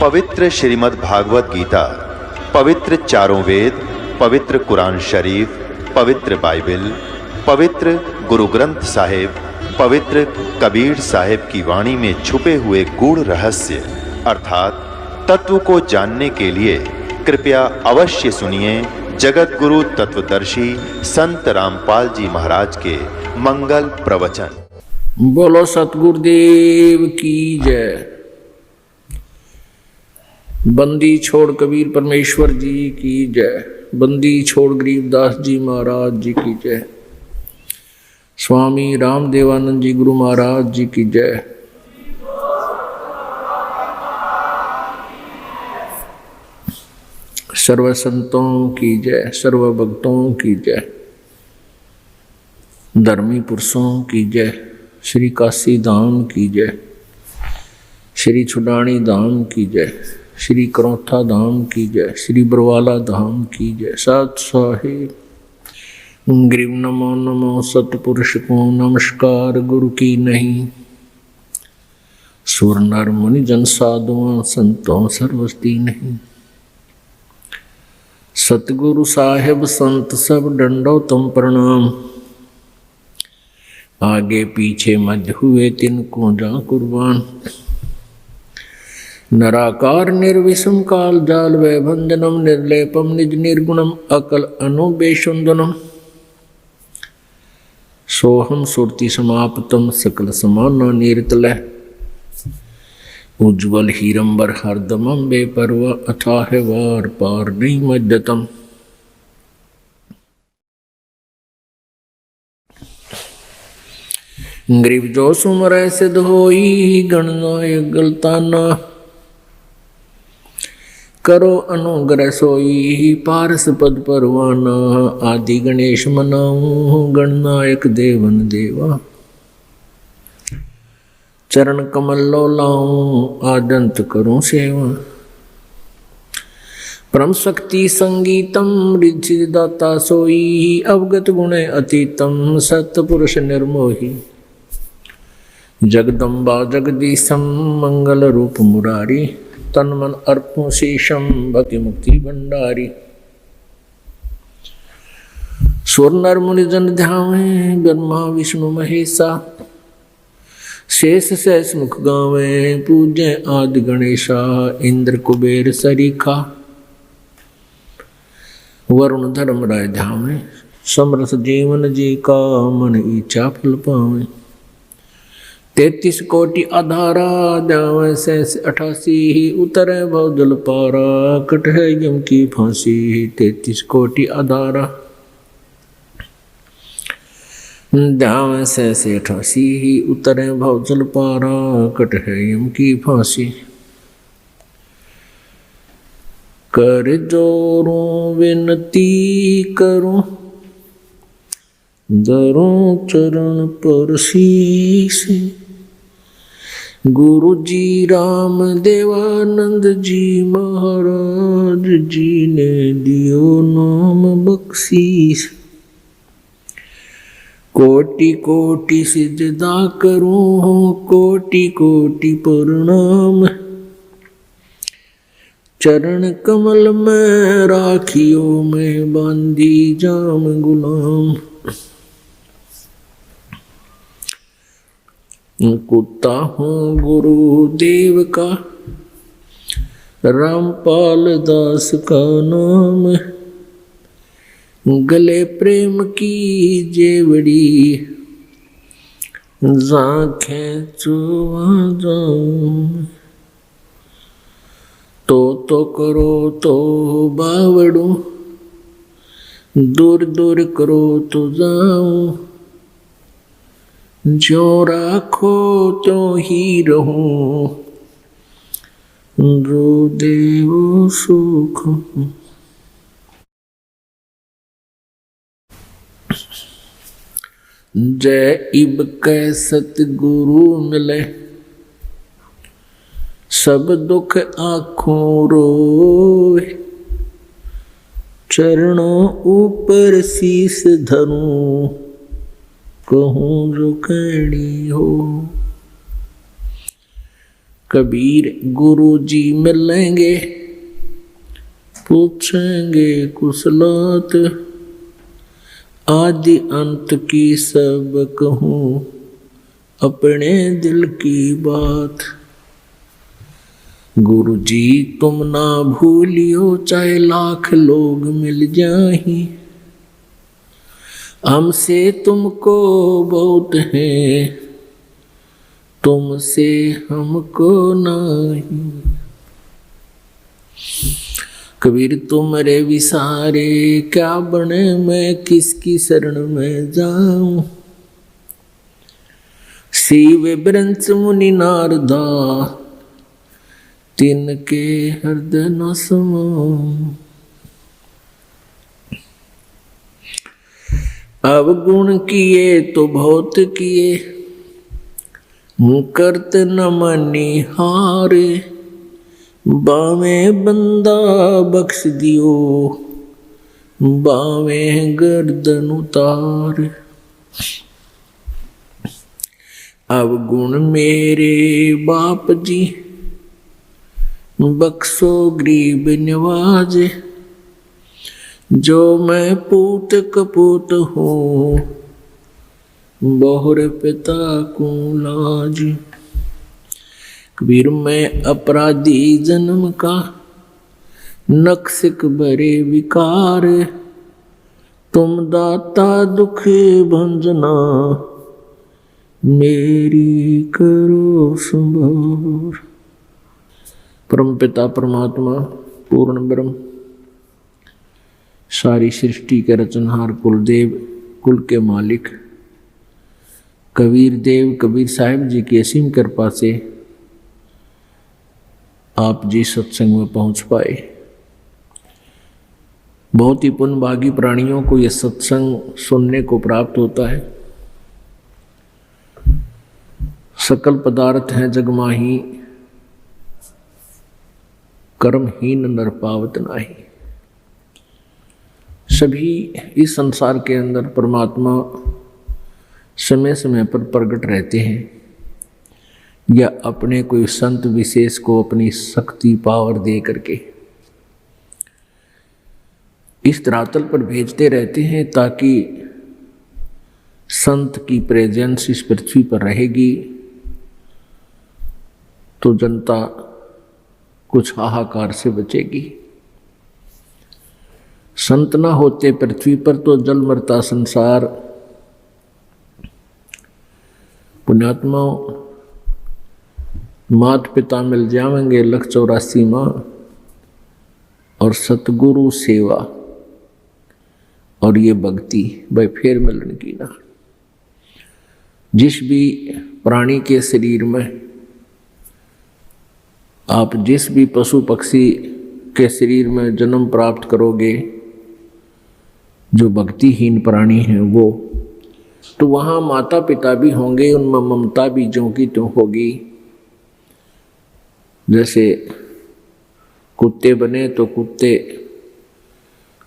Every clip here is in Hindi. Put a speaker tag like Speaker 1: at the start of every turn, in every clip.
Speaker 1: पवित्र श्रीमद् भागवत गीता, पवित्र चारों वेद, पवित्र कुरान शरीफ, पवित्र बाइबल, पवित्र गुरु ग्रंथ साहिब, पवित्र कबीर साहिब की वाणी में छुपे हुए गूढ़ रहस्य अर्थात तत्व को जानने के लिए कृपया अवश्य सुनिए जगत गुरु तत्वदर्शी संत रामपाल जी महाराज के मंगल प्रवचन।
Speaker 2: बोलो सतगुरुदेव की जय। बंदी छोड़ कबीर परमेश्वर जी की जय। बंदी छोड़ गरीबदास जी महाराज जी की जय। स्वामी रामदेवानंद जी गुरु महाराज जी की जय। सर्व संतों की जय, सर्व भक्तों की जय, धर्मी पुरुषों की जय, श्री काशी धाम की जय, श्री छुडानी धाम की जय, श्री करौथा धाम की जय, श्री बरवाला धाम की जय। सत साहिब ग्रीव नमो नमो सतपुरुष को नमस्कार गुरु की नहीं। सुर नर मुनि जन साधुओं संतों सर्वस्ती नहीं। सतगुरु साहेब संत सब डंडो तुम प्रणाम। आगे पीछे मध्य हुए तिनको जा कुर्बान। नराकार निर्विषम काल जाल वै भंजनम निर्लेपम निज निर्गुणम अकल अनुबेशुंदनम। सोहम सुरति समाप्तम सकल समाना नीरतलय। उज्ज्वल हीरंबर हरदमम बेपरवा अथाह वार पार नहीं मज्जतम। ग्रीव जो सुमर सिद्ध होई गणनायक गलताना। करो अनुग्रह सोई पारस पद परवाना। आदि गणेश मनाऊं गणनायक देवन देवा। चरण कमल लो लाऊं आदंत करूं सेवा। परम शक्ति संगीतम रिद्धि दाता सोई। अवगत गुणे अतीतम सत्पुरुष निर्मोही। जगदम्बा जगदीशम मंगल रूप मुरारी। तन मन अर्पो शेषम भक्ति मुक्ति भंडारी। सुर नर मुनि जन ध्यावे ब्रह्मा विष्णु महेशा। शेष सहस मुख गावे पूज्य आदि गणेशा। इंद्र कुबेर सरीखा वरुण धर्म राय ध्यावे। समरथ जीवन जी का मन इच्छा फल पावे। 33 कोटि आधारा द्यावे सहस 88। उतरे भव जल पारा कट है यम की फांसी। 33 कोटि आधारा द्यावे सहस 88। उतरे भव जल पारा कट है यम की फांसी। कर जोरों विनती करूं दरों चरण पर शीश। गुरु जी राम देवानंद जी महाराज जी ने दियो नाम बख्शीश। कोटि कोटि सिजदा करूं कोटि कोटि प्रणाम। चरण कमल में राखियो में बांधी जाम गुलाम। कुत्ता हूँ गुरुदेव का रामपाल दास का नाम। गले प्रेम की जेवड़ी आँखें चुवा जाऊं। तो करो तो बावड़ू दूर दूर करो तो जाऊं। जो राखो तो ही रहूं जो देवो सुख। जय इब कै सतगुरु मिले सब दुख आँखों रोए। चरणों ऊपर शीस धरूं कहूँ जो कहनी हो। कबीर गुरु जी मिलेंगे, पूछेंगे कुशलात, आदि अंत की सब कहूँ अपने दिल की बात। गुरु जी तुम ना भूलियो, चाहे लाख लोग मिल जाएं, हमसे तुमको बहुत है, तुमसे हमको नहीं। कबीर तुमरे विसारे क्या बने, मैं किसकी शरण में जाऊं। शिव ब्रंच मुनि नारदा, तिनके हृदय न समाऊं। अवगुण किए तो बहुत किए, करत न मनी हारे, बावे बंदा बख्श दियो, बावे गर्दन उतार। अवगुण मेरे बाप जी, बख्शो गरीब निवाजे, जो मैं पूत कपूत हूँ, बहुर पिता को लाज। कबीर मैं अपराधी जन्म का, नक्सिक बरे विकार, तुम दाता दुख भंजना, मेरी करो संभार। परम पिता परमात्मा पूर्ण ब्रह्म, सारी सृष्टि के रचनहार कुलदेव, कुल के मालिक कबीर देव कबीर साहिब जी की असीम कृपा से आप जी सत्संग में पहुंच पाए। बहुत ही पुण्यभागी प्राणियों को यह सत्संग सुनने को प्राप्त होता है। सकल पदार्थ हैं जगमाही, कर्महीन नर पावत नाही। सभी इस संसार के अंदर परमात्मा समय समय पर प्रकट रहते हैं, या अपने कोई संत विशेष को अपनी शक्ति पावर दे करके इस धरातल पर भेजते रहते हैं, ताकि संत की प्रेजेंस इस पृथ्वी पर रहेगी तो जनता कुछ हाहाकार से बचेगी। संत ना होते पृथ्वी पर तो जल मरता संसार। पुण्यात्माओं, मात पिता मिल जाएंगे 184 माँ, और सतगुरु सेवा और ये भक्ति भाई फिर मिलन की ना। जिस भी प्राणी के शरीर में, आप जिस भी पशु पक्षी के शरीर में जन्म प्राप्त करोगे, जो भक्तिहीन प्राणी हैं वो, तो वहाँ माता पिता भी होंगे, उनमें ममता भी ज्यों की त्यों होगी। जैसे कुत्ते बने तो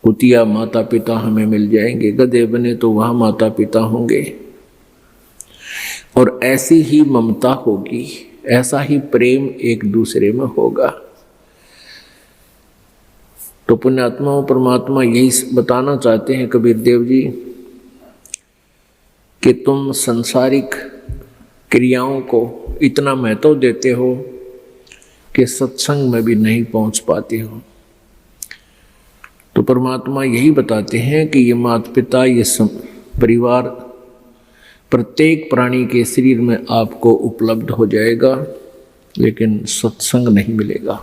Speaker 2: कुतिया माता पिता हमें मिल जाएंगे, गधे बने तो वहाँ माता पिता होंगे, और ऐसी ही ममता होगी, ऐसा ही प्रेम एक दूसरे में होगा। तो पुण्यात्माओं, परमात्मा यही बताना चाहते हैं कबीर देव जी कि तुम संसारिक क्रियाओं को इतना महत्व देते हो कि सत्संग में भी नहीं पहुंच पाते हो। तो परमात्मा यही बताते हैं कि ये माता पिता, ये परिवार प्रत्येक प्राणी के शरीर में आपको उपलब्ध हो जाएगा, लेकिन सत्संग नहीं मिलेगा,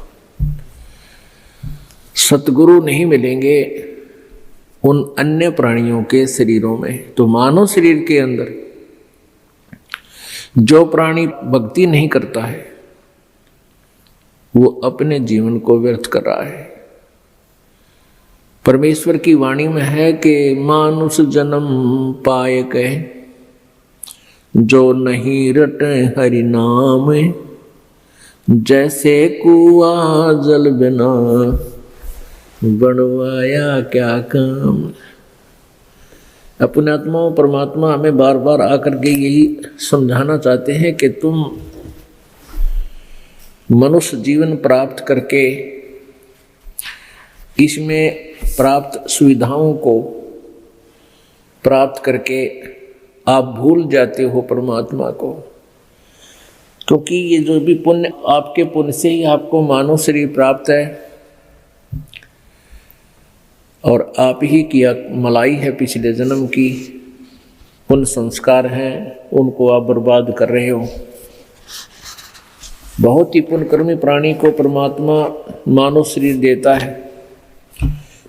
Speaker 2: सतगुरु नहीं मिलेंगे उन अन्य प्राणियों के शरीरों में। तो मानव शरीर के अंदर जो प्राणी भक्ति नहीं करता है, वो अपने जीवन को व्यर्थ कर रहा है। परमेश्वर की वाणी में है कि मानुष जन्म पाए कहे, जो नहीं रटे हरि नाम, जैसे कुआं जल बिना बनवाया क्या काम। अपने आत्माओं, परमात्मा हमें बार बार आकर के यही समझाना चाहते हैं कि तुम मनुष्य जीवन प्राप्त करके इसमें प्राप्त सुविधाओं को प्राप्त करके आप भूल जाते हो परमात्मा को, क्योंकि ये जो भी पुण्य, आपके पुण्य से ही आपको मानव शरीर प्राप्त है और आप ही की मलाई है पिछले जन्म की, पुण्य संस्कार हैं, उनको आप बर्बाद कर रहे हो। बहुत ही पुण्यकर्मी प्राणी को परमात्मा मानव शरीर देता है,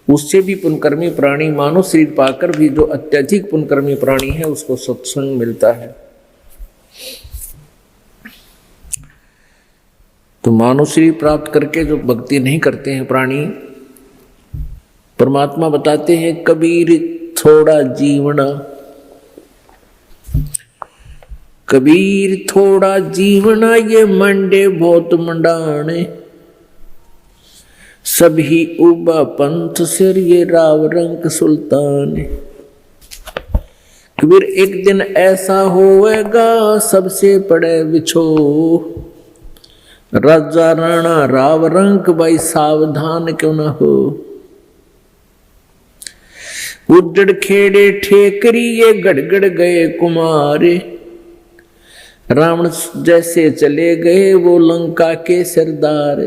Speaker 2: उससे भी पुण्यकर्मी प्राणी मानव शरीर पाकर भी जो अत्यधिक पुण्यकर्मी प्राणी है उसको सत्संग मिलता है। तो मानव शरीर प्राप्त करके जो भक्ति नहीं करते हैं प्राणी, परमात्मा बताते हैं कबीर थोड़ा जीवना, कबीर थोड़ा जीवना ये मंडे बहुत मंडाने, सभी उबा पंथ सिर ये राव रंग सुल्तान। कबीर एक दिन ऐसा होएगा सबसे पड़े बिछो, राजा राणा राव रंग भाई सावधान क्यों न हो। उजड़ खेड़े ठेकरी ये गड़गड़ गए कुमारे, रावण जैसे चले गए वो लंका के सरदार।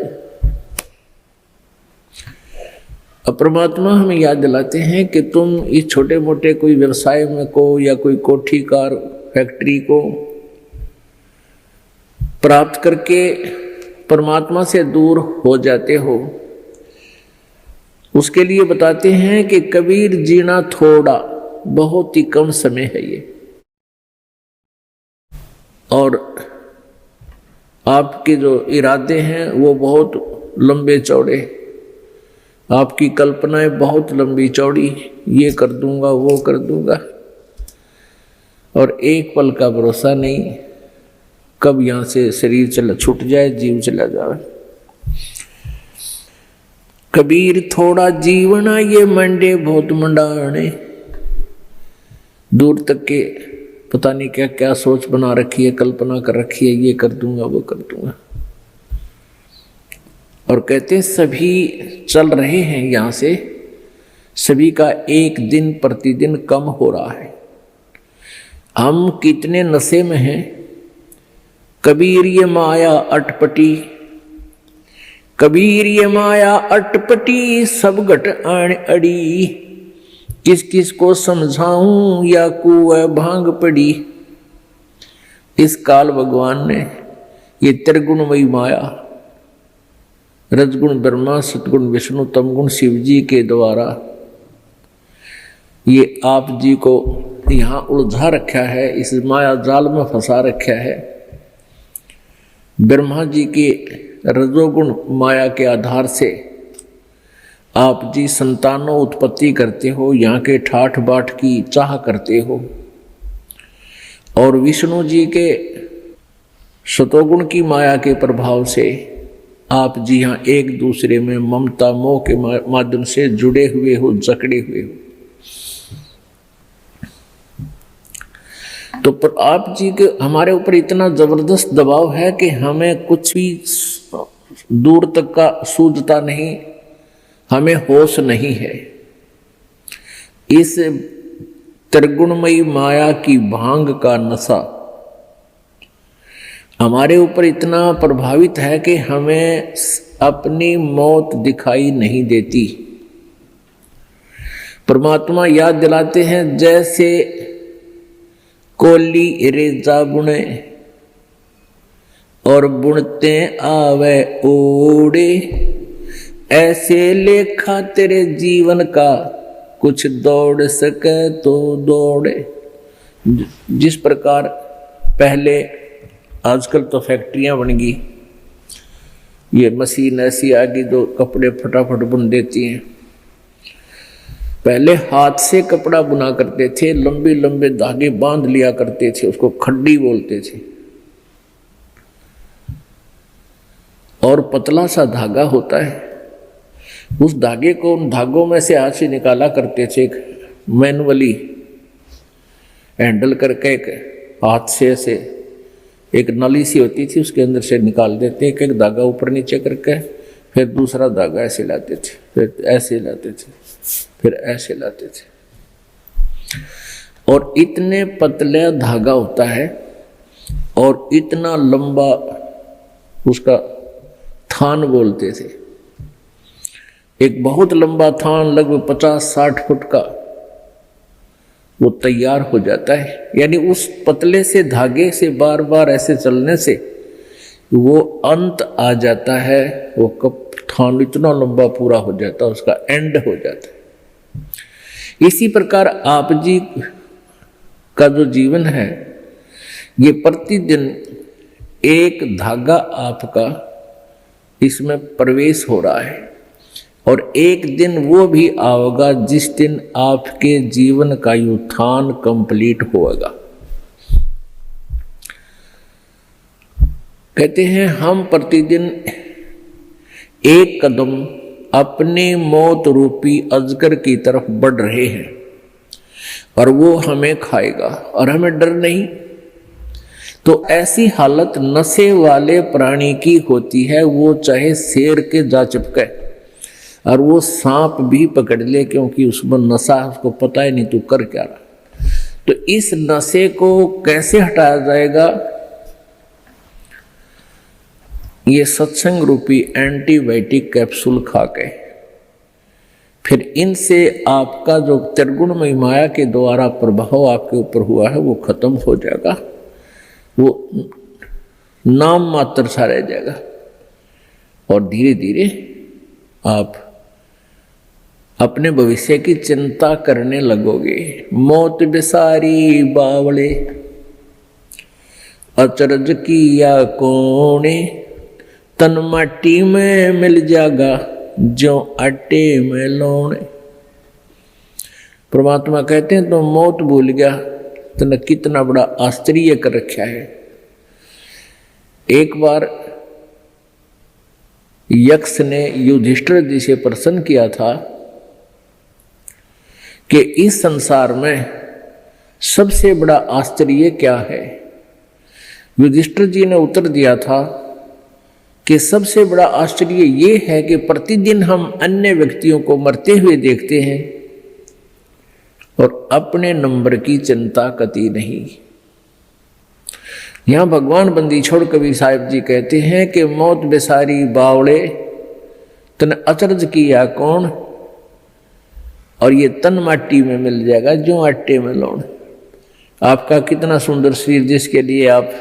Speaker 2: अब परमात्मा हमें याद दिलाते हैं कि तुम इस छोटे मोटे कोई व्यवसाय में को या कोई कोठी कार फैक्ट्री को प्राप्त करके परमात्मा से दूर हो जाते हो, उसके लिए बताते हैं कि कबीर जीना थोड़ा, बहुत ही कम समय है ये, और आपके जो इरादे हैं वो बहुत लंबे चौड़े, आपकी कल्पनाएं बहुत लंबी चौड़ी, ये कर दूंगा वो कर दूंगा, और एक पल का भरोसा नहीं, कब यहां से शरीर छूट जाए, जीव चला जाए। कबीर थोड़ा जीवना ये मंडे बहुत मंडाने, दूर तक के पता नहीं क्या क्या सोच बना रखी है, कल्पना कर रखी है, ये कर दूंगा वो कर दूंगा, और कहते हैं सभी चल रहे हैं यहां से, सभी का एक दिन प्रतिदिन कम हो रहा है। हम कितने नशे में हैं। कबीर ये माया अटपटी, कबीर ये माया अटपटी, सब घट आण अड़ी, किस किस को समझाऊं या कुएं भांग पड़ी। इस काल भगवान ने ये त्रिगुणमयी माया, रजगुण ब्रह्मा, सतगुण विष्णु, तमगुण शिव जी के द्वारा ये आप जी को यहाँ उलझा रखा है, इस माया जाल में फंसा रखा है। ब्रह्मा जी के रजोगुण माया के आधार से आप जी संतानों उत्पत्ति करते हो, यहाँ के ठाठ बाट की चाह करते हो, और विष्णु जी के सतोगुण की माया के प्रभाव से आप जी यहाँ एक दूसरे में ममता मोह के माध्यम से जुड़े हुए हो, जकड़े हुए हो। तो पर आप जी के हमारे ऊपर इतना जबरदस्त दबाव है कि हमें कुछ भी दूर तक का सूझता नहीं, हमें होश नहीं है। इस त्रिगुणमयी माया की भांग का नशा हमारे ऊपर इतना प्रभावित है कि हमें अपनी मौत दिखाई नहीं देती। परमात्मा याद दिलाते हैं जैसे कोली रेजा बुने और बुनते आवे ओड़े, ऐसे लेखा तेरे जीवन का कुछ दौड़ सके तो दौड़े। जिस प्रकार पहले आजकल तो फैक्ट्रियां बन गई, ये मशीन ऐसी आ गई जो कपड़े फटाफट बुन देती हैं। पहले हाथ से कपड़ा बुना करते थे, लंबे लंबे धागे बांध लिया करते थे, उसको खड्डी बोलते थे, और पतला सा धागा होता है, उस धागे को उन धागों में से हाथ से निकाला करते थे, मैनुअली हैंडल करके एक हाथ से ऐसे एक नली सी होती थी, उसके अंदर से निकाल देते, एक एक धागा ऊपर नीचे करके, फिर दूसरा धागा ऐसे लाते थे, फिर ऐसे लाते थे, फिर ऐसे लाते थे। और इतने पतला धागा होता है और इतना लंबा उसका थान बोलते थे। एक बहुत लंबा थान लगभग 50-60 फुट का वो तैयार हो जाता है। यानी उस पतले से धागे से बार बार ऐसे चलने से वो अंत आ जाता है, वो कब थान इतना लंबा पूरा हो जाता है, उसका एंड हो जाता है। इसी प्रकार आप जी का जो जीवन है, ये प्रतिदिन एक धागा आपका इसमें प्रवेश हो रहा है, और एक दिन वो भी आएगा जिस दिन आपके जीवन का उत्थान कंप्लीट होगा। कहते हैं हम प्रतिदिन एक कदम अपने मौत रूपी अजगर की तरफ बढ़ रहे हैं, और वो हमें खाएगा और हमें डर नहीं। तो ऐसी हालत नशे वाले प्राणी की होती है, वो चाहे शेर के जा चिपके और वो सांप भी पकड़ ले, क्योंकि उसमें नशा, उसको पता ही नहीं तू कर क्या रहा। तो इस नशे को कैसे हटाया जाएगा? ये सत्संग रूपी एंटीबायोटिक कैप्सूल खा के, फिर इनसे आपका जो त्रिगुणमयी माया के द्वारा प्रभाव आपके ऊपर हुआ है वो खत्म हो जाएगा, वो नाम मात्र सा रह जाएगा, और धीरे धीरे आप अपने भविष्य की चिंता करने लगोगे। मौत बिसारी बावले अचरज किया कोने, तन माटी में मिल जाएगा जो आटे में लौने। परमात्मा कहते हैं तो मौत भूल गया, तने कितना बड़ा आश्चर्य कर रखा है। एक बार यक्ष ने युधिष्ठिर जी से प्रश्न किया था कि इस संसार में सबसे बड़ा आश्चर्य क्या है? युधिष्ठिर जी ने उत्तर दिया था कि सबसे बड़ा आश्चर्य ये है कि प्रतिदिन हम अन्य व्यक्तियों को मरते हुए देखते हैं और अपने नंबर की चिंता कती नहीं। यहां भगवान बंदी छोड़ कबीर साहिब जी कहते हैं कि मौत बेसारी बावड़े तन अचरज किया कौन, और ये तन माटी में मिल जाएगा जो आटे में लौण। आपका कितना सुंदर शरीर, जिसके लिए आप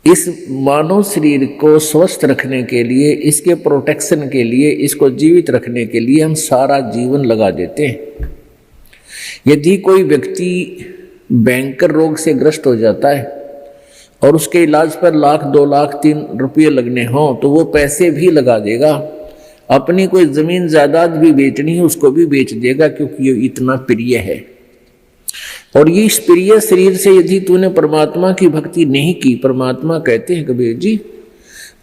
Speaker 2: इस मानव शरीर को स्वस्थ रखने के लिए, इसके प्रोटेक्शन के लिए, इसको जीवित रखने के लिए हम सारा जीवन लगा देते हैं। यदि कोई व्यक्ति भयंकर रोग से ग्रस्त हो जाता है और उसके इलाज पर 1 लाख 2 लाख 3 रुपये लगने हों तो वो पैसे भी लगा देगा। अपनी कोई जमीन जायदाद भी बेचनी है उसको भी बेच देगा, क्योंकि ये इतना प्रिय है। और ये इस प्रिय शरीर से यदि तूने परमात्मा की भक्ति नहीं की, परमात्मा कहते हैं कबीर जी,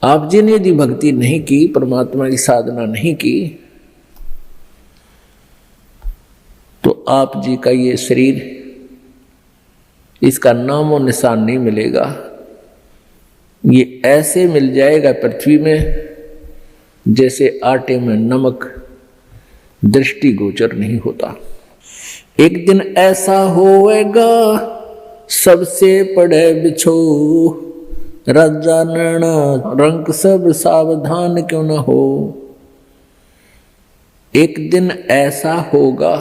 Speaker 2: आप जी ने यदि भक्ति नहीं की, परमात्मा की साधना नहीं की, तो आप जी का ये शरीर, इसका नामो निशान नहीं मिलेगा। ये ऐसे मिल जाएगा पृथ्वी में जैसे आटे में नमक, दृष्टिगोचर नहीं होता। एक दिन ऐसा होएगा सबसे पड़े बिछो, राजा नैना रंग सब सावधान क्यों न हो। एक दिन ऐसा होगा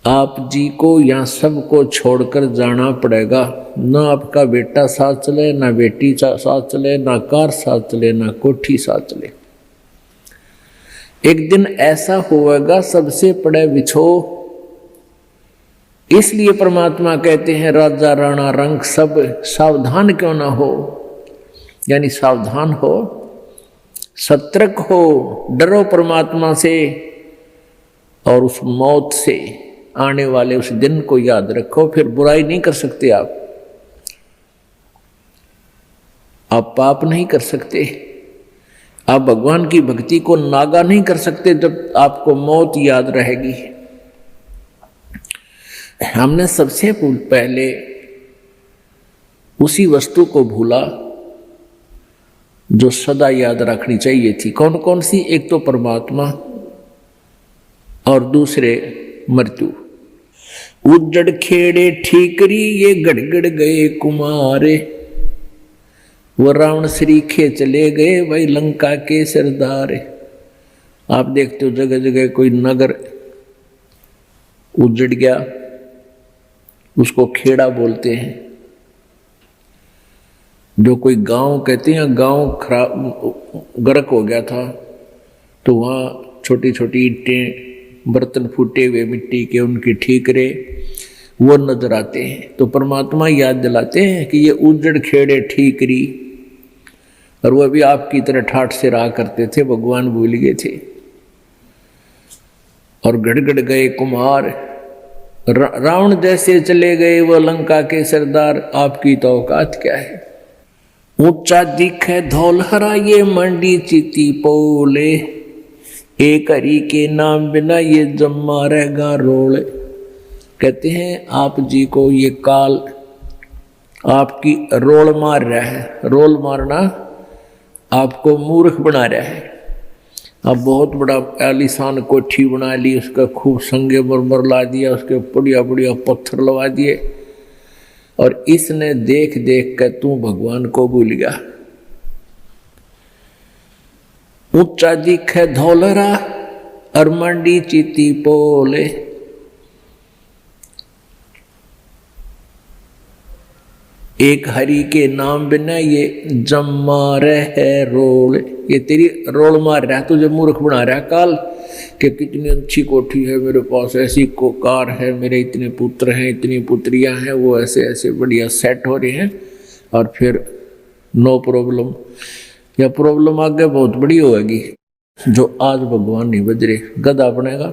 Speaker 2: आप जी को यहाँ सबको छोड़कर जाना पड़ेगा। ना आपका बेटा साथ चले, ना बेटी साथ चले, ना कार साथ चले, ना कोठी साथ चले। एक दिन ऐसा होगा सबसे पड़े बिछो। इसलिए परमात्मा कहते हैं राजा राणा रंग सब सावधान क्यों ना हो, यानी सावधान हो, सतर्क हो, डरो परमात्मा से और उस मौत से आने वाले उस दिन को याद रखो। फिर बुराई नहीं कर सकते आप पाप नहीं कर सकते, आप भगवान की भक्ति को नागा नहीं कर सकते जब आपको मौत याद रहेगी। हमने सबसे पहले उसी वस्तु को भूला जो सदा याद रखनी चाहिए थी। कौन कौन सी? एक तो परमात्मा और दूसरे मृत्यु। उज्जड़ खेड़े ठीकरी ये गड़गड़ गए कुमारे, वो रावण श्रीखे चले गए वही लंका के सरदार। आप देखते हो जगह जगह कोई नगर उजड़ गया, उसको खेड़ा बोलते हैं। जो कोई गांव कहते हैं, गांव खराब गर्क हो गया था तो वहाँ छोटी छोटी ईंटें, बर्तन फूटे हुए मिट्टी के, उनके ठीकरे वो नजर आते हैं। तो परमात्मा याद दिलाते हैं कि ये उजड़ खेड़े ठीकरी, और वह भी आपकी तरह ठाठ से रहा करते थे, भगवान भूल गए थे। और गड़गड़ गए कुमार, रावण जैसे चले गए वो लंका के सरदार, आपकी तो औकात क्या है। ऊंचा दिखे धौलहरा ये मंडी चिति पोले, एक हरि के नाम बिना ये जम्मा रहेगा रोल। कहते हैं आप जी को ये काल आपकी रोल मार रहा है। रोल मारना आपको मूर्ख बना रहा है। अब बहुत बड़ा आलीशान कोठी बना ली, उसका खूब संगे मरमर ला दिया, उसके बढ़िया बढ़िया पत्थर लगा दिए, और इसने देख देख कर तू भगवान को भूल गया। ऊंचा दिखे धौलरा और मंडी चिति पोले, एक हरि के नाम बिना ये जम्मा रहे रोल। ये तेरी रोल मार रहा है, तुझे मूर्ख बना रहा है काल कि कितनी अच्छी कोठी है मेरे पास, ऐसी को कार है, मेरे इतने पुत्र हैं, इतनी पुत्रियां हैं, वो ऐसे ऐसे बढ़िया सेट हो रहे हैं, और फिर नो प्रॉब्लम, या प्रॉब्लम आगे बहुत बड़ी होगी जो आज भगवान नहीं बज रहे। गधा बनेगा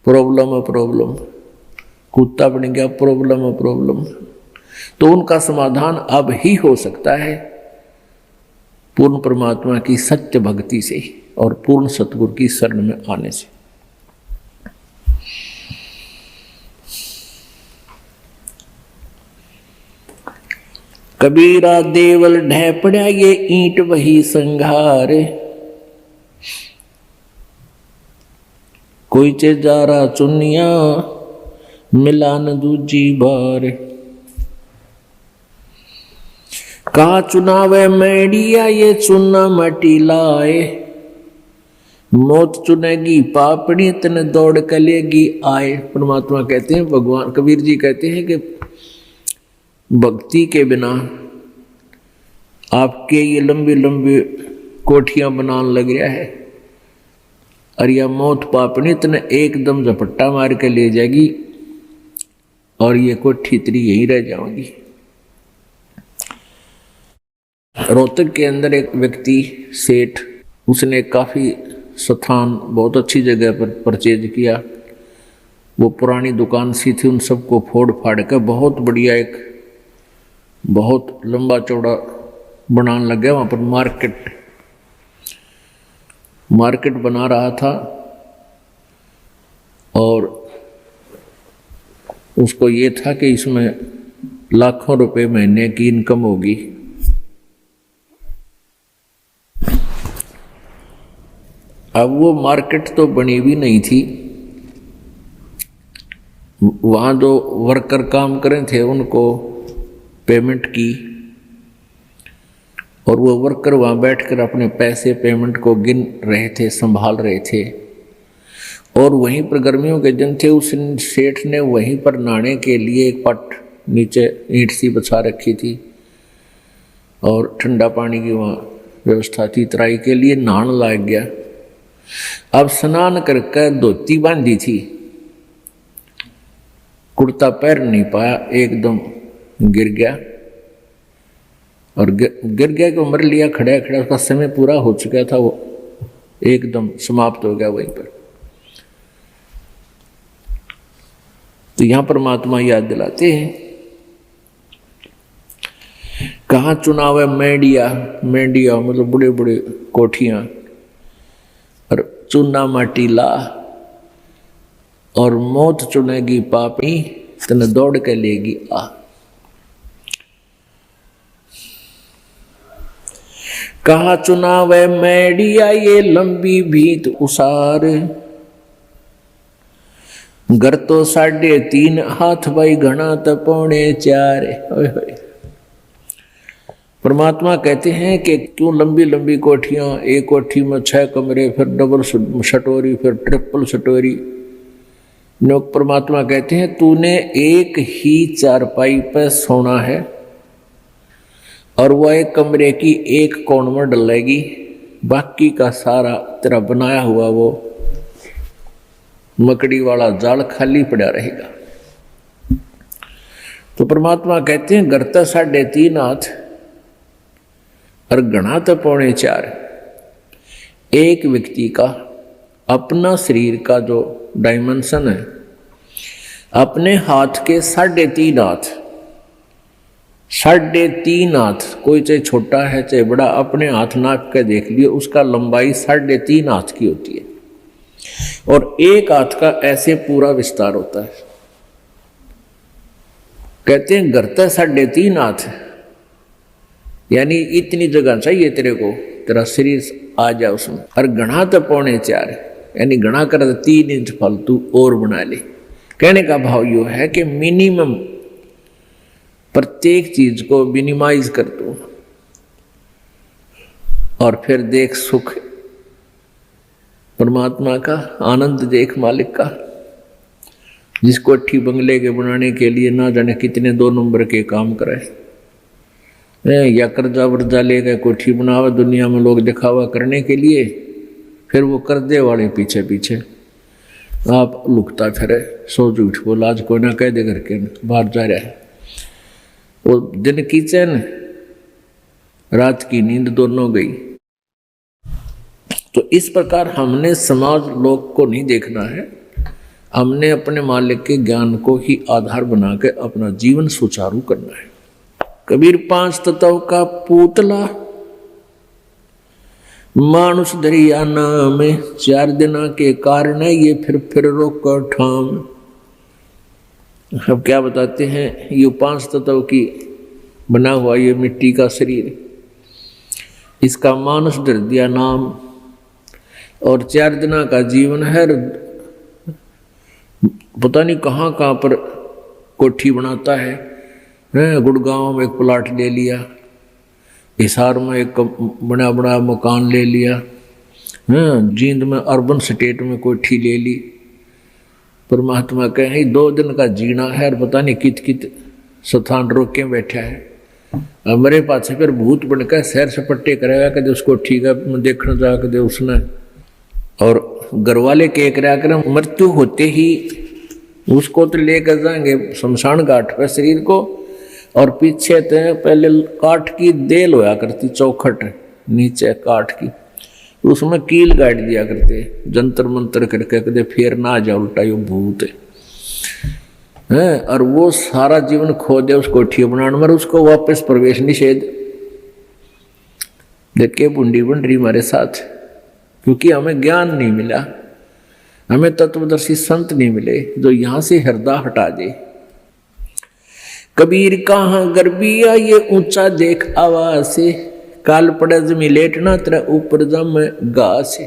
Speaker 2: प्रॉब्लम प्रॉब्लम, कुत्ता बन गया प्रॉब्लम प्रॉब्लम। तो उनका समाधान अब ही हो सकता है पूर्ण परमात्मा की सत्य भक्ति से और पूर्ण सतगुरु की शरण में आने से। कबीरा देवल ढह पड़ा ये ईंट वही संघारे, कोई चे जा रहा चुनिया मिलान दूजी बार। कहा चुनावे मैडिया ये चुना मटी लाए, मौत चुनेगी पापड़ी तने दौड़ कलेगी आए। परमात्मा कहते हैं, भगवान कबीर जी कहते हैं कि भक्ति के बिना आपके ये लंबी लंबी कोठियां बनाने लग रहा है, और यह मौत पापड़ी तने एकदम झपट्टा मार के ले जाएगी, और ये कोठी तेरी यहीं रह जाओगी। रोहतक के अंदर एक व्यक्ति सेठ, उसने काफ़ी स्थान बहुत अच्छी जगह पर परचेज किया। वो पुरानी दुकान सी थी, उन सबको फोड़ फाड़ कर बहुत बढ़िया एक बहुत लंबा चौड़ा बनाने लग गया। वहाँ पर मार्केट बना रहा था, और उसको ये था कि इसमें लाखों रुपए महीने की इनकम होगी। अब वो मार्केट तो बनी भी नहीं थी, वहाँ जो वर्कर काम करे थे उनको पेमेंट की, और वो वर्कर वहाँ बैठकर अपने पैसे पेमेंट को गिन रहे थे, संभाल रहे थे। और वहीं पर गर्मियों के दिन थे, उस सेठ ने वहीं पर नहाने के लिए एक पट नीचे ईंट सी बिछा रखी थी, और ठंडा पानी की वहाँ व्यवस्था थी। तराई के लिए नहाने लग गया। अब स्नान करके धोती बांधी थी, कुर्ता पैर नहीं पाया, एकदम गिर गया, और गिर गया कि मर लिया खड़ा खड़ा। उसका समय पूरा हो चुका था, वो एकदम समाप्त हो गया वहीं पर। तो यहां परमात्मा याद दिलाते हैं, कहाँ चुनाव है मेडिया, मेडिया मतलब बड़े बड़े कोठियां, और चुना माटी ला, और मौत चुनेगी पापी तने दौड़ के लेगी आ। कहा चुनाव मैडिया ये लंबी भीत उसार, घर तो 3.5 हाथ भाई घना तो 4.25। परमात्मा कहते हैं कि क्यों लंबी लंबी कोठियां, एक कोठी में 6 कमरे, फिर डबल सटोरी, फिर ट्रिपल सटोरी। लोग परमात्मा कहते हैं तूने एक ही चारपाई पर सोना है और वह एक कमरे की एक कोण में डलेगी, बाकी का सारा तेरा बनाया हुआ वो मकड़ी वाला जाल खाली पड़ा रहेगा। तो परमात्मा कहते हैं घर तो 3.5 हाथ और घना तो 4.25। एक व्यक्ति का अपना शरीर का जो डायमेंशन है, अपने हाथ के 3.5 हाथ, 3.5 हाथ, कोई चाहे छोटा है चाहे बड़ा, अपने हाथ नाप के देख लियो, उसका लंबाई 3.5 हाथ की होती है और एक हाथ का ऐसे पूरा विस्तार होता है। कहते हैं घर तो 3.5 हाथ, यानी इतनी जगह चाहिए तेरे को, तेरा शरीर आ जाए उसमें। और घना तो 4.25, यानी घना कर 3 इंच फालतू और बना ले। कहने का भाव यो है कि मिनिमम प्रत्येक चीज को मिनिमाइज कर दो और फिर देख सुख परमात्मा का, आनंद देख मालिक का। जिस कोठी बंगले के बनाने के लिए ना जाने कितने 2 नंबर के काम कराए, या कर्जा वर्जा लेकर कोठी बनावा दुनिया में लोग दिखावा करने के लिए, फिर वो कर्जे वाले पीछे पीछे आप लुकता फिरे, सो झूठ बोला, आज कोई ना कह दे करके बाहर जा रहा है। वो दिन की चैन रात की नींद दोनों गई। तो इस प्रकार हमने समाज लोग को नहीं देखना है, हमने अपने मालिक के ज्ञान को ही आधार बना के अपना जीवन सुचारू करना है। कबीर 5 तत्व का पुतला मानुष दरिया नाम, 4 दिना के कारण ये फिर रोक ठाम। अब क्या बताते हैं, ये 5 तत्व की बना हुआ ये मिट्टी का शरीर, इसका मानुष दर दिया नाम और 4 दिना का जीवन है। पता नहीं कहाँ कहाँ पर कोठी बनाता है, गुड़गांव में एक प्लाट ले लिया, हिसार में एक बड़ा बड़ा मकान ले लिया, जींद में अर्बन स्टेट में कोठी ले ली। परमात्मा कहे 2 दिन का जीना है और पता नहीं कित कित स्थान रोक के बैठा है। मेरे पास फिर भूत बनकर सैर सपट्टे करेगा, कदे उसको ठीक है देखने जा कदे उसने, और घर वाले के एक कर मृत्यु होते ही उसको तो लेकर जाएंगे शमशान घाट पर शरीर को, और पीछे तो पहले काठ की देल होया करती, चौखट नीचे काठ की, उसमें कील गाड़ दिया करते, जंतर मंतर करके कदे फिर ना जा उल्टा यो भूत है। और वो सारा जीवन खो दे उस कोठी बनाने में, उसको वापस प्रवेश निषेध। देखे बुंडी बन रही हमारे साथ, क्योंकि हमें ज्ञान नहीं मिला, हमें तत्वदर्शी संत नहीं मिले जो यहां से हृदय हटा दे। कबीर कहाँ गर्बिया ये ऊंचा देख आवाज से, काल पड़े जमी लेटना तेरा ऊपर जम घास से।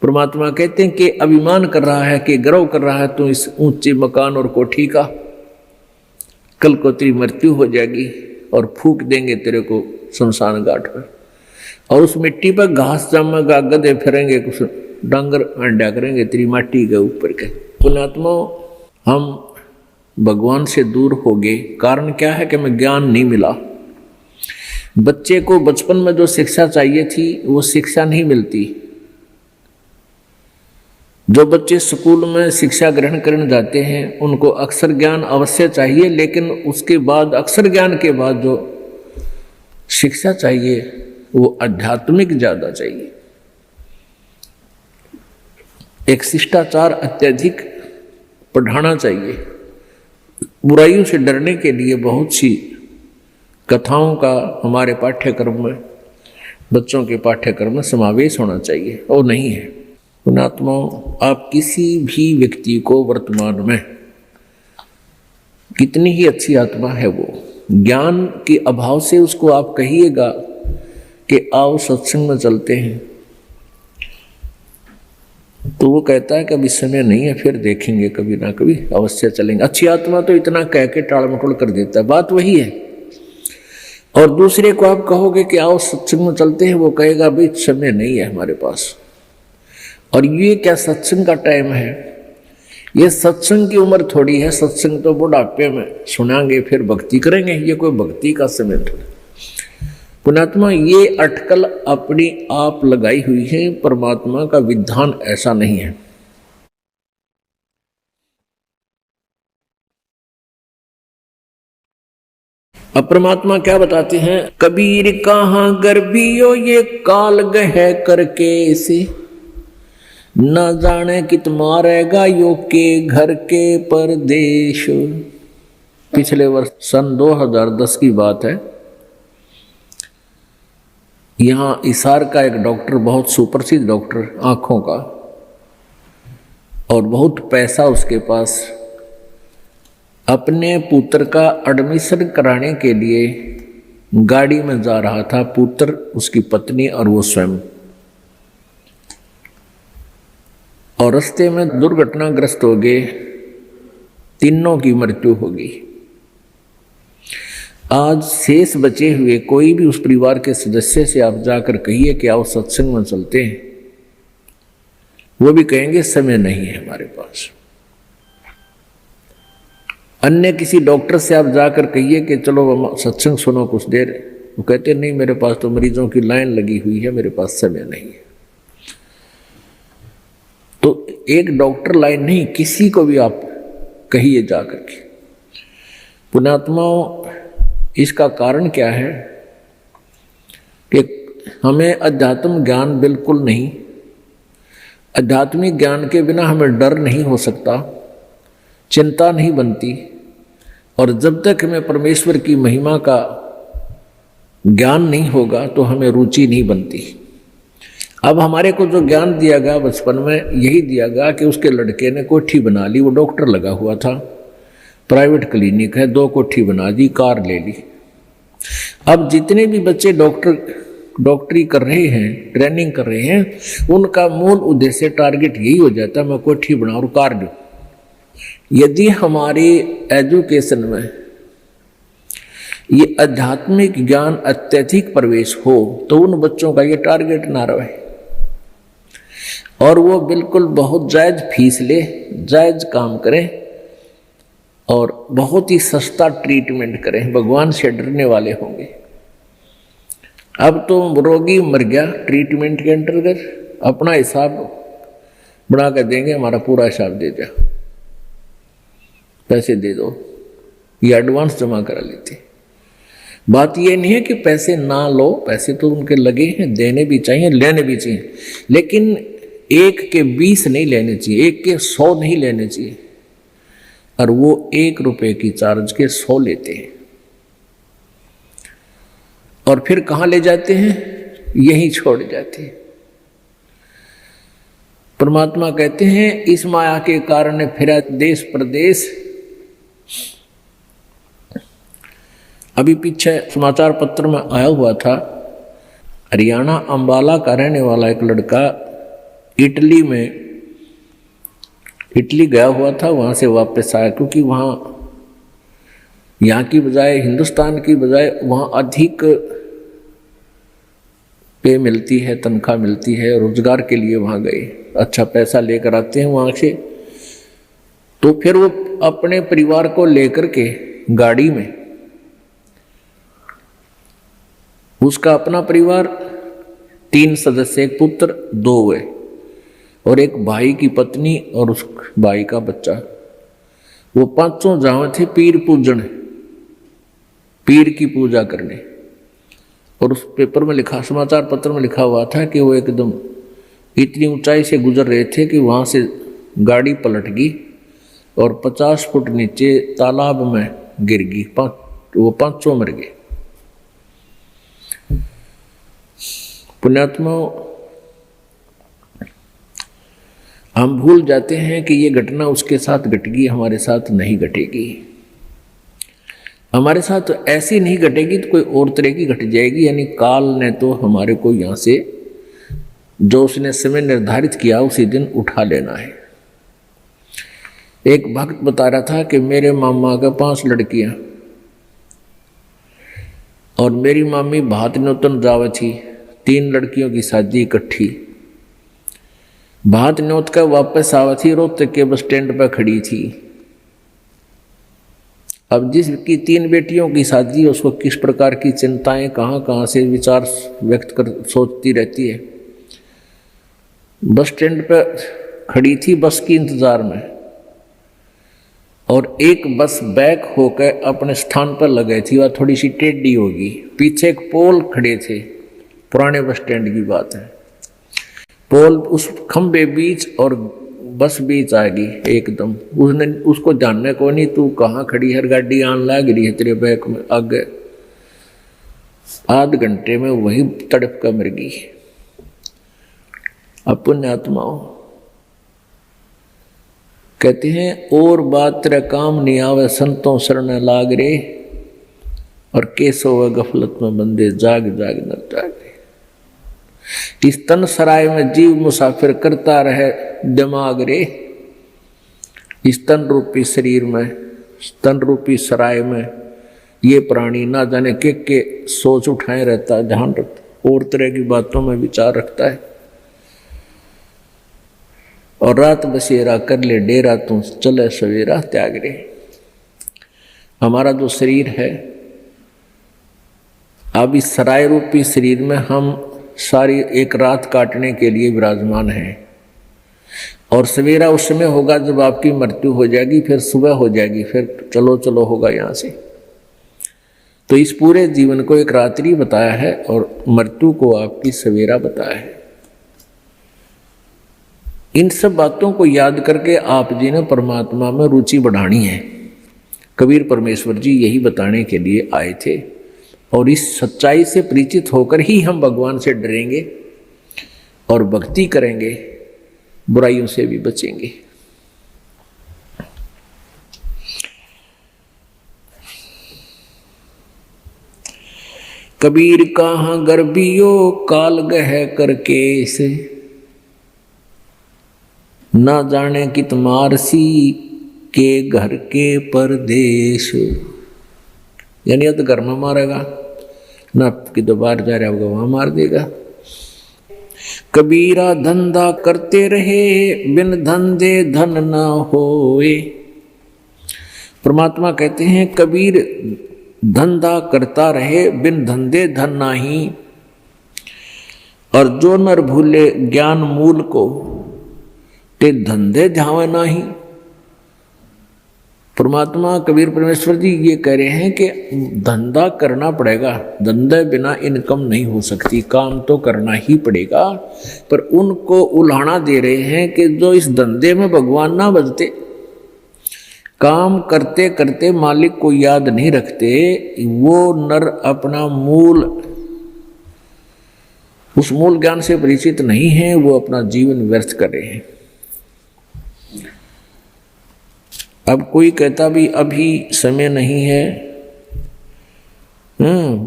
Speaker 2: परमात्मा कहते हैं कि अभिमान कर रहा है, कि गर्व कर रहा है तू इस ऊंचे मकान और कोठी का, कल को तेरी मृत्यु हो जाएगी और फूक देंगे तेरे को शमशान घाट पर, और उस मिट्टी पर घास जमेगा, गधे फिरेंगे, कुछ डांगर अंडा करेंगे तेरी माटी के ऊपर के। पुण्यात्मा हम भगवान से दूर हो गए, कारण क्या है कि हमें ज्ञान नहीं मिला। बच्चे को बचपन में जो शिक्षा चाहिए थी वो शिक्षा नहीं मिलती। जो बच्चे स्कूल में शिक्षा ग्रहण करने जाते हैं उनको अक्षर ज्ञान अवश्य चाहिए, लेकिन उसके बाद अक्षर ज्ञान के बाद जो शिक्षा चाहिए वो आध्यात्मिक ज्यादा चाहिए। एक शिष्टाचार अत्यधिक पढ़ाना चाहिए। बुराइयों से डरने के लिए बहुत सी कथाओं का हमारे पाठ्यक्रम में, बच्चों के पाठ्यक्रम में समावेश होना चाहिए, और नहीं है। पुण्यात्माओं, आप किसी भी व्यक्ति को वर्तमान में कितनी ही अच्छी आत्मा है वो, ज्ञान के अभाव से उसको आप कहिएगा कि आओ सत्संग में चलते हैं, तो वो कहता है कि अभी समय नहीं है, फिर देखेंगे, कभी ना कभी अवश्य चलेंगे। अच्छी आत्मा तो इतना कह के टाल मटोल कर देता है, बात वही है। और दूसरे को आप कहोगे कि आओ सत्संग में चलते हैं, वो कहेगा भाई समय नहीं है हमारे पास। और ये क्या सत्संग का टाइम है? ये सत्संग की उम्र थोड़ी है, सत्संग तो बुढ़ापे में सुनाएंगे फिर भक्ति करेंगे, ये कोई भक्ति का समय थोड़ा। पुण्यात्मा, ये अटकल अपनी आप लगाई हुई है, परमात्मा का विधान ऐसा नहीं है। अब परमात्मा क्या बताते हैं? कबीर कहाँ गर्भियो ये काल गह करके से, न जाने कित मारेगा यो के घर के परदेश। पिछले वर्ष सन 2010 की बात है। यहाँ इसार का एक डॉक्टर, बहुत सुप्रसिद्ध डॉक्टर आँखों का, और बहुत पैसा उसके पास, अपने पुत्र का एडमिशन कराने के लिए गाड़ी में जा रहा था, पुत्र, उसकी पत्नी और वो स्वयं। और रास्ते में दुर्घटनाग्रस्त हो गए, तीनों की मृत्यु हो गई। आज शेष बचे हुए कोई भी उस परिवार के सदस्य से आप जाकर कहिए कि आओ सत्संग में चलते हैं, वो भी कहेंगे समय नहीं है हमारे पास। अन्य किसी डॉक्टर से आप जाकर कहिए कि चलो सत्संग सुनो कुछ देर, वो कहते नहीं, मेरे पास तो मरीजों की लाइन लगी हुई है, मेरे पास समय नहीं है। तो एक डॉक्टर लाइन नहीं, किसी को भी आप कहिए जाकर के। पुण्यात्माओं, इसका कारण क्या है कि हमें अध्यात्म ज्ञान बिल्कुल नहीं, आध्यात्मिक ज्ञान के बिना हमें डर नहीं हो सकता, चिंता नहीं बनती, और जब तक हमें परमेश्वर की महिमा का ज्ञान नहीं होगा तो हमें रुचि नहीं बनती। अब हमारे को जो ज्ञान दिया गया बचपन में, यही दिया गया कि उसके लड़के ने कोठी बना ली, वो डॉक्टर लगा हुआ था, प्राइवेट क्लिनिक है, 2 कोठी बना दी, कार ले ली। अब जितने भी बच्चे डॉक्टरी कर रहे हैं, ट्रेनिंग कर रहे हैं, उनका मूल उद्देश्य, टारगेट यही हो जाता है, मैं कोठी बनाऊं और कार लूं। यदि हमारी एजुकेशन में ये आध्यात्मिक ज्ञान अत्यधिक प्रवेश हो तो उन बच्चों का ये टारगेट ना रहे, और वो बिल्कुल बहुत जायज फीस ले, जायज काम करें और बहुत ही सस्ता ट्रीटमेंट करें, भगवान से डरने वाले होंगे। अब तो रोगी मर गया, ट्रीटमेंट के अंतर्गत अपना हिसाब बना कर देंगे, हमारा पूरा हिसाब दे दो, पैसे दे दो, ये एडवांस जमा करा लेते। बात ये नहीं है कि पैसे ना लो, पैसे तो उनके लगे हैं, देने भी चाहिए, लेने भी चाहिए, लेकिन 1 के 20 नहीं लेने चाहिए, 1 के 100 नहीं लेने चाहिए। और वो 1 रुपए की चार्ज के 100 लेते हैं, और फिर कहाँ ले जाते हैं? यहीं छोड़ जाते हैं। परमात्मा कहते हैं इस माया के कारण फिरा देश प्रदेश। अभी पीछे समाचार पत्र में आया हुआ था, हरियाणा अंबाला का रहने वाला एक लड़का इटली गया हुआ था, वहाँ से वापस आया, क्योंकि वहाँ यहाँ की बजाय, हिंदुस्तान की बजाय वहाँ अधिक पे मिलती है, तनख्वाह मिलती है, रोजगार के लिए वहाँ गए, अच्छा पैसा लेकर आते हैं वहाँ से। तो फिर वो अपने परिवार को लेकर के गाड़ी में, उसका अपना परिवार 3 सदस्य, एक पुत्र, 2 हुए, और एक भाई की पत्नी और उस भाई का बच्चा, वो 5 जावे थे पीर पूजन, पीर की पूजा करने। और उस पेपर में लिखा, समाचार पत्र में लिखा हुआ था कि वो एकदम इतनी ऊंचाई से गुजर रहे थे कि वहाँ से गाड़ी पलट गई और 50 फुट नीचे तालाब में गिर गई, वो 5 मर गए। पुण्यात्मा, हम भूल जाते हैं कि ये घटना उसके साथ घटेगी, हमारे साथ नहीं घटेगी। हमारे साथ तो ऐसी नहीं घटेगी तो कोई और तरह की घट जाएगी। यानी काल ने तो हमारे को यहाँ से जो उसने समय निर्धारित किया उसी दिन उठा लेना है। एक भक्त बता रहा था कि मेरे मामा का 5 लड़कियां और मेरी मामी भात न्योतन जावे थी, 3 लड़कियों की शादी इकट्ठी। भात न्योत कर वापस आवा थी, रोहतक के बस स्टैंड पर खड़ी थी। अब जिसकी 3 बेटियों की शादी, उसको किस प्रकार की चिंताएं कहाँ से विचार व्यक्त कर सोचती रहती है। बस स्टैंड पर खड़ी थी बस की इंतजार में, और एक बस बैक होकर अपने स्थान पर लग गई थी। वह थोड़ी सी टेढ़ी होगी, पीछे एक पोल खड़े थे, पुराने बस स्टैंड की बात है। पोल उस खंबे बीच और बस बीच आ गई एकदम। उसने उसको जानने को नहीं, तू कहाँ खड़ी है, गाड़ी आन लग रही है तेरे बैक में आगे। आध घंटे में वही तड़प कर मर गई। अब पुण्यात्माओं कहते हैं और बात तेरा काम नहीं आवे, संतों शरण लाग रे, और केसो व गफलत में बंदे जाग जाग न जागे। इस तन सराय में जीव मुसाफिर करता रहे दिमाग रे। इस तन रूपी शरीर में, तन रूपी सराय में ये प्राणी ना जाने के सोच उठाए रहता है, ध्यान रखता और तरह की बातों में विचार रखता है। और रात बसेरा कर ले डेरा, तू चले सवेरा त्याग रे। हमारा जो शरीर है, अब इस सराय रूपी शरीर में हम सारी एक रात काटने के लिए विराजमान हैं, और सवेरा उस समय होगा जब आपकी मृत्यु हो जाएगी, फिर सुबह हो जाएगी, फिर चलो चलो होगा यहाँ से। तो इस पूरे जीवन को एक रात्रि बताया है और मृत्यु को आपकी सवेरा बताया है। इन सब बातों को याद करके आप जी ने परमात्मा में रुचि बढ़ानी है। कबीर परमेश्वर जी यही बताने के लिए आए थे, और इस सच्चाई से परिचित होकर ही हम भगवान से डरेंगे और भक्ति करेंगे, बुराइयों से भी बचेंगे। कबीर कहाँ गर्भियो काल गह करके से, ना जाने कित मारसी के घर के परदेश। यानी या तो घर में मारेगा, ना कि दोबार जा रहा होगा वहां मार देगा। कबीरा धंधा करते रहे बिन धंधे धन न होए। परमात्मा कहते हैं कबीर धंधा करता रहे बिन धंधे धन नाही, और जो नर भूले ज्ञान मूल को ते धंधे ध्यावे नाही। परमात्मा कबीर परमेश्वर जी ये कह रहे हैं कि धंधा करना पड़ेगा, धंधे बिना इनकम नहीं हो सकती, काम तो करना ही पड़ेगा। पर उनको उल्हाना दे रहे हैं कि जो इस धंधे में भगवान ना बजते, काम करते करते मालिक को याद नहीं रखते, वो नर अपना मूल, उस मूल ज्ञान से परिचित नहीं है, वो अपना जीवन व्यर्थ कर रहे हैं। अब कोई कहता भी अभी समय नहीं है,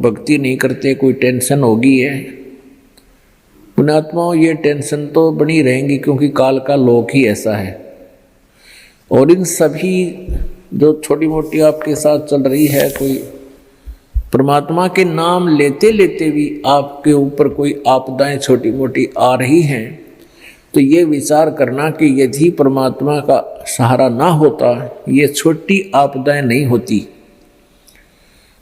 Speaker 2: भक्ति नहीं करते, कोई टेंशन होगी है। पुण्यात्माओं ये टेंशन तो बनी रहेंगी, क्योंकि काल का लोक ही ऐसा है। और इन सभी जो छोटी मोटी आपके साथ चल रही है, कोई परमात्मा के नाम लेते लेते भी आपके ऊपर कोई आपदाएं छोटी मोटी आ रही हैं, तो ये विचार करना कि यदि परमात्मा का सहारा ना होता, ये छोटी आपदाएं नहीं होती,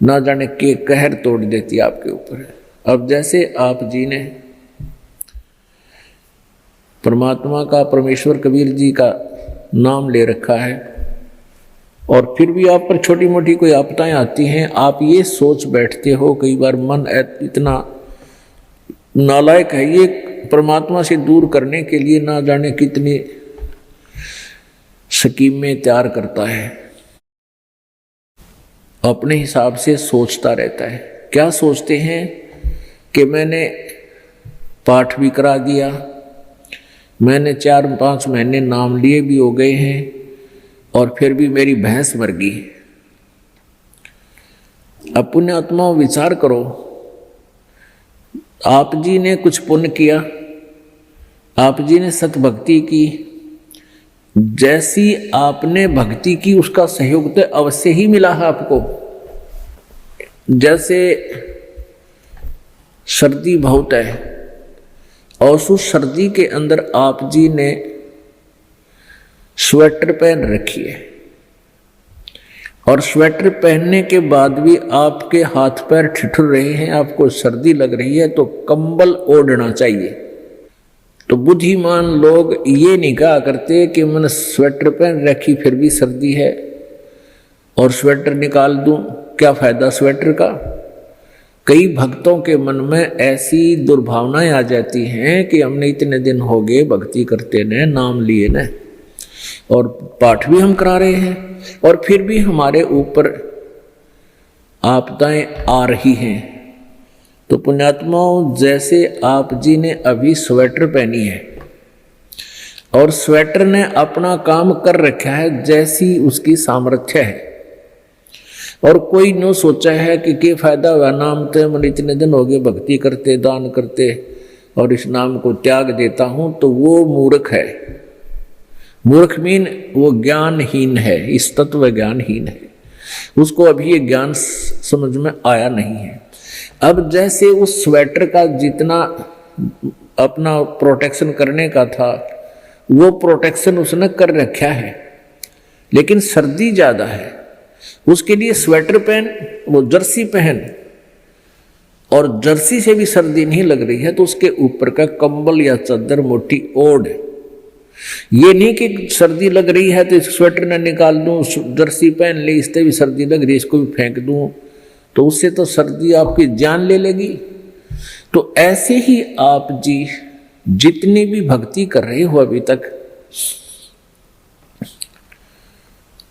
Speaker 2: ना जाने के कहर तोड़ देती आपके ऊपर। अब जैसे आप जी ने परमात्मा का, परमेश्वर कबीर जी का नाम ले रखा है, और फिर भी आप पर छोटी मोटी कोई आपदाएं आती हैं, आप ये सोच बैठते हो, कई बार मन इतना नालायक है, ये परमात्मा से दूर करने के लिए ना जाने कितनी स्कीमें तैयार करता है, अपने हिसाब से सोचता रहता है। क्या सोचते हैं कि मैंने पाठ भी करा दिया, मैंने 4-5 महीने नाम लिए भी हो गए हैं, और फिर भी मेरी भैंस मर गई। अब पुण्यात्माओं विचार करो, आप जी ने कुछ पुण्य किया, आप जी ने सतभक्ति की, जैसी आपने भक्ति की उसका सहयोग तो अवश्य ही मिला है आपको। जैसे सर्दी बहुत है और उस सर्दी के अंदर आप जी ने स्वेटर पहन रखी है और स्वेटर पहनने के बाद भी आपके हाथ पैर ठिठुर रहे हैं, आपको सर्दी लग रही है, तो कंबल ओढ़ना चाहिए। तो बुद्धिमान लोग ये नहीं कहा करते कि मैंने स्वेटर पहन रखी फिर भी सर्दी है और स्वेटर निकाल दूं, क्या फायदा स्वेटर का। कई भक्तों के मन में ऐसी दुर्भावनाएं आ जाती हैं कि हमने इतने दिन हो गए भक्ति करते ने, नाम लिए न, और पाठ भी हम करा रहे हैं और फिर भी हमारे ऊपर आपदाएं आ रही हैं। तो पुण्यात्माओं, जैसे आप जी ने अभी स्वेटर पहनी है और स्वेटर ने अपना काम कर रखा है जैसी उसकी सामर्थ्य है, और कोई न सोचा है कि फायदा हुआ नाम तो मैंने इतने दिन हो गए भक्ति करते, दान करते और इस नाम को त्याग देता हूं, तो वो मूर्ख है। मूर्ख मीन वो ज्ञानहीन है, इस तत्व ज्ञानहीन है, उसको अभी ये ज्ञान समझ में आया नहीं है। अब जैसे उस स्वेटर का जितना अपना प्रोटेक्शन करने का था वो प्रोटेक्शन उसने कर रखा है, लेकिन सर्दी ज्यादा है, उसके लिए स्वेटर पहन, वो जर्सी पहन, और जर्सी से भी सर्दी नहीं लग रही है तो उसके ऊपर का कंबल या चादर मोटी ओढ़। ये नहीं कि सर्दी लग रही है तो इस स्वेटर न निकाल दूं, जर्सी पहन ले, इससे भी सर्दी लग रही है इसको भी फेंक दूं, तो उससे तो सर्दी आपकी जान ले लेगी। तो ऐसे ही आप जी जितनी भी भक्ति कर रहे हो अभी तक,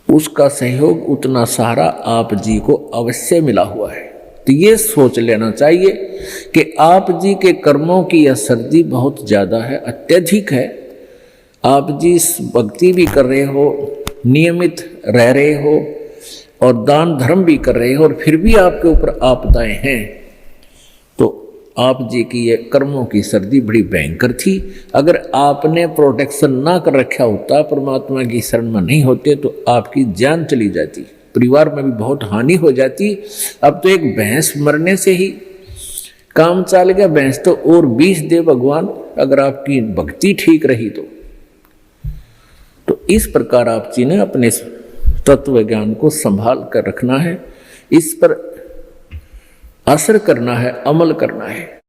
Speaker 2: उसका सहयोग उतना सारा आप जी को अवश्य मिला हुआ है। तो ये सोच लेना चाहिए कि आप जी के कर्मों की यह सर्दी बहुत ज़्यादा है, अत्यधिक है। आप जी भक्ति भी कर रहे हो, नियमित रह रहे हो और दान धर्म भी कर रहे हो, और फिर भी आपके ऊपर आपदाएं हैं, तो आप जी की ये कर्मों की सर्दी बड़ी भयंकर थी। अगर आपने प्रोटेक्शन ना कर रखा होता, परमात्मा की शरण में नहीं होते, तो आपकी जान चली जाती, परिवार में भी बहुत हानि हो जाती। अब तो एक भैंस मरने से ही काम चल गया, भैंस तो और 20 दे भगवान, अगर आपकी भक्ति ठीक रही तो इस प्रकार आप जी ने अपने तत्व ज्ञान को संभाल कर रखना है, इस पर असर करना है, अमल करना है,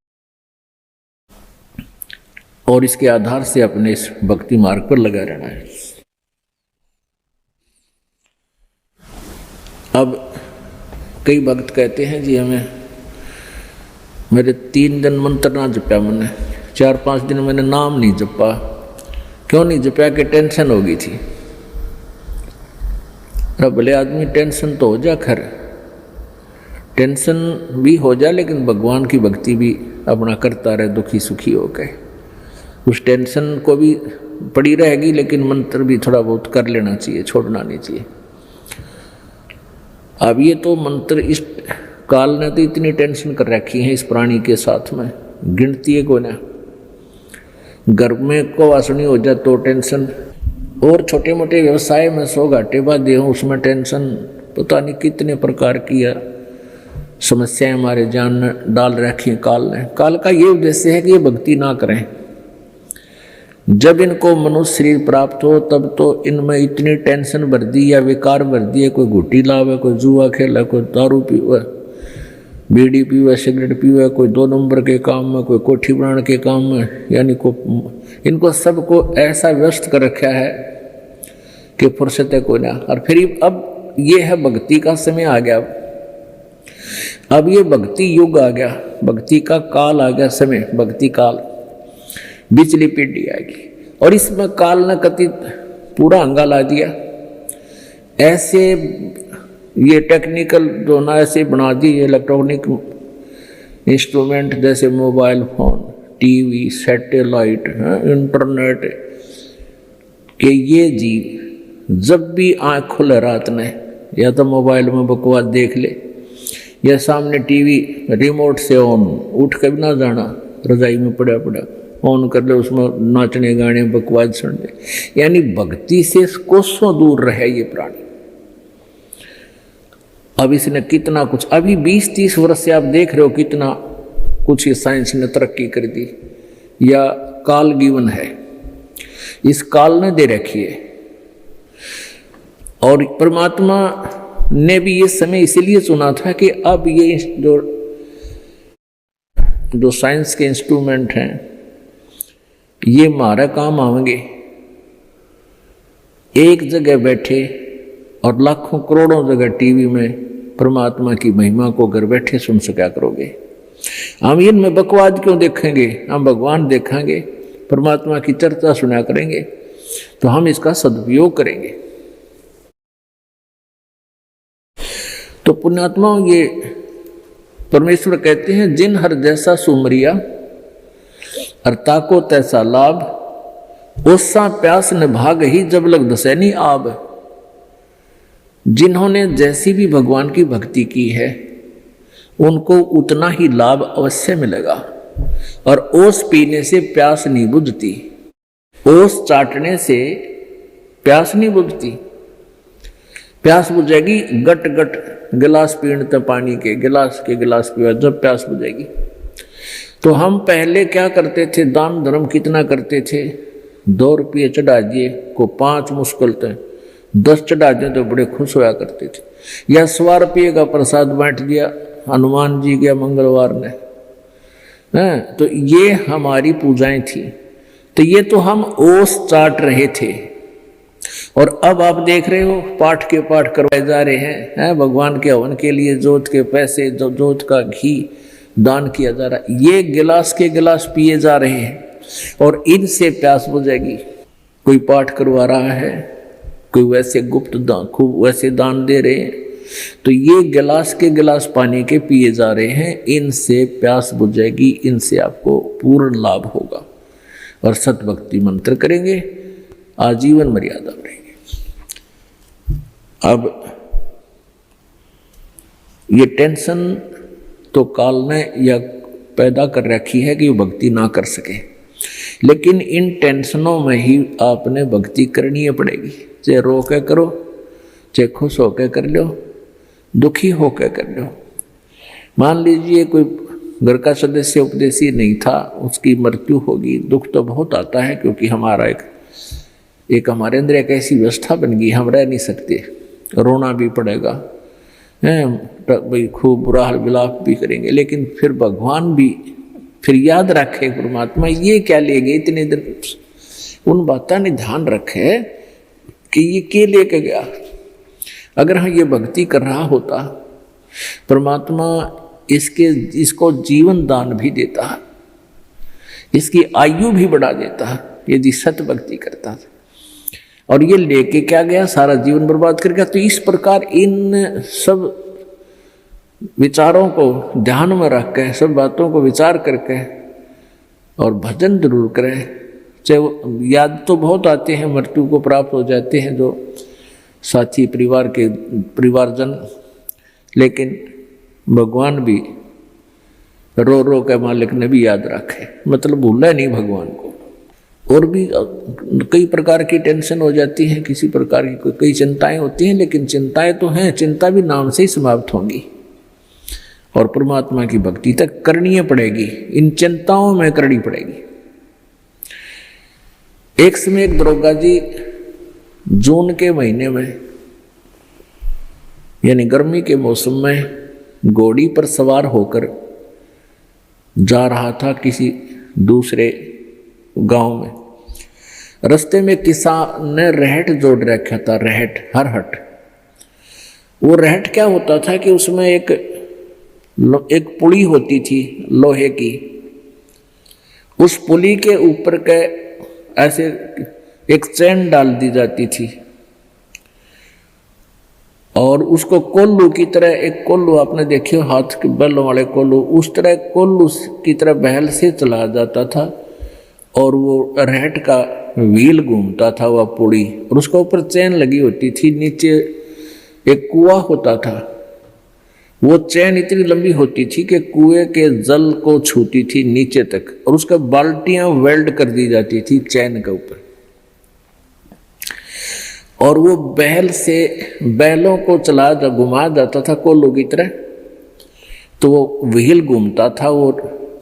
Speaker 2: और इसके आधार से अपने इस भक्ति मार्ग पर लगा रहना है। अब कई भक्त कहते हैं जी हमें, मेरे 3 दिन मंत्र ना जपा, मैंने 4-5 दिन मैंने नाम नहीं जपा। क्यों नहीं जपा? कि टेंशन हो गई थी। भले आदमी टेंशन तो हो जा, खैर टेंशन भी हो जाए, लेकिन भगवान की भक्ति भी अपना करता रहे, दुखी सुखी होकर। उस टेंशन को भी पड़ी रहेगी, लेकिन मंत्र भी थोड़ा बहुत कर लेना चाहिए, छोड़ना नहीं चाहिए। अब ये तो मंत्र इस काल ने तो इतनी टेंशन कर रखी है इस प्राणी के साथ में, गिनती है को ना। घर में को वासनी हो जाए तो टेंशन, और छोटे मोटे व्यवसाय में 100 घाटे बाधे हों उसमें टेंशन, पता नहीं कितने प्रकार की समस्याएं हमारे जान डाल रखी हैं काल ने। काल का ये उद्देश्य है कि ये भक्ति ना करें। जब इनको मनुष्य शरीर प्राप्त हो तब तो इनमें इतनी टेंशन भर दी या विकार भर दिए, कोई घुट्टी लावे, कोई जुआ खेला, कोई दारू पीवे, बीड़ी पीवे, सिगरेट पीवे, कोई 2 नंबर के काम में, कोई कोठी बनाने के काम में, यानी को इनको सबको ऐसा व्यस्त कर रखा है कि फुर्सत है कोई ना। और फिर अब ये है भक्ति का समय आ गया, अब ये भक्ति युग आ गया, भक्ति का काल आ गया, समय भक्ति काल, बिचली पीढ़ी आएगी, और इसमें काल ने कति पूरा हंगा ला दिया। ऐसे ये टेक्निकल जो ना ऐसे बना दी, इलेक्ट्रॉनिक इंस्ट्रूमेंट जैसे mobile phone, TV, satellite, internet, कि ये जी जब भी आँख खुले रात में या तो मोबाइल में बकवास देख ले, या सामने टीवी रिमोट से ऑन, उठ कर भी ना जाना, रजाई में पड़ा पड़ा ऑन कर ले, उसमें नाचने गाने बकवास सुन ले। यानी भक्ति से कोसों दूर रहे ये प्राणी। अब इसने कितना कुछ, अभी 20-30 वर्ष से आप देख रहे हो कितना कुछ ये साइंस ने तरक्की कर दी, या काल गिवन है, इस काल ने दे रखी है। और परमात्मा ने भी ये समय इसीलिए चुना था कि अब ये जो साइंस के इंस्ट्रूमेंट हैं ये हमारा काम आएंगे। एक जगह बैठे और लाखों करोड़ों जगह टीवी में परमात्मा की महिमा को घर बैठे सुन सका करोगे। हम इनमें बकवाद क्यों देखेंगे, हम भगवान देखेंगे, परमात्मा की चर्चा सुना करेंगे, तो हम इसका सदुपयोग करेंगे। तो पुण्यात्माओं, ये परमेश्वर कहते हैं जिन हर जैसा सुमरिया अर्ता को तैसा लाभ, ओसा प्यास न भाग ही जब लग दसैनी आब। जिन्होंने जैसी भी भगवान की भक्ति की है उनको उतना ही लाभ अवश्य मिलेगा। और ओस पीने से प्यास नहीं बुझती, ओस चाटने से प्यास नहीं बुझती। प्यास बुझेगी गट गट गिलास पीने पानी के गिलास पीवा जब प्यास बुझेगी। तो हम पहले क्या करते थे, दान धर्म कितना करते थे, 2 रुपये चढ़ा दिए को 5 मुश्किल थे, 10 चढ़ा दिए तो बड़े खुश होया करते थे। या 100 रुपये का प्रसाद बांट दिया हनुमान जी के मंगलवार ने, तो ये हमारी पूजाएं थी। तो ये तो हम ओस चाट रहे थे। और अब आप देख रहे हो पाठ के पाठ करवाए जा रहे हैं, भगवान के हवन के लिए जोत के पैसे, जोत का घी दान किया जा रहा है। ये गिलास के गिलास पिए जा रहे हैं और इनसे प्यास बुझेगी। कोई पाठ करवा रहा है, कोई वैसे गुप्त दान, खूब वैसे दान दे रहे हैं, तो ये गिलास के गिलास पानी के पिए जा रहे हैं, इनसे प्यास बुझेगी, इनसे आपको पूर्ण लाभ होगा। और सतभक्ति मंत्र करेंगे, आजीवन मर्यादा रहेंगे। अब ये टेंशन तो काल ने या पैदा कर रखी है कि वो भक्ति ना कर सके, लेकिन इन टेंशनों में ही आपने भक्ति करनी पड़ेगी। चाहे रो के करो, चाहे खुश होकर कर लो, दुखी होकर कर लो। मान लीजिए कोई घर का सदस्य उपदेशी नहीं था, उसकी मृत्यु होगी, दुख तो बहुत आता है, क्योंकि हमारा एक हमारे अंदर एक ऐसी व्यवस्था बन गई, हम रह नहीं सकते, रोना भी पड़ेगा, भाई खूब बुरा हाल विलाप भी करेंगे, लेकिन फिर भगवान भी फिर याद रखे परमात्मा ये क्या ले गए इतने दिन, उन बातों ने ध्यान रखे कि ये क्या लेके गया। अगर हम ये भक्ति कर रहा होता, परमात्मा इसको जीवन दान भी देता, इसकी आयु भी बढ़ा देता यदि सत भक्ति करता था। और ये लेके क्या गया, सारा जीवन बर्बाद कर गया। तो इस प्रकार इन सब विचारों को ध्यान में रख के, सब बातों को विचार करके और भजन जरूर करें। चाहे याद तो बहुत आते हैं, मृत्यु को प्राप्त हो जाते हैं जो साथी परिवारजन, लेकिन भगवान भी रो रो के मालिक ने भी याद रखे, मतलब भूला नहीं भगवान को। और भी कई प्रकार की टेंशन हो जाती है, किसी प्रकार की कई चिंताएं होती हैं, लेकिन चिंताएं तो हैं, चिंता भी नाम से ही समाप्त होंगी और परमात्मा की भक्ति तक करनी पड़ेगी, इन चिंताओं में करनी पड़ेगी। एक समय एक दरोगा जी जून के महीने में यानी गर्मी के मौसम में घोड़ी पर सवार होकर जा रहा था किसी दूसरे गांव में। रास्ते में किसान ने रहट जोड़ रखा था, रहट, हरहट। वो रहट क्या होता था कि उसमें एक पुली होती थी लोहे की, उस पुली के ऊपर के ऐसे एक चैन डाल दी जाती थी और उसको कोल्लू की तरह, एक कोल्लू आपने देखे हाथ के बैलों वाले कोल्लू, उस तरह कोल्लू की तरह बहल से चला जाता था और वो रहट का व्हील घूमता था वह पुड़ी, और उसके ऊपर चैन लगी होती थी। नीचे एक कुआं होता था, वो चैन इतनी लंबी होती थी कि कुएं के जल को छूती थी नीचे तक, और उसका बाल्टियां वेल्ड कर दी जाती थी चैन के ऊपर। और वो बैल से बैलों को चला घुमा जाता था कोल्हू की तरह, तो वो व्हील घूमता था, वो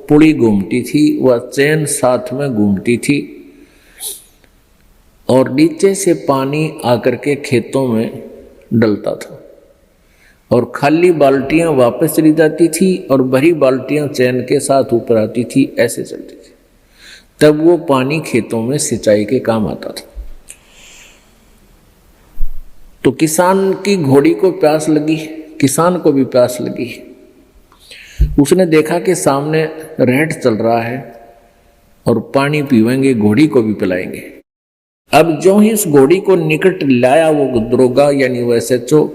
Speaker 2: पुड़ी घूमती थी, वह चैन साथ में घूमती थी, और नीचे से पानी आकर के खेतों में डलता था, और खाली बाल्टियां वापस चली जाती थी और भरी बाल्टियां चैन के साथ ऊपर आती थी, ऐसे चलती थी। तब वो पानी खेतों में सिंचाई के काम आता था। तो किसान की घोड़ी को प्यास लगी, किसान को भी प्यास लगी। उसने देखा कि सामने रहट चल रहा है और पानी पीवेंगे, घोड़ी को भी पिलाएंगे। अब जो ही इस घोड़ी को निकट लाया वो दरोगा यानी वो SHO,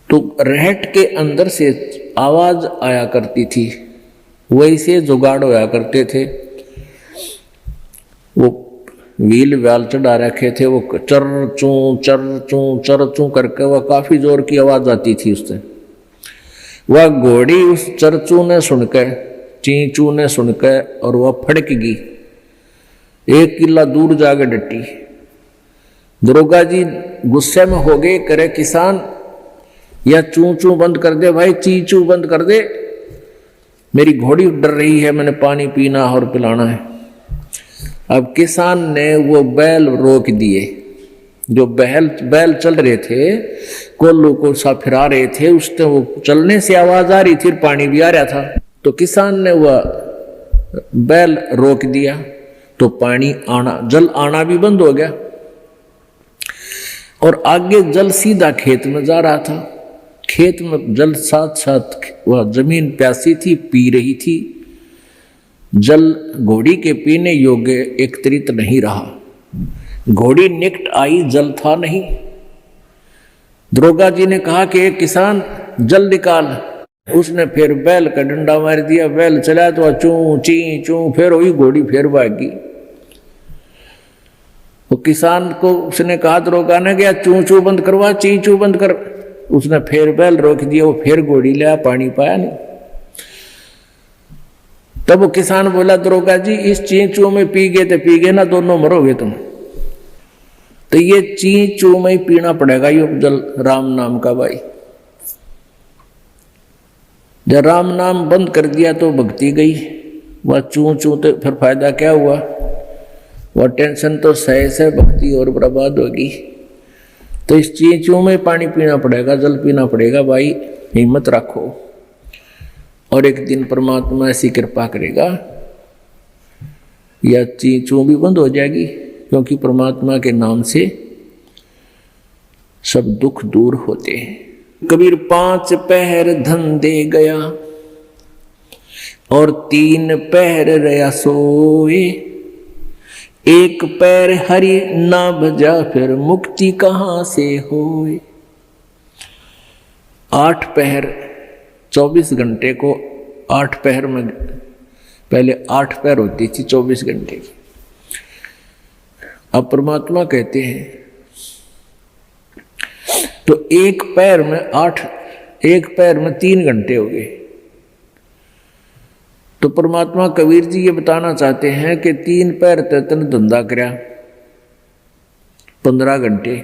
Speaker 2: तो रहट के अंदर से आवाज आया करती थी, वैसे जुगाड़ होया करते थे। वो व्हील व्याल चढ़ा रखे थे, वो चर चू करके वह काफी जोर की आवाज आती थी उससे। वह घोड़ी उस चरचू ने सुनकर, चींचू ने सुनकर, और वह फड़क गई, 1 किला दूर जाकर डटी। दरोगा जी गुस्से में हो गए, करे किसान या चू चू बंद कर दे भाई, ची चू बंद कर दे, मेरी घोड़ी डर रही है, मैंने पानी पीना और पिलाना है। अब किसान ने वो बैल रोक दिए, जो बैल चल रहे थे, कोल्हू को सा फिरा रहे थे, उससे वो चलने से आवाज आ रही थी, पानी भी आ रहा था। तो किसान ने वह बैल रोक दिया, तो पानी आना, जल आना भी बंद हो गया, और आगे जल सीधा खेत में जा रहा था। खेत में जल साथ साथ वह जमीन प्यासी थी, पी रही थी। जल घोड़ी के पीने योग्य एकत्रित नहीं रहा, घोड़ी निकट आई, जल था नहीं। दरोगा जी ने कहा कि एक किसान जल निकाल। उसने फिर बैल का डंडा मार दिया, बैल चला तो चू ची चू, फिर वही घोड़ी फिर भागी। वो किसान को उसने कहा, दरोगा ने गया चू चू बंद करवा, ची चू बंद कर। उसने फिर बैल रोक दिया, वो फिर घोड़ी लिया, पानी पाया नहीं। तब वो किसान बोला, दरोगा जी इस चींचू में पी गए ना, दोनों मरोगे तुम। तो ये चींचू में ही पीना पड़ेगा ये जल, राम नाम का भाई। जब राम नाम बंद कर दिया तो भक्ति गई, वह चू चू, तो फिर फायदा क्या हुआ? वह टेंशन तो सह भक्ति और बर्बाद होगी। तो इस चींचू में पानी पीना पड़ेगा, जल पीना पड़ेगा भाई, हिम्मत रखो, और एक दिन परमात्मा ऐसी कृपा करेगा या चींचू भी बंद हो जाएगी, क्योंकि परमात्मा के नाम से सब दुख दूर होते हैं। कबीर 5 पहर धन दे गया और 3 पहर रया सोए, 1 पैर हरि ना भजा फिर मुक्ति कहां से होए। 8 पहर 24 घंटे को 8 पहर में, पहले 8 पहर होती थी 24 घंटे की। अब परमात्मा कहते हैं तो 1 पैर में 8, 1 पैर में 3 घंटे हो गए। तो परमात्मा कबीर जी ये बताना चाहते हैं कि 3 पैर तन धंधा करया 15 घंटे,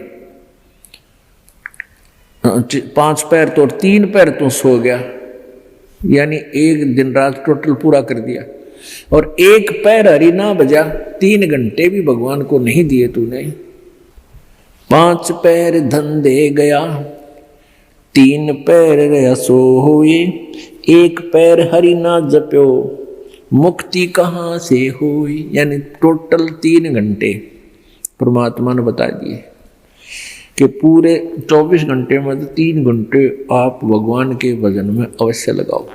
Speaker 2: 5 पैर तो 3 पैर तो सो गया, यानी 1 दिन रात टोटल पूरा कर दिया। और 1 पैर हरि ना बजा, 3 घंटे भी भगवान को नहीं दिए तूने। 5 पैर धन दे गया, 3 पैर रया सोए, 1 पैर हरि ना जप्यो मुक्ति कहां से होई। यानी टोटल 3 घंटे परमात्मा ने बता दिए कि पूरे 24 घंटे में 3 घंटे आप भगवान के भजन में अवश्य लगाओ।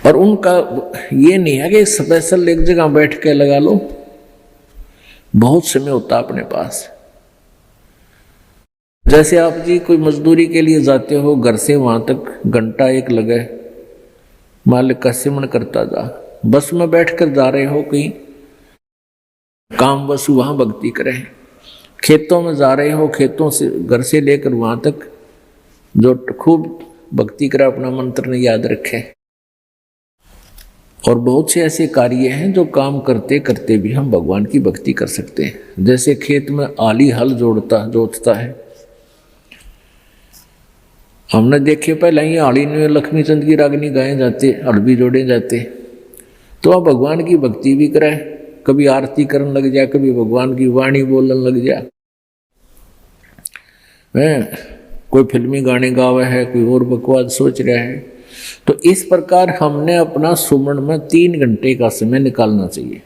Speaker 2: और उनका ये नहीं है कि स्पेशल एक जगह बैठ के लगा लो, बहुत समय होता अपने पास। जैसे आप जी कोई मजदूरी के लिए जाते हो, घर से वहां तक घंटा 1 लगे, मालिक का सिमरन करता जा। बस में बैठ कर जा रहे हो कहीं काम, बस वहां भक्ति करें, खेतों में जा रहे हो, खेतों से घर से लेकर वहां तक जो खूब भक्ति करा, अपना मंत्र ने याद रखे। और बहुत से ऐसे कार्य हैं जो काम करते करते भी हम भगवान की भक्ति कर सकते हैं। जैसे खेत में आली हल जोतता है, हमने देखे पहले ही आली में लक्ष्मी चंद की रागनी गाए जाते, हल भी जोड़े जाते। तो आप भगवान की भक्ति भी कराए, कभी आरती करने लग जाए, कभी भगवान की वाणी बोलने लग जाए, कोई फिल्मी गाने गावे है, कोई और बकवास सोच रहा है। तो इस प्रकार हमने अपना सुमन में 3 घंटे का समय निकालना चाहिए।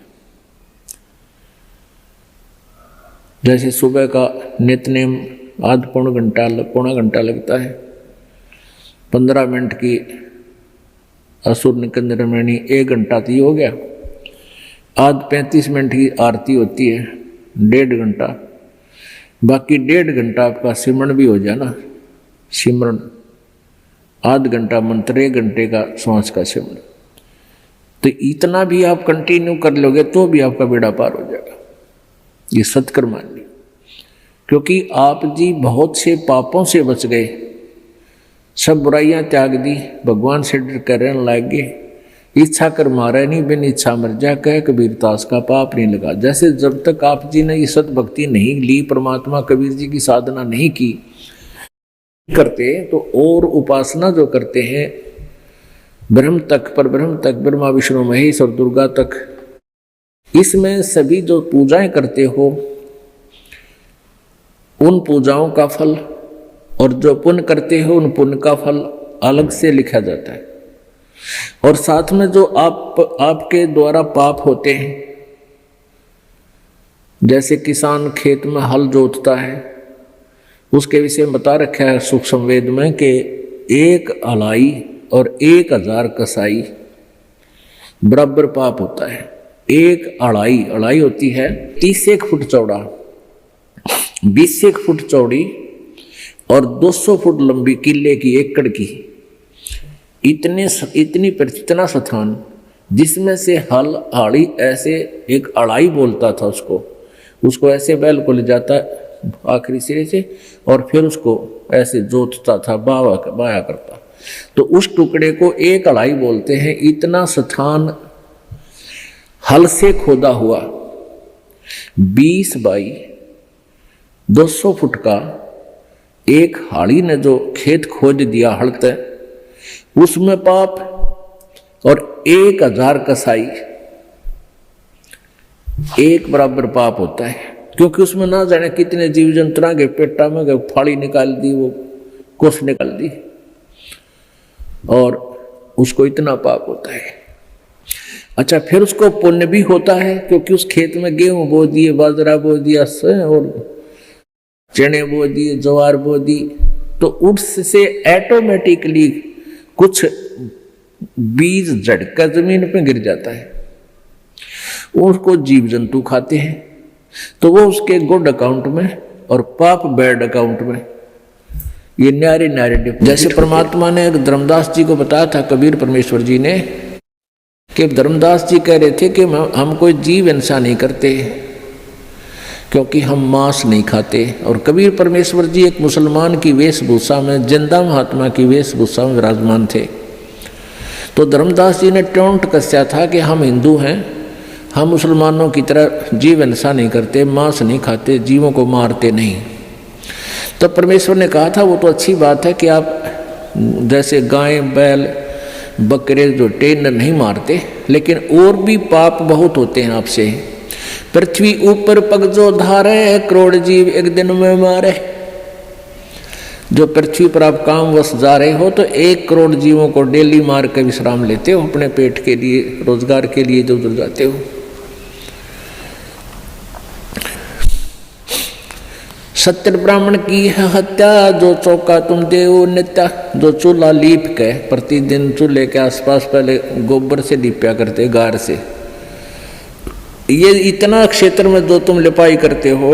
Speaker 2: जैसे सुबह का नित्यनेम पौना घंटा लगता है, 15 मिनट की असुर निकंदन रामायणी 1 घंटा तो हो गया। आज 35 मिनट की आरती होती है, 1.5 घंटा, बाकी 1.5 घंटा आपका सिमरन भी हो जाए ना, सिमरन आध घंटा मंत्र, 1 घंटे का श्वास का सिमरन। तो इतना भी आप कंटिन्यू कर लोगे तो भी आपका बेड़ा पार हो जाएगा। ये सत्कर मान ली, क्योंकि आप जी बहुत से पापों से बच गए, सब बुराइयां त्याग दी, भगवान से डर कर रहने लग गए। इच्छा कर मारे नहीं, बिन इच्छा मर जा, कह कबीर दास का पाप नहीं लगा। जैसे जब तक आप जी ने ये सत भक्ति नहीं ली, परमात्मा कबीर जी की साधना नहीं की करते, तो और उपासना जो करते हैं ब्रह्म तक, पर ब्रह्म तक, ब्रह्मा विष्णु महेश और दुर्गा तक, इसमें सभी जो पूजाएं करते हो उन पूजाओं का फल और जो पुण्य करते हो उन पुण्य का फल अलग से लिखा जाता है। और साथ में जो आपके द्वारा पाप होते हैं, जैसे किसान खेत में हल जोतता है, उसके विषय में बता रखा है सूक्ष्म वेद में कि 1 अलाई और 1000 कसाई बराबर पाप होता है। 1 अड़ाई होती है 30 फुट चौड़ा, 20 फुट चौड़ी और 200 फुट लंबी, किले की, एकड़ की, इतना स्थान जिसमें से हल आड़ी ऐसे एक अड़ाई बोलता था उसको ऐसे बैल को ले जाता आखिरी सिरे से और फिर उसको ऐसे जोतता था, बाया करता। तो उस टुकड़े को 1 अड़ाई बोलते हैं। इतना स्थान हल से खोदा हुआ 20 बाई 200 फुट का एक हाड़ी ने जो खेत खोद दिया हल तक, उसमें पाप, और 1000 कसाई 1 बराबर पाप होता है। क्योंकि उसमें ना जाने कितने जीव जंतुओं के पेटा में गए, फाड़ी निकाल दी, वो कुछ निकाल दी, और उसको इतना पाप होता है। अच्छा, फिर उसको पुण्य भी होता है, क्योंकि उस खेत में गेहूं बो दिए, बाजरा बो दिया और चने बो दिए, ज्वार बो दी, तो उससे ऑटोमेटिकली कुछ बीज झटका जमीन पे गिर जाता है, उसको जीव जंतु खाते हैं, तो वो उसके गुड अकाउंट में और पाप बैड अकाउंट में। ये न्यारे जैसे परमात्मा ने धर्मदास जी को बताया था, कबीर परमेश्वर जी ने, कि धर्मदास जी कह रहे थे कि हम कोई जीव हिंसा नहीं करते क्योंकि हम मांस नहीं खाते। और कबीर परमेश्वर जी एक मुसलमान की वेशभूषा में, जिंदा महात्मा की वेशभूषा में विराजमान थे। तो धर्मदास जी ने टोंट कसया था कि हम हिंदू हैं, हम मुसलमानों की तरह जीव हिंसा नहीं करते, मांस नहीं खाते, जीवों को मारते नहीं। तो परमेश्वर ने कहा था वो तो अच्छी बात है कि आप जैसे गाय बैल बकरे जो टेन नहीं मारते, लेकिन और भी पाप बहुत होते हैं आपसे। पृथ्वी ऊपर पग जो धारे, करोड़ जीव एक दिन में मारे। जो पृथ्वी पर आप कामवश जा रहे हो तो 1 करोड़ जीवों को डेली मार के विश्राम लेते हो, अपने पेट के लिए, रोजगार के लिए जो उधर जाते हो। सत्य ब्राह्मण की है हत्या, जो चौका तुम देव नित्या। जो चूल्हा लीप के प्रतिदिन चूल्हे के आसपास पहले गोबर से लीपया करते, गार से, ये इतना क्षेत्र में जो तुम लिपाई करते हो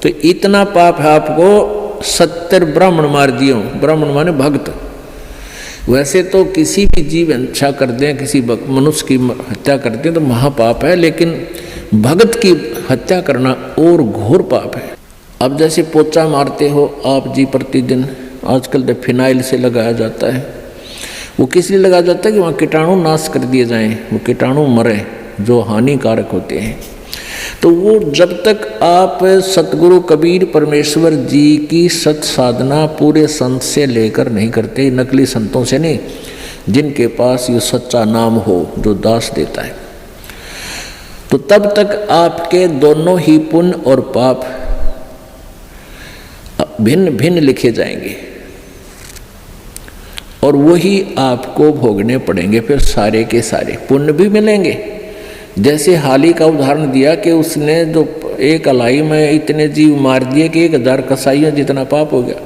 Speaker 2: तो इतना पाप है आपको। 70 ब्राह्मण मार दियो, ब्राह्मण माने भक्त। वैसे तो किसी भी जीव हिंसा कर दें, किसी मनुष्य की हत्या करते हैं तो महापाप है, लेकिन भगत की हत्या करना और घोर पाप है। अब जैसे पोछा मारते हो आप जी प्रतिदिन, आजकल तो फिनाइल से लगाया जाता है। वो किस लिए लगाया जाता है कि वहाँ कीटाणु नाश कर दिए जाएं, वो कीटाणु मरे जो हानिकारक होते हैं। तो वो जब तक आप सतगुरु कबीर परमेश्वर जी की सत साधना पूरे संत से लेकर नहीं करते, नकली संतों से नहीं, जिनके पास ये सच्चा नाम हो जो दास देता है, तो तब तक आपके दोनों ही पुण्य और पाप भिन्न भिन्न लिखे जाएंगे और वही आपको भोगने पड़ेंगे। फिर सारे के सारे पुण्य भी मिलेंगे। जैसे हाली का उदाहरण दिया कि उसने जो एक अलाई में इतने जीव मार दिए कि 1000 कसाईयों जितना पाप हो गया।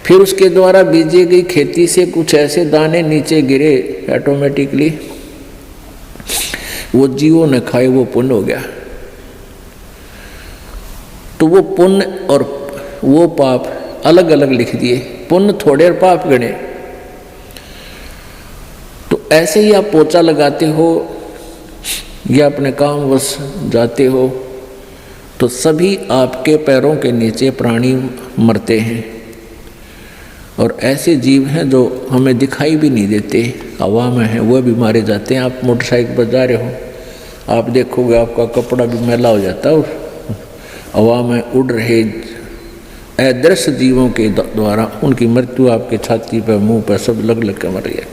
Speaker 2: फिर उसके द्वारा बीजी गई खेती से कुछ ऐसे दाने नीचे गिरे, ऑटोमेटिकली वो जीवों ने खाए, वो पुण्य हो गया। तो वो पुण्य और वो पाप अलग अलग लिख दिए, पुण्य थोड़े और पाप गणे। तो ऐसे ही आप पोछा लगाते हो या अपने काम वश जाते हो तो सभी आपके पैरों के नीचे प्राणी मरते हैं। और ऐसे जीव हैं जो हमें दिखाई भी नहीं देते, हवा में हैं, वह भी मारे जाते हैं। आप मोटरसाइकिल पर जा रहे हो, आप देखोगे आपका कपड़ा भी मैला हो जाता है और हवा में उड़ रहे अदृश्य जीवों के द्वारा उनकी मृत्यु आपके छाती पर, मुंह पर सब लग लग कर मर रही है।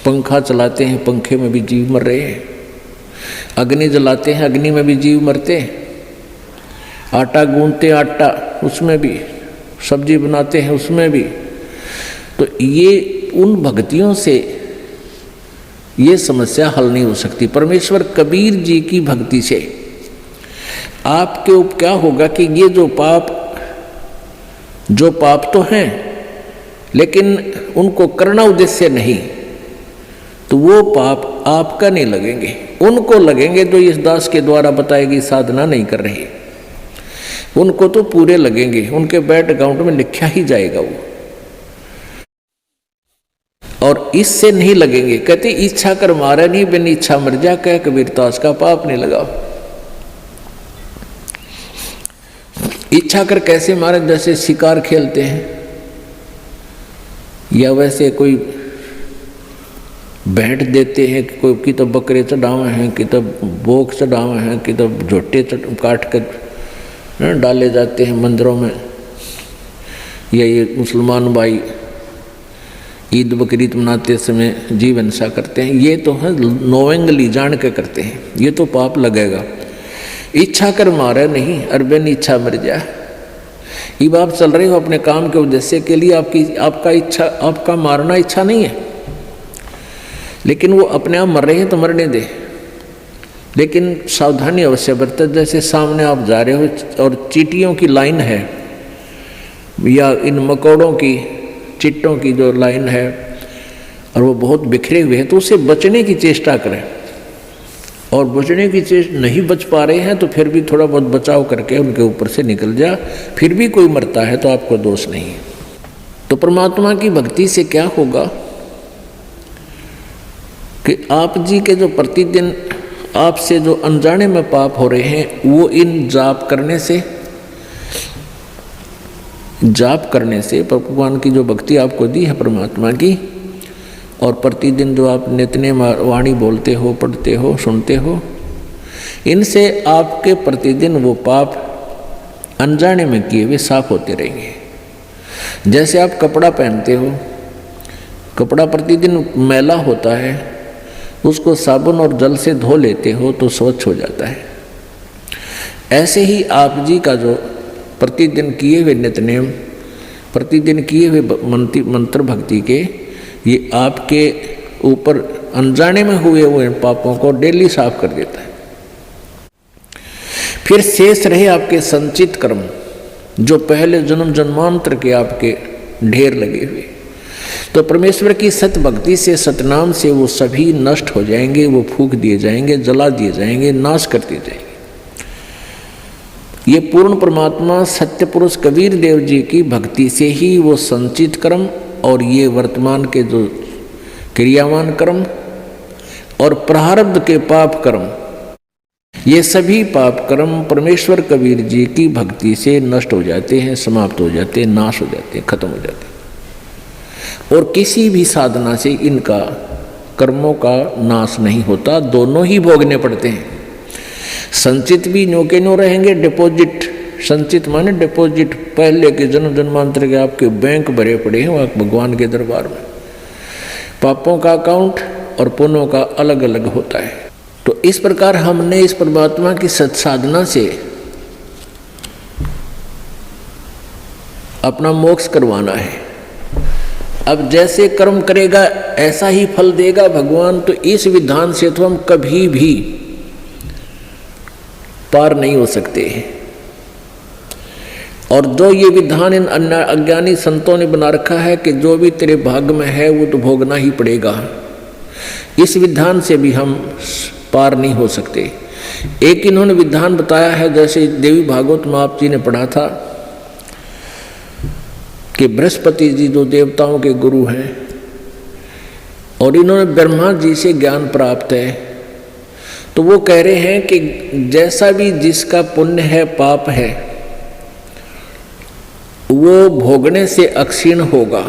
Speaker 2: पंखा चलाते हैं, पंखे में भी जीव मर रहे हैं। अग्नि जलाते हैं, अग्नि में भी जीव मरते हैं। आटा गूंथते, आटा उसमें भी, सब्जी बनाते हैं उसमें भी। तो ये उन भक्तियों से ये समस्या हल नहीं हो सकती। परमेश्वर कबीर जी की भक्ति से आपके ऊपर क्या होगा कि ये जो पाप तो हैं लेकिन उनको करना उद्देश्य नहीं, तो वो पाप आपका नहीं लगेंगे, उनको लगेंगे जो इस दास के द्वारा बताई गई साधना नहीं कर रहे, उनको तो पूरे लगेंगे, उनके बैंक अकाउंट में लिखा ही जाएगा वो। और इससे नहीं लगेंगे। कहते इच्छा कर मारा नहीं, बिन इच्छा मर जा, कह कबीरदास का पाप नहीं लगा। इच्छा कर कैसे मारे? जैसे शिकार खेलते हैं या वैसे कोई भेंट देते हैं, कोई की तो बकरे चढ़ावे हैं, कि तो बोक चढ़ावे हैं, कि तो झोटे काट कर डाले जाते हैं मंदिरों में। या ये मुसलमान भाई ईद बकरीद मनाते समय जीव हिंसा करते हैं, ये तो है नोवेंगली जान के करते हैं, ये तो पाप लगेगा। इच्छा कर मारे नहीं, अरबन इच्छा मर जाए। ये आप चल रहे हो अपने काम के उद्देश्य के लिए, आपका मारना इच्छा नहीं है, लेकिन वो अपने आप मर रहे हैं तो मरने दे, लेकिन सावधानी अवश्य बरते। जैसे सामने आप जा रहे हो और चींटियों की लाइन है या इन मकोड़ों की, चिट्टों की जो लाइन है और वो बहुत बिखरे हुए हैं, तो उससे बचने की चेष्टा करें। और बचने की चेष्टा नहीं बच पा रहे हैं तो फिर भी थोड़ा बहुत बचाव करके उनके ऊपर से निकल जा, फिर भी कोई मरता है तो आपको दोष नहीं है। तो परमात्मा की भक्ति से क्या होगा कि आप जी के जो प्रतिदिन आपसे जो अनजाने में पाप हो रहे हैं, वो इन जाप करने से भगवान की जो भक्ति आपको दी है परमात्मा की, और प्रतिदिन जो आप नित्य वाणी बोलते हो, पढ़ते हो, सुनते हो, इनसे आपके प्रतिदिन वो पाप अनजाने में किए हुए साफ होते रहेंगे। जैसे आप कपड़ा पहनते हो, कपड़ा प्रतिदिन मैला होता है, उसको साबुन और जल से धो लेते हो तो स्वच्छ हो जाता है। ऐसे ही आप जी का जो प्रतिदिन किए हुए नित्य नेम, प्रतिदिन किए हुए मंत्र भक्ति के, ये आपके ऊपर अनजाने में हुए हुए पापों को डेली साफ कर देता है। फिर शेष रहे आपके संचित कर्म, जो पहले जन्म जन्मांतर के आपके ढेर लगे हुए, तो परमेश्वर की सत भक्ति से, सतनाम से वो सभी नष्ट हो जाएंगे, वो फूंक दिए जाएंगे, जला दिए जाएंगे, नाश कर दिए जाएंगे। ये पूर्ण परमात्मा सत्य पुरुष कबीर देव जी की भक्ति से ही वो संचित कर्म और ये वर्तमान के जो क्रियावान कर्म और प्रारब्ध के पाप कर्म ये सभी पाप कर्म परमेश्वर कबीर जी की भक्ति से नष्ट हो जाते हैं, समाप्त हो जाते हैं, नाश हो जाते हैं, खत्म हो जाते हैं। और किसी भी साधना से इनका कर्मों का नाश नहीं होता, दोनों ही भोगने पड़ते हैं। संचित भी न्यो के न्यो रहेंगे, डिपॉजिट, संचित माने डिपॉजिट, पहले के जन्म जन्मांतर के आपके बैंक भरे पड़े हैं वहाँ भगवान के दरबार में। पापों का अकाउंट और पुण्यों का अलग अलग होता है। तो इस प्रकार हमने इस परमात्मा की सत्साधना से अपना मोक्ष करवाना है। अब जैसे कर्म करेगा ऐसा ही फल देगा भगवान, तो इस विधान से तो हम कभी भी पार नहीं हो सकते। और जो ये विधान इन अज्ञानी संतों ने बना रखा है कि जो भी तेरे भाग्य में है वो तो भोगना ही पड़ेगा, इस विधान से भी हम पार नहीं हो सकते। एक इन्होंने विधान बताया है, जैसे देवी भागवत में आप जी ने पढ़ा था कि बृहस्पति जी जो देवताओं के गुरु हैं और इन्होंने ब्रह्मा जी से ज्ञान प्राप्त है, तो वो कह रहे हैं कि जैसा भी जिसका पुण्य है पाप है वो भोगने से अक्षीण होगा।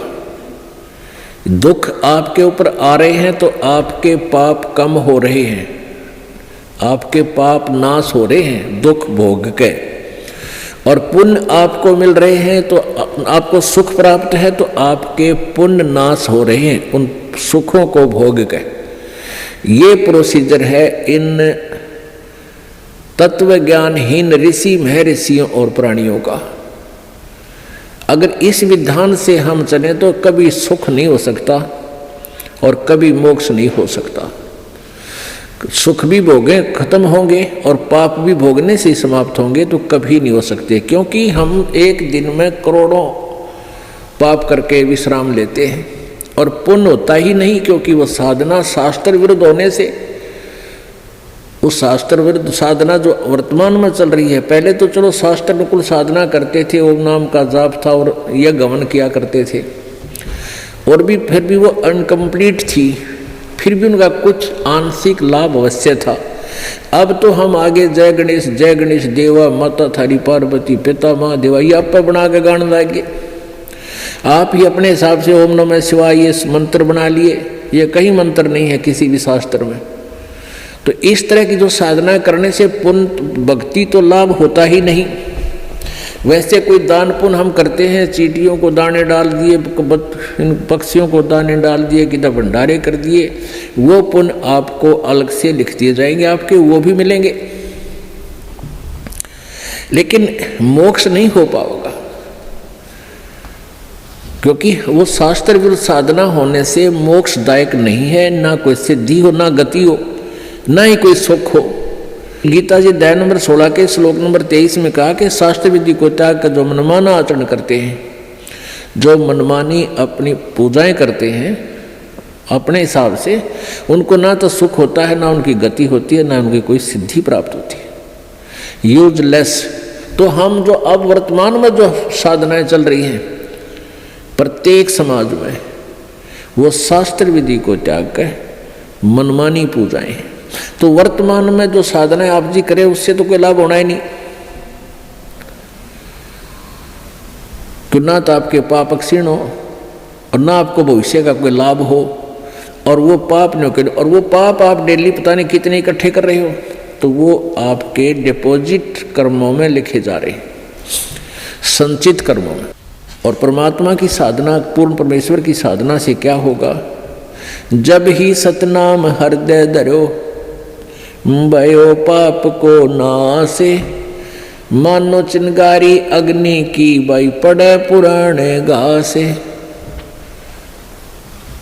Speaker 2: दुख आपके ऊपर आ रहे हैं तो आपके पाप कम हो रहे हैं, आपके पाप नाश हो रहे हैं दुख भोग के, और पुण्य आपको मिल रहे हैं तो आपको सुख प्राप्त है तो आपके पुण्य नाश हो रहे हैं उन सुखों को भोग के। ये प्रोसीजर है इन तत्व ज्ञानहीन ऋषि महर्षियों और प्राणियों का। अगर इस विधान से हम चलें तो कभी सुख नहीं हो सकता और कभी मोक्ष नहीं हो सकता। सुख भी भोगे खत्म होंगे और पाप भी भोगने से समाप्त होंगे तो कभी नहीं हो सकते, क्योंकि हम एक दिन में करोड़ों पाप करके विश्राम लेते हैं और पुण्य होता ही नहीं, क्योंकि वो साधना शास्त्र विरुद्ध होने से, उस शास्त्र विरुद्ध साधना जो वर्तमान में चल रही है, पहले तो चलो शास्त्र अनुकूल साधना करते थे, ओम नाम का जाप था और यह गमन किया करते थे, और भी फिर भी वो अनकम्प्लीट थी, फिर भी उनका कुछ आंशिक लाभ अवश्य था। अब तो हम आगे जय गणेश देवा माता थारी पार्वती पिता महादेवा ये आप पर बना के गाने लागे। आप ही अपने हिसाब से ओम नमः शिवाय ये मंत्र बना लिए, ये कहीं मंत्र नहीं है किसी भी शास्त्र में। तो इस तरह की जो साधना करने से पुण्य भक्ति तो लाभ होता ही नहीं। वैसे कोई दान पुण्य हम करते हैं, चींटियों को दाने डाल दिए, इन पक्षियों को दाने डाल दिए, किधर भंडारे कर दिए, वो पुण्य आपको अलग से लिख दिए जाएंगे, आपके वो भी मिलेंगे, लेकिन मोक्ष नहीं हो पाएगा, क्योंकि वो शास्त्र विरुद्ध साधना होने से मोक्षदायक नहीं है। ना कोई सिद्धि हो, ना गति हो, ना ही कोई सुख हो। गीता जी अध्याय नंबर 16 के श्लोक नंबर 23 में कहा कि शास्त्र विधि को त्याग कर जो मनमाना आचरण करते हैं, जो मनमानी अपनी पूजाएं करते हैं अपने हिसाब से, उनको ना तो सुख होता है, ना उनकी गति होती है, ना उनकी कोई सिद्धि प्राप्त होती है, यूजलेस। तो हम जो अब वर्तमान में जो साधनाएं चल रही हैं प्रत्येक समाज में, वो शास्त्र विधि को त्याग कर मनमानी पूजाएं हैं। तो वर्तमान में जो साधनाएं आप जी करें उससे तो कोई लाभ होना ही नहीं, कि ना तो आपके पाप क्षीण हो और ना आपको भविष्य का कोई लाभ हो, और वो पाप नहीं करे, और वो पाप आप डेली पता नहीं कितने इकट्ठे कर रहे हो, तो वो आपके डिपॉजिट कर्मों में लिखे जा रहे हैं, संचित कर्मों में। और परमात्मा की साधना, पूर्ण परमेश्वर की साधना से क्या होगा? जब ही सतनाम हृदय धरो भयो पाप को नासे, मानो चिंगारी अग्नि की बाई पड़े पुराने घासे।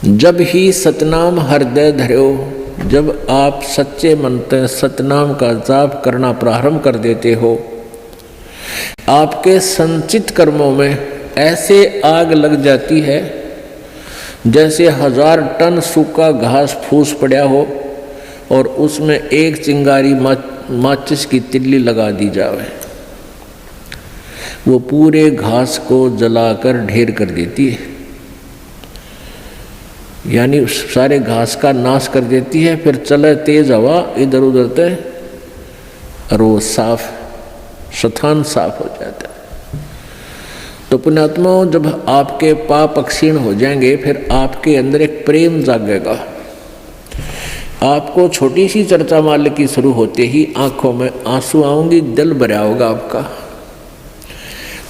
Speaker 2: जब ही सतनाम हृदय धरो, जब आप सच्चे मन से सतनाम का जाप करना प्रारंभ कर देते हो, आपके संचित कर्मों में ऐसे आग लग जाती है जैसे 1000 टन सूखा घास फूस पड़ा हो और उसमें एक चिंगारी माचिस की तिल्ली लगा दी जाए, वो पूरे घास को जलाकर ढेर कर देती है, यानी सारे घास का नाश कर देती है। फिर चले तेज हवा इधर उधर से और वो साफ स्थान साफ हो जाता है। तो पुण्यात्माओं, जब आपके पाप क्षीण हो जाएंगे फिर आपके अंदर एक प्रेम जागेगा। आपको छोटी सी चर्चा माल की शुरू होते ही आंखों में आंसू आऊंगी, दिल भरा होगा आपका।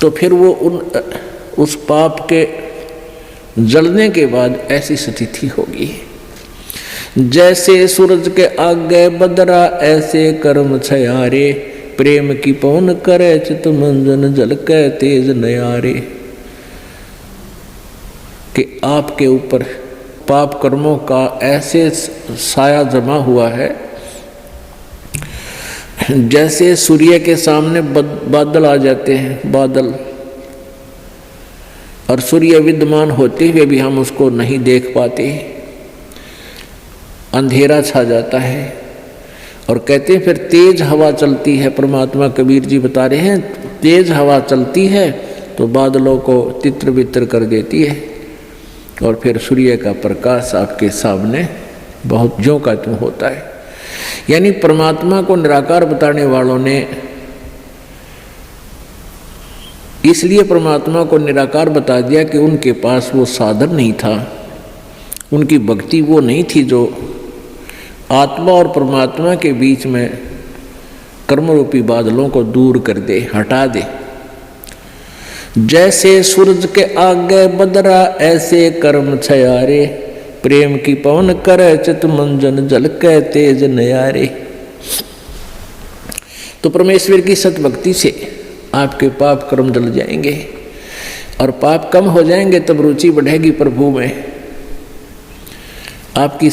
Speaker 2: तो फिर वो उस पाप के जलने के बाद ऐसी स्थिति होगी, जैसे सूरज के आगे बदरा ऐसे कर्म छयारे, प्रेम की पवन करे चित मंजन झलके तेज नयारे। कि आपके ऊपर पाप कर्मों का ऐसे साया जमा हुआ है जैसे सूर्य के सामने बादल आ जाते हैं, बादल, और सूर्य विद्यमान होते हुए भी हम उसको नहीं देख पाते, अंधेरा छा जाता है। और कहते हैं फिर तेज हवा चलती है। परमात्मा कबीर जी बता रहे हैं, तेज हवा चलती है तो बादलों को तितर बितर कर देती है, और फिर सूर्य का प्रकाश आपके सामने बहुत ज्यों का त्यों होता है। यानी परमात्मा को निराकार बताने वालों ने इसलिए परमात्मा को निराकार बता दिया कि उनके पास वो साधन नहीं था, उनकी भक्ति वो नहीं थी जो आत्मा और परमात्मा के बीच में कर्मरूपी बादलों को दूर कर दे, हटा दे। जैसे सूरज के आगे बदरा ऐसे कर्म छयारे, प्रेम की पवन करे चित मंजन झलके तेज नयारे। तो परमेश्वर की सत भक्ति से आपके पाप कर्म जल जाएंगे और पाप कम हो जाएंगे, तब रुचि बढ़ेगी प्रभु में। आपकी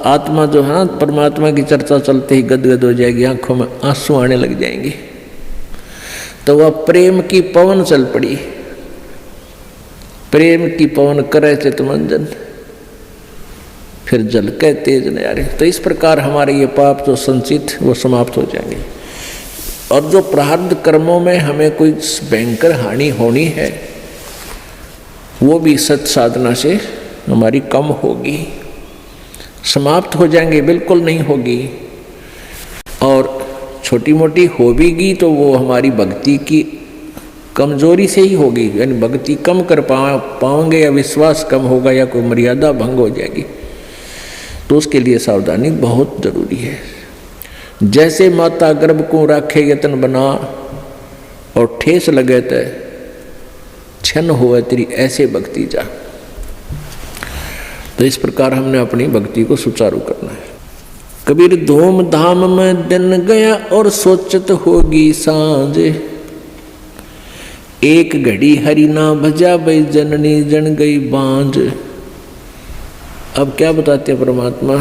Speaker 2: आत्मा जो है परमात्मा की चर्चा चलते ही गदगद हो जाएगी, आंखों में आंसू आने लग जाएंगे। तो वह प्रेम की पवन चल पड़ी, प्रेम की पवन करे चित मंजन, फिर जल के तेज नयारे। तो इस प्रकार हमारे ये पाप जो संचित वो समाप्त हो जाएंगे, और जो प्रारब्ध कर्मों में हमें कोई भयंकर हानि होनी है वो भी सत साधना से हमारी कम होगी, समाप्त हो जाएंगे, बिल्कुल नहीं होगी। और छोटी मोटी हो भी गई तो वो हमारी भक्ति की कमजोरी से ही होगी, यानी भक्ति कम कर पाओगे या विश्वास कम होगा या कोई मर्यादा भंग हो जाएगी। तो उसके लिए सावधानी बहुत जरूरी है। जैसे माता गर्भ को राखे यतन बना, और ठेस लगे तो छन हुआ तेरी ऐसे भक्ति जा। तो इस प्रकार हमने अपनी भक्ति को सुचारू करना है। कबीर धूम धाम में दिन गया और सोचत होगी सांझ, एक घड़ी हरि ना भजा भई जननी जन गई बांझ। अब क्या बताते हैं परमात्मा?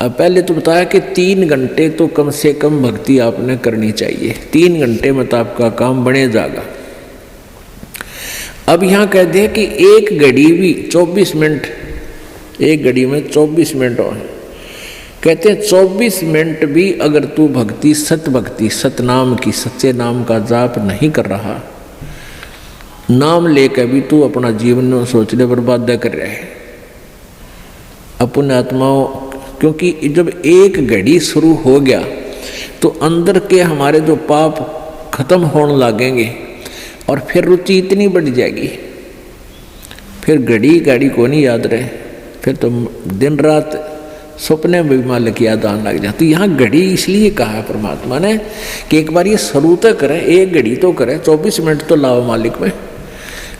Speaker 2: अब पहले तो बताया कि 3 घंटे तो कम से कम भक्ति आपने करनी चाहिए, 3 घंटे में तो आपका काम बने जाएगा। अब यहाँ कह दे कि एक घड़ी भी 24 मिनट, एक घड़ी में 24 मिनट हो, कहते हैं 24 मिनट भी अगर तू भक्ति सतनाम की, सच्चे नाम का जाप नहीं कर रहा, नाम लेकर भी तू अपना जीवन सोचने बर्बाद कर रहा है अपने आत्माओं। क्योंकि जब एक घड़ी शुरू हो गया तो अंदर के हमारे जो पाप खत्म होने लगेंगे, और फिर रुचि इतनी बढ़ जाएगी, फिर घड़ी को नहीं याद रहे, फिर तो दिन रात सपने में भी मालिक याद आने लग जाती। यहाँ घड़ी इसलिए कहा है परमात्मा ने कि एक बार ये शुरू तो करें, एक घड़ी तो करें, 24 मिनट तो लाओ मालिक में,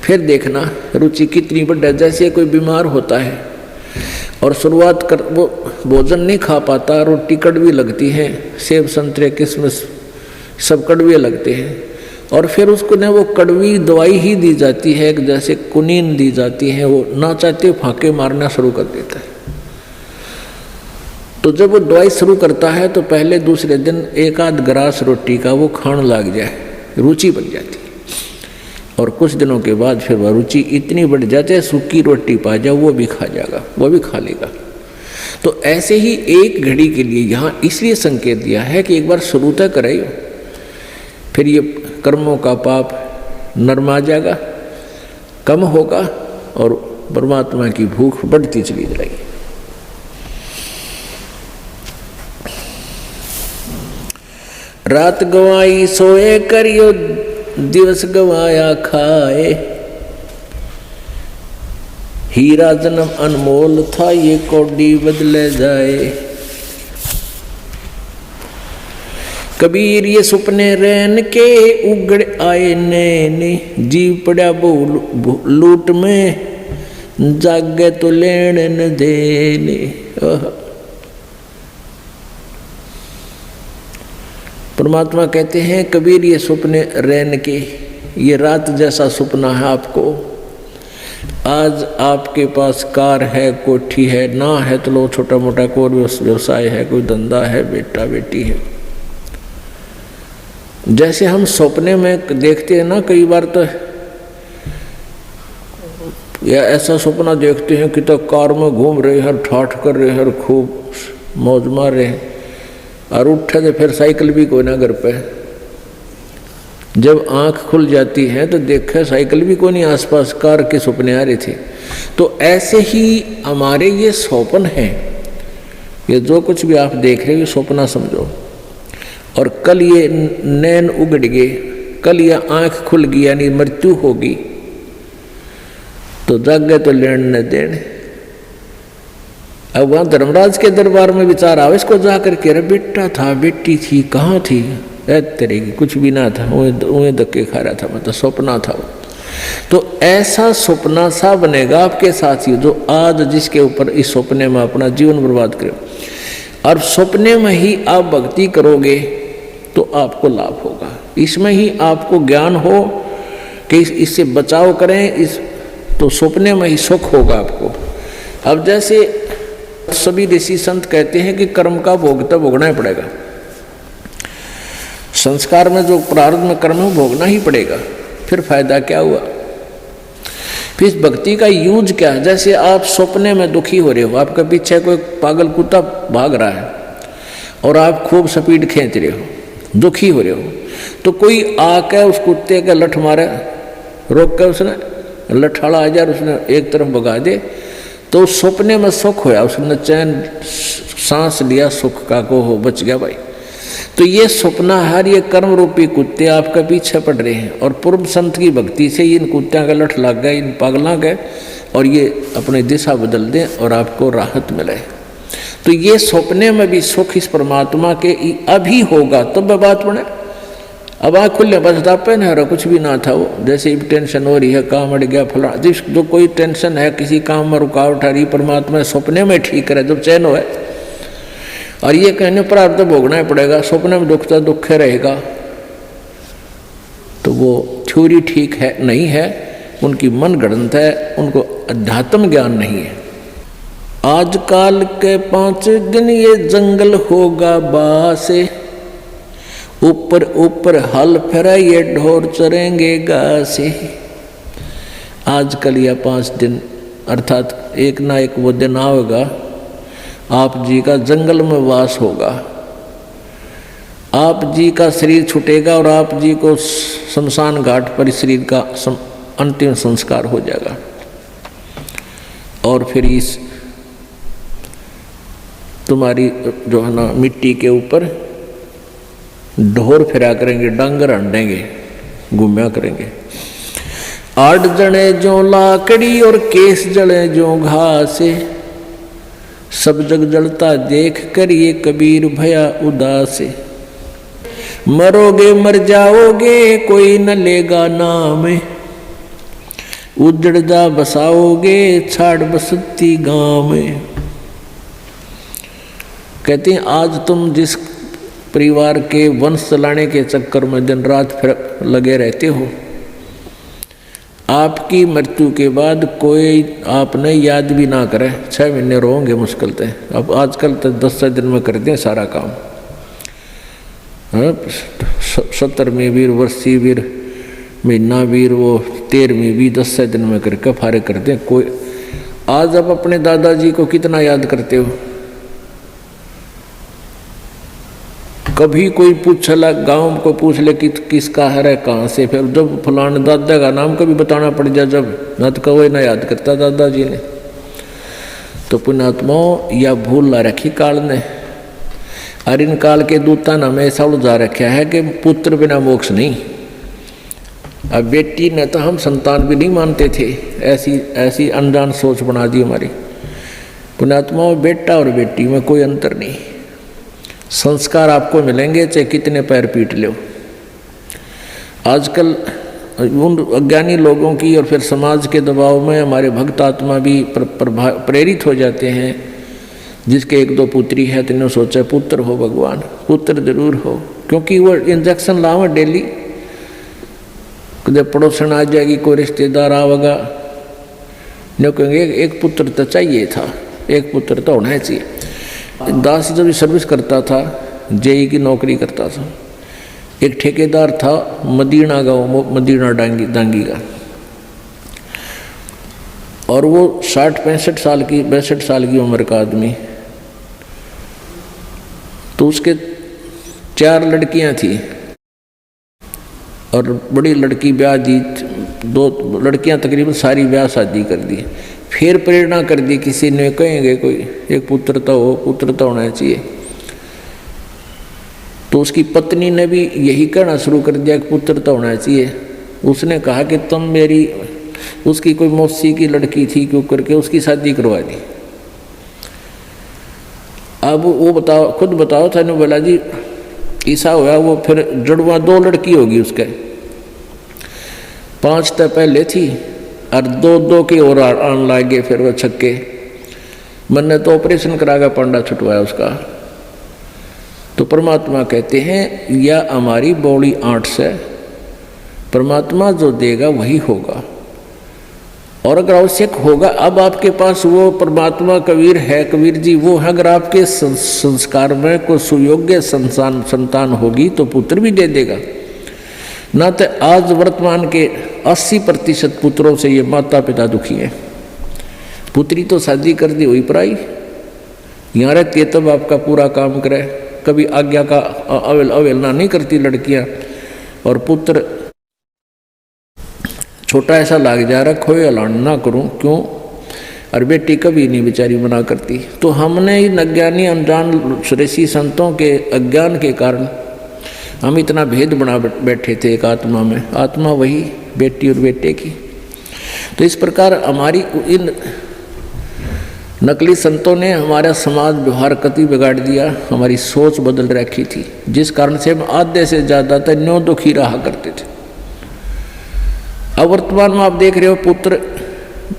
Speaker 2: फिर देखना रुचि कितनी बढ़ है। जैसे कोई बीमार होता है और शुरुआत कर वो भोजन नहीं खा पाता, रोटी कड़वी लगती है, सेब संतरे किशमिश सब कड़वे लगते हैं, और फिर उसको ना वो कड़वी दवाई ही दी जाती है, जैसे कुनीन दी जाती है, वो ना चाहते फाके मारना शुरू कर देता है। तो जब वो दवाई शुरू करता है तो पहले दूसरे दिन एक आध ग्रास रोटी का वो खाने लग जाए, रुचि बन जाती है, और कुछ दिनों के बाद फिर वह रुचि इतनी बढ़ जाती है, सूखी रोटी पा जाओ वो भी खा जाएगा, वो भी खा लेगा। तो ऐसे ही एक घड़ी के लिए यहाँ इसलिए संकेत दिया है कि एक बार शुरू तक करे, फिर ये कर्मों का पाप नरमा जाएगा, कम होगा, और परमात्मा की भूख बढ़ती चली जाएगी। रात गवाई सोए करियो, दिवस गवाया खाए। हीरा जन्म अनमोल था, ये कौड़ी बदले जाए। कबीर ये सुपने रैन के उगड़ आए नैने, जीव पड़ा लूट में, जागे तो लेन न देने। परमात्मा कहते हैं कबीर ये सुपने रैन के, ये रात जैसा सुपना है आपको। आज आपके पास कार है, कोठी है, ना है तो लो छोटा मोटा कोई व्यवसाय है, कोई धंधा है, बेटा बेटी है। जैसे हम सपने में देखते हैं ना, कई बार तो या ऐसा सपना देखते हैं कि तो कार में घूम रहे हैं, ठाठ कर रहे हैं, खूब मौज मार रहे हैं, और उठे तो फिर साइकिल भी कोई ना घर पे। जब आंख खुल जाती है तो देखे साइकिल भी कोई नहीं आसपास, कार के सपने आ रहे थे। तो ऐसे ही हमारे ये स्वप्न हैं, ये जो कुछ भी आप देख रहे हो सपना समझो। और कल ये नैन उगड़ गए, कल ये आंख खुल गई, यानी मृत्यु होगी, तो जागे तो लेन न देने। अब वहां धर्मराज के दरबार में विचार आवे इसको जाकर के, अरे बेटा था, बेटी थी, कहाँ थी, तेरे की कुछ भी ना था, उन्हें धक्के खा रहा था, मतलब सपना था वो। तो ऐसा सपना सा बनेगा आपके साथ ही, जो आज जिसके ऊपर इस सपने में अपना जीवन बर्बाद करे। और सपने में ही आप भक्ति करोगे तो आपको लाभ होगा, इसमें ही आपको ज्ञान हो कि इससे बचाव करें, इस तो सपने में ही सुख होगा आपको। अब जैसे सभी ऋषि संत कहते हैं कि कर्म का भोग तो भोगना ही पड़ेगा, संस्कार में जो प्रारब्ध में कर्म है भोगना ही पड़ेगा, फिर फायदा क्या हुआ। फिर इस भक्ति का यूज क्या है। जैसे आप सपने में दुखी हो रहे हो, आपके पीछे कोई पागल कुत्ता भाग रहा है और आप खूब स्पीड खींच रहे हो, दुखी हो रहे हो, तो कोई आके उस कुत्ते के लठ मारे, रोक के उसने लठाड़ा आ जाए, उसने एक तरफ भगा दे, तो सपने में सुख होया, उसने चैन सांस लिया सुख का, को हो बच गया भाई। तो ये सपना हर ये कर्म रूपी कुत्ते आपका पीछे पड़ रहे हैं, और पूर्व संत की भक्ति से इन कुत्तियों का लठ लग गए, इन पागलों के, और ये अपनी दिशा बदल दें और आपको राहत मिले। तो ये सपने में भी सुख इस परमात्मा के अभी होगा, तब बात बने। अब आँख खुले बस दापे न रहा, कुछ भी ना था वो, जैसे ही टेंशन हो रही है, काम अड़ गया फला, जो कोई टेंशन है, किसी काम में रुकावट आ रही, परमात्मा सपने में ठीक करे जब चैन हो। और ये कहने पर आप तो भोगना ही पड़ेगा, सपने में दुख तो दुख रहेगा, तो वो थ्योरी ठीक है नहीं है, उनकी मन गणत है, उनको अध्यात्म ज्ञान नहीं है। आजकल के 5 दिन ये जंगल होगा बासे, ऊपर ऊपर हल फिरा ये ढोर चरेंगे घासे। आजकल या 5 दिन अर्थात एक ना एक वो दिन आएगा, आप जी का जंगल में वास होगा, आप जी का शरीर छूटेगा और आप जी को शमशान घाट पर शरीर का अंतिम संस्कार हो जाएगा। और फिर इस तुम्हारी जो है ना मिट्टी के ऊपर ढोर फिरा करेंगे, डांगर हंडेंगे, घूमया करेंगे। 8 जने जो लाकड़ी और केस जले जो घासे, सब जग जलता देख कर ये कबीर भया उदास। मरोगे मर जाओगे कोई न लेगा नाम, उजड़ जा बसाओगे छाड़ बसती गांव में। कहते हैं आज तुम जिस परिवार के वंश चलाने के चक्कर में दिन रात फिर लगे रहते हो, आपकी मृत्यु के बाद कोई आपने याद भी ना करे, 6 महीने रहोगे मुश्किल से। अब आजकल तो 10 दिन में कर दें सारा काम, 70वीं वीर, वर्षी वीर, महीना वीर, वो 13वीं भी 10 दिन में करके फारे कर दें। कोई आज आप अपने दादाजी को कितना याद करते हो? कभी कोई पूछला, गांव को पूछ ले कि किसका है कहाँ से, फिर जब फलाने दादा का नाम कभी बताना पड़ जाए, जब ना तो कोई ना याद करता दादाजी ने। तो पुण्यात्माओं या भूल ला रखी काल ने। और इन काल के दूता ने हमें ऐसा उलझा रखा है कि पुत्र बिना मोक्ष नहीं। अब बेटी ने तो हम संतान भी नहीं मानते थे, ऐसी ऐसी अनजान सोच बना दी हमारी। पुण्यात्मा, बेटा और बेटी में कोई अंतर नहीं। संस्कार आपको मिलेंगे चाहे कितने पैर पीट लो। आजकल उन अज्ञानी लोगों की और फिर समाज के दबाव में हमारे भक्त आत्मा भी प्रेरित हो जाते हैं। जिसके एक दो पुत्री है तो इन्होंने सोचा पुत्र हो भगवान, पुत्र जरूर हो, क्योंकि वो इंजेक्शन लाओ डेली। कदे पड़ोसन आ जाएगी, कोई रिश्तेदार आवेगा, नहीं कहेंगे एक पुत्र तो चाहिए था, एक पुत्र तो होना चाहिए। दास जब सर्विस करता था, जेई की नौकरी करता था, एक ठेकेदार था मदीना गाँव, मदीना दांगी का, और वो 60-65 साल की उम्र का आदमी। तो उसके 4 लड़कियां थी और बड़ी लड़की ब्याह दी, 2 लड़कियां तकरीबन सारी ब्याह शादी कर दी। फिर प्रेरणा कर दी, किसी ने कहेंगे कोई एक पुत्र तो हो, पुत्र तो होना चाहिए। तो उसकी पत्नी ने भी यही कहना शुरू कर दिया कि पुत्र तो होना चाहिए। उसने कहा कि तुम मेरी, उसकी कोई मौसी की लड़की थी, क्यों करके उसकी शादी करवा दी। अब वो बताओ, खुद बताओ था ने बोला जी ऐसा हुआ, वो फिर जुड़वा 2 लड़की होगी उसके, 5 तो पहले थी और 2 के और आने लगे। फिर वो छक्के मैंने तो ऑपरेशन कराकर पांडा छुटवाया उसका। तो परमात्मा कहते हैं या हमारी बॉडी 8 से, परमात्मा जो देगा वही होगा, और अगर आवश्यक होगा, अब आपके पास वो परमात्मा कबीर है, कबीर जी वो है, अगर आपके संस्कार में कोई सुयोग्य संतान होगी तो पुत्र भी दे देगा। ना तो आज वर्तमान के 80% पुत्रों से ये माता पिता दुखी है। पुत्री तो शादी कर दी हुई पराई, यहाँ रहती है तब आपका पूरा काम करे, कभी आज्ञा का अवहेलना नहीं करती लड़कियाँ, और पुत्र छोटा ऐसा लाग जा रहा, खोए अलान ना करूं क्यों, और बेटी कभी नहीं बेचारी मना करती। तो हमने इन अज्ञानी अनजान ऋषि संतों के अज्ञान के कारण हम इतना भेद बना बैठे थे एक आत्मा में, आत्मा वही बेटी और बेटे की। तो इस प्रकार हमारी इन नकली संतों ने हमारा समाज व्यवहार कति बिगाड़ दिया, हमारी सोच बदल रखी थी, जिस कारण से हम आधे से ज़्यादा तो न्यो दुखी रहा करते थे। अब वर्तमान में आप देख रहे हो पुत्र,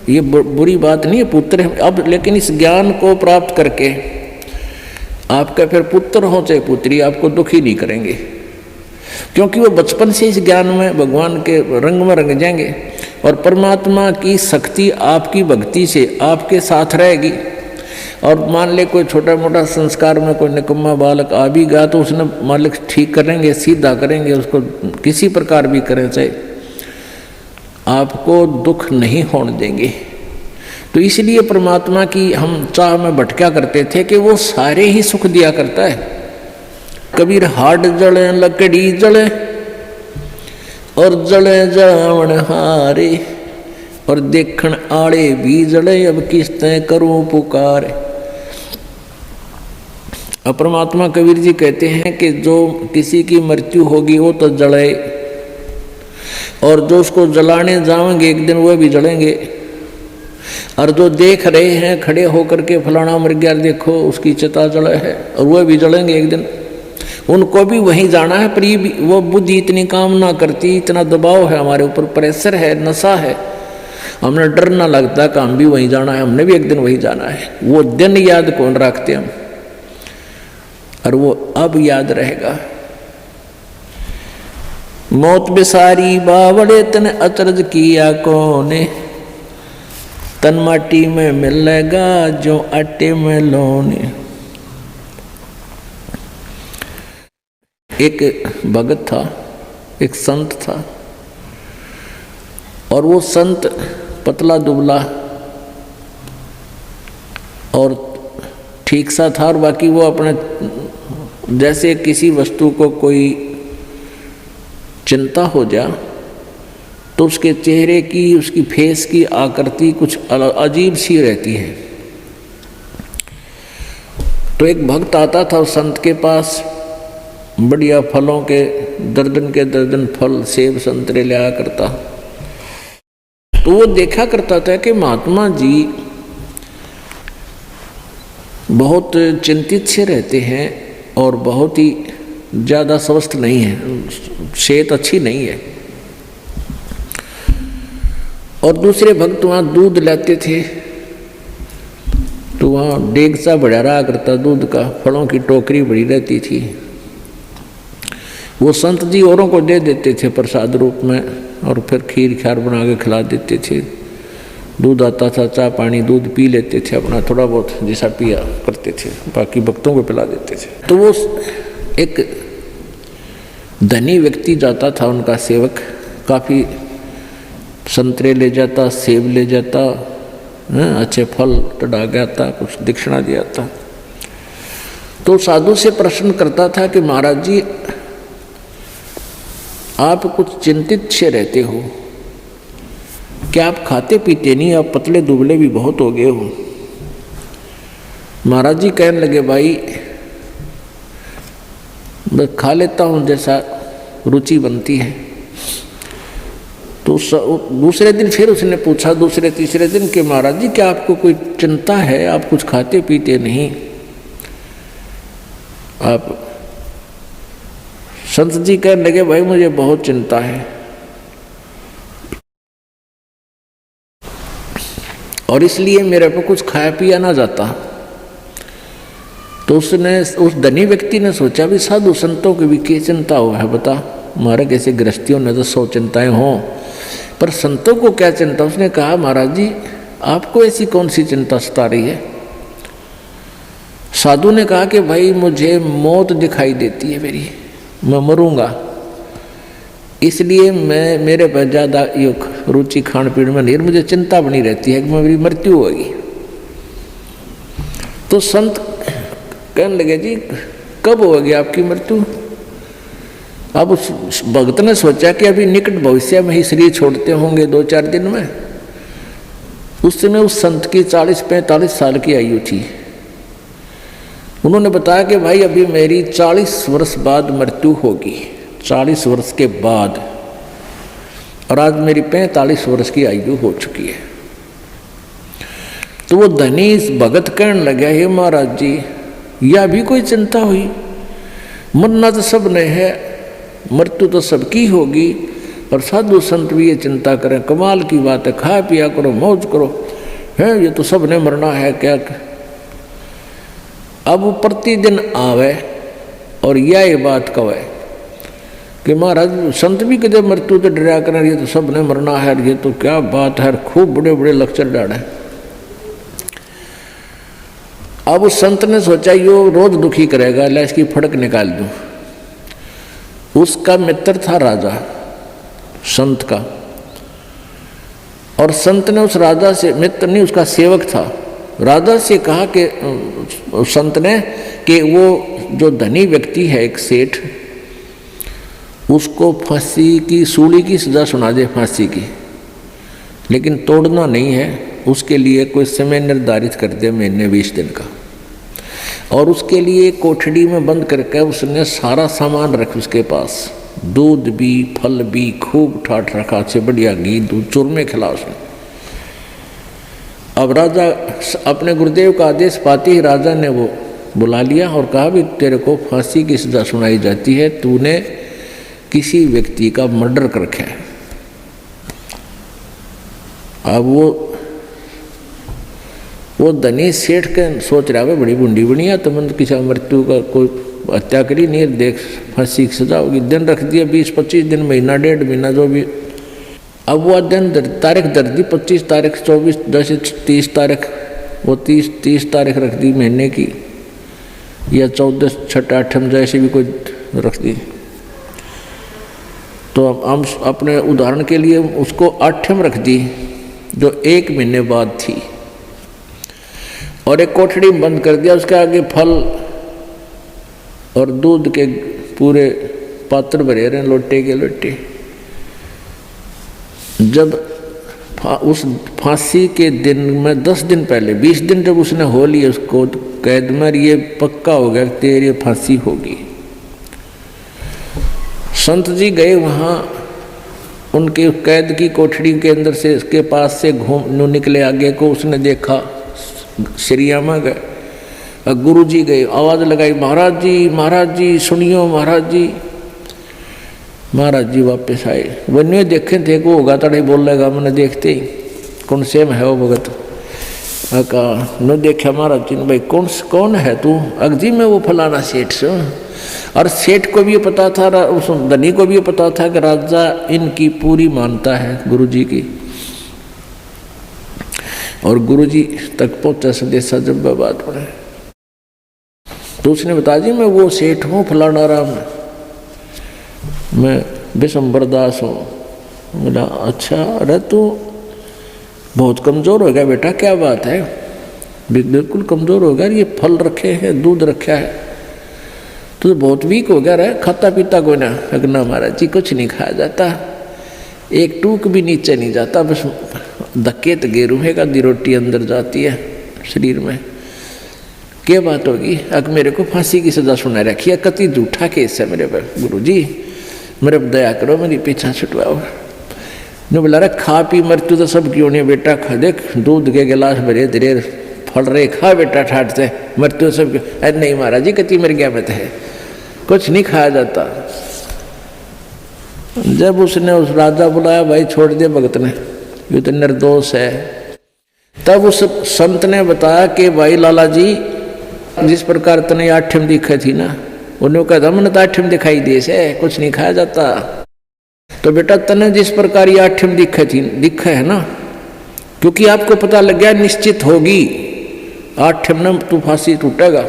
Speaker 2: ये बुरी बात नहीं है पुत्र अब, लेकिन इस ज्ञान को प्राप्त करके आपका फिर पुत्र हो चाहे पुत्री आपको दुखी नहीं करेंगे, क्योंकि वो बचपन से इस ज्ञान में भगवान के रंग में रंग जाएंगे, और परमात्मा की शक्ति आपकी भक्ति से आपके साथ रहेगी। और मान ले कोई छोटा मोटा संस्कार में कोई निकम्मा बालक आ भी गया तो उसने मालिक ठीक करेंगे, सीधा करेंगे, उसको किसी प्रकार भी करें चाहे, आपको दुख नहीं होने देंगे। तो इसलिए परमात्मा की हम चाह में भटका करते थे कि वो सारे ही सुख दिया करता है। कबीर हाड जले लकड़ी जले और जले जावण हारे, और देखण आड़े भी जले, अब किस्तें करूं पुकार। अब परमात्मा कबीर जी कहते हैं कि जो किसी की मृत्यु होगी वो तो जले, और जो उसको जलाने जाएंगे एक दिन वह भी जलेंगे, और जो देख रहे हैं खड़े होकर के फलाना मर गया देखो उसकी चिता जले है, और वह भी जलेंगे एक दिन, उनको भी वहीं जाना है। पर ये वो बुद्धि इतनी काम ना करती, इतना दबाव है हमारे ऊपर, प्रेशर है, नशा है, हमने डर ना लगता कि हम भी वहीं जाना है, हमने भी एक दिन वहीं जाना है। वो दिन याद कौन रखते हम, और वो अब याद रहेगा। मौत बिसारी बावड़े तन अचरज किया कोने, तन माटी में मिलेगा जो आटे में लोने। एक भगत था, एक संत था, और वो संत पतला दुबला और ठीक सा था, और बाकी वो अपने जैसे किसी वस्तु को कोई चिंता हो जा तो उसके चेहरे की, उसकी फेस की आकृति कुछ अजीब सी रहती है। तो एक भक्त आता था उस संत के पास, बढ़िया फलों के दर्जन फल सेब संतरे ले आया करता। तो वो देखा करता था कि महात्मा जी बहुत चिंतित से रहते हैं और बहुत ही ज़्यादा स्वस्थ नहीं है, सेहत अच्छी नहीं है। और दूसरे भक्त वहाँ दूध लाते थे तो वहाँ डेग सा बढ़ा रहा करता दूध का, फलों की टोकरी बड़ी रहती थी। वो संत जी औरों को दे देते थे प्रसाद रूप में, और फिर खीर खार बना के खिला देते थे। दूध आता था, चाय पानी दूध पी लेते थे, अपना थोड़ा बहुत जैसा पिया करते थे, बाकी भक्तों को पिला देते थे। तो वो एक धनी व्यक्ति जाता था, उनका सेवक, काफ़ी संतरे ले जाता, सेब ले जाता, अच्छे फल टड़ा गया था, कुछ दक्षिणा दिया था। तो साधु से प्रश्न करता था कि महाराज जी आप कुछ चिंतित से रहते हो, क्या आप खाते पीते नहीं, आप पतले दुबले भी बहुत हो गए हो। महाराज जी कहने लगे भाई मैं खा लेता हूँ जैसा रुचि बनती है। तो दूसरे दिन फिर उसने पूछा, दूसरे तीसरे दिन कि महाराज जी क्या आपको कोई चिंता है, आप कुछ खाते पीते नहीं। आप संत जी कहने लगे भाई मुझे बहुत चिंता है, और इसलिए मेरे को कुछ खाया पिया ना जाता। तो उसने, उस धनी व्यक्ति ने सोचा भी साधु संतों की भी क्या चिंता हो है बता, हमारे कैसे गृहस्थियों ने तो 100 चिंताएं हों, पर संतों को क्या चिंता। उसने कहा महाराज जी आपको ऐसी कौन सी चिंता सता रही है। साधु ने कहा कि भाई मुझे मौत दिखाई देती है मेरी, मैं मरूंगा, इसलिए मेरे पर ज़्यादा रुचि खान पीन में नहीं, मुझे चिंता बनी रहती है कि मेरी मृत्यु होगी। तो संत कहने लगे जी कब होगी आपकी मृत्यु। अब उस भक्त ने सोचा कि अभी निकट भविष्य में ही शरीर छोड़ते होंगे 2-4 दिन में। उस समय उस संत की 40-45 साल की आयु थी। उन्होंने बताया कि भाई अभी मेरी 40 वर्ष बाद मृत्यु होगी, 40 वर्ष के बाद, और आज मेरी 45 वर्ष की आयु हो चुकी है। तो वो धनी इस भगत कहने लगा हे महाराज जी यह भी कोई चिंता हुई, मरना तो सब ने है, मृत्यु तो सबकी होगी, और साधु संत भी ये चिंता करें, कमाल की बात है, खा पिया करो, मौज करो, है ये तो सब ने मरना है क्या। अब वो प्रतिदिन आवे और यह बात कहे कि महाराज संत भी कदे मृत्यु तो डरा करें, ये तो सब ने मरना है, ये तो क्या बात है, खूब बड़े बड़े लेक्चर डाले। अब उस संत ने सोचा यो रोज दुखी करेगा, ला इसकी फड़क निकाल दूं। उसका मित्र था राजा, संत का, और संत ने उस राजा से, मित्र नहीं उसका सेवक था, राजा से कहा कि संत ने कि वो जो धनी व्यक्ति है एक सेठ, उसको फांसी की सूली की सजा सुना दे, फांसी की, लेकिन तोड़ना नहीं है, उसके लिए कोई समय निर्धारित कर दे, महीने 20 दिन का, और उसके लिए कोठड़ी में बंद करके उसने सारा सामान रख उसके पास, दूध भी फल भी खूब ठाठ रखा, अच्छे बढ़िया घी दूध चूरमे खिला उसने। अब राजा अपने गुरुदेव का आदेश पाते ही राजा ने वो बुला लिया और कहा भी तेरे को फांसी की सजा सुनाई जाती है, तूने किसी व्यक्ति का मर्डर कर रखा है। अब वो धनी सेठ के सोच रहा है बड़ी बुंडी बनिया, तो मैंने किसी मृत्यु का कोई हत्या करी नहीं, देख फांसी की सजा होगी, दिन रख दिया 20-25 दिन, महीना 1.5 महीना जो भी। अब वो दिन तारीख दर दी, 25 तारीख 24 10 30 तारीख, वो 30 तारीख रख दी महीने की, या 14 6 8 जैसे भी कोई रख दी। तो अब हम अपने उदाहरण के लिए उसको 8 रख दी जो 1 महीने बाद थी, और एक कोठड़ी में बंद कर दिया, उसके आगे फल और दूध के पूरे पात्र भरे रहे, लोटे के लोटे। जब उस फांसी के दिन में 10 दिन पहले 20 दिन जब उसने हो लिया उसको कैद में, ये पक्का हो गया तेरी फांसी होगी। संत जी गए वहाँ, उनके कैद की कोठरी के अंदर से इसके पास से घूम निकले, आगे को उसने देखा, श्रीयामा गए, गुरु जी गए, आवाज़ लगाई महाराज जी सुनियो महाराज जी। महाराज जी वापस आए, वो नहीं देखे थे को होगा तड़े बोल लेगा, मैंने देखते ही कौन से में है वो भगत कहा न देखा महाराज जी ने, भाई कौन है तू? अगजी में वो फलाना सेठ से। और सेठ को भी ये पता था, उस धनी को भी ये पता था कि राजा इनकी पूरी मानता है गुरु जी की, और गुरु जी तक पहुंचा संदेशा जब बात पड़े तो उसने बता दी मैं वो सेठ हूँ फलाना राम, मैं विशंबर दास हूँ। बोला अच्छा, अरे तू बहुत कमज़ोर हो गया बेटा, क्या बात है? बिल्कुल कमज़ोर हो गया, ये फल रखे हैं, दूध रखा है, तो बहुत वीक हो गया रहा, खाता पीता कोई ना? ना महाराज जी कुछ नहीं खाया जाता, एक टूक भी नीचे नहीं जाता, बस धक्के तो गेरू है का दी रोटी अंदर जाती है शरीर में। क्या बात होगी? अब मेरे को फांसी की सजा सुना रखी है, कति झूठा केस है मेरे पर, गुरु जी मेरे पर दया करो, मेरी पीछा छुटवाओ। ने बोला रे खा पी मृत्यु तो सब क्यों नहीं बेटा, खा देख दूध के गिलास भरे धीरे फल रहे, खा बेटा ठाट से, मृत्यु सब क्यों? अरे नहीं महाराज जी कति मर गया मत है, कुछ नहीं खाया जाता। जब उसने उस राजा बुलाया, भाई छोड़ दे भगत ने, ये तो निर्दोष है। तब उस संत ने बताया कि भाई लाला जी जिस प्रकार तने आठम दिखे थी ना, उन्होंने कहा मैंने तो आठम दिखाई दे से, कुछ नहीं खाया जाता। तो बेटा तने जिस प्रकार ये आठम दिखे है ना, क्योंकि आपको पता लग गया निश्चित होगी आठम न तू फांसी टूटेगा,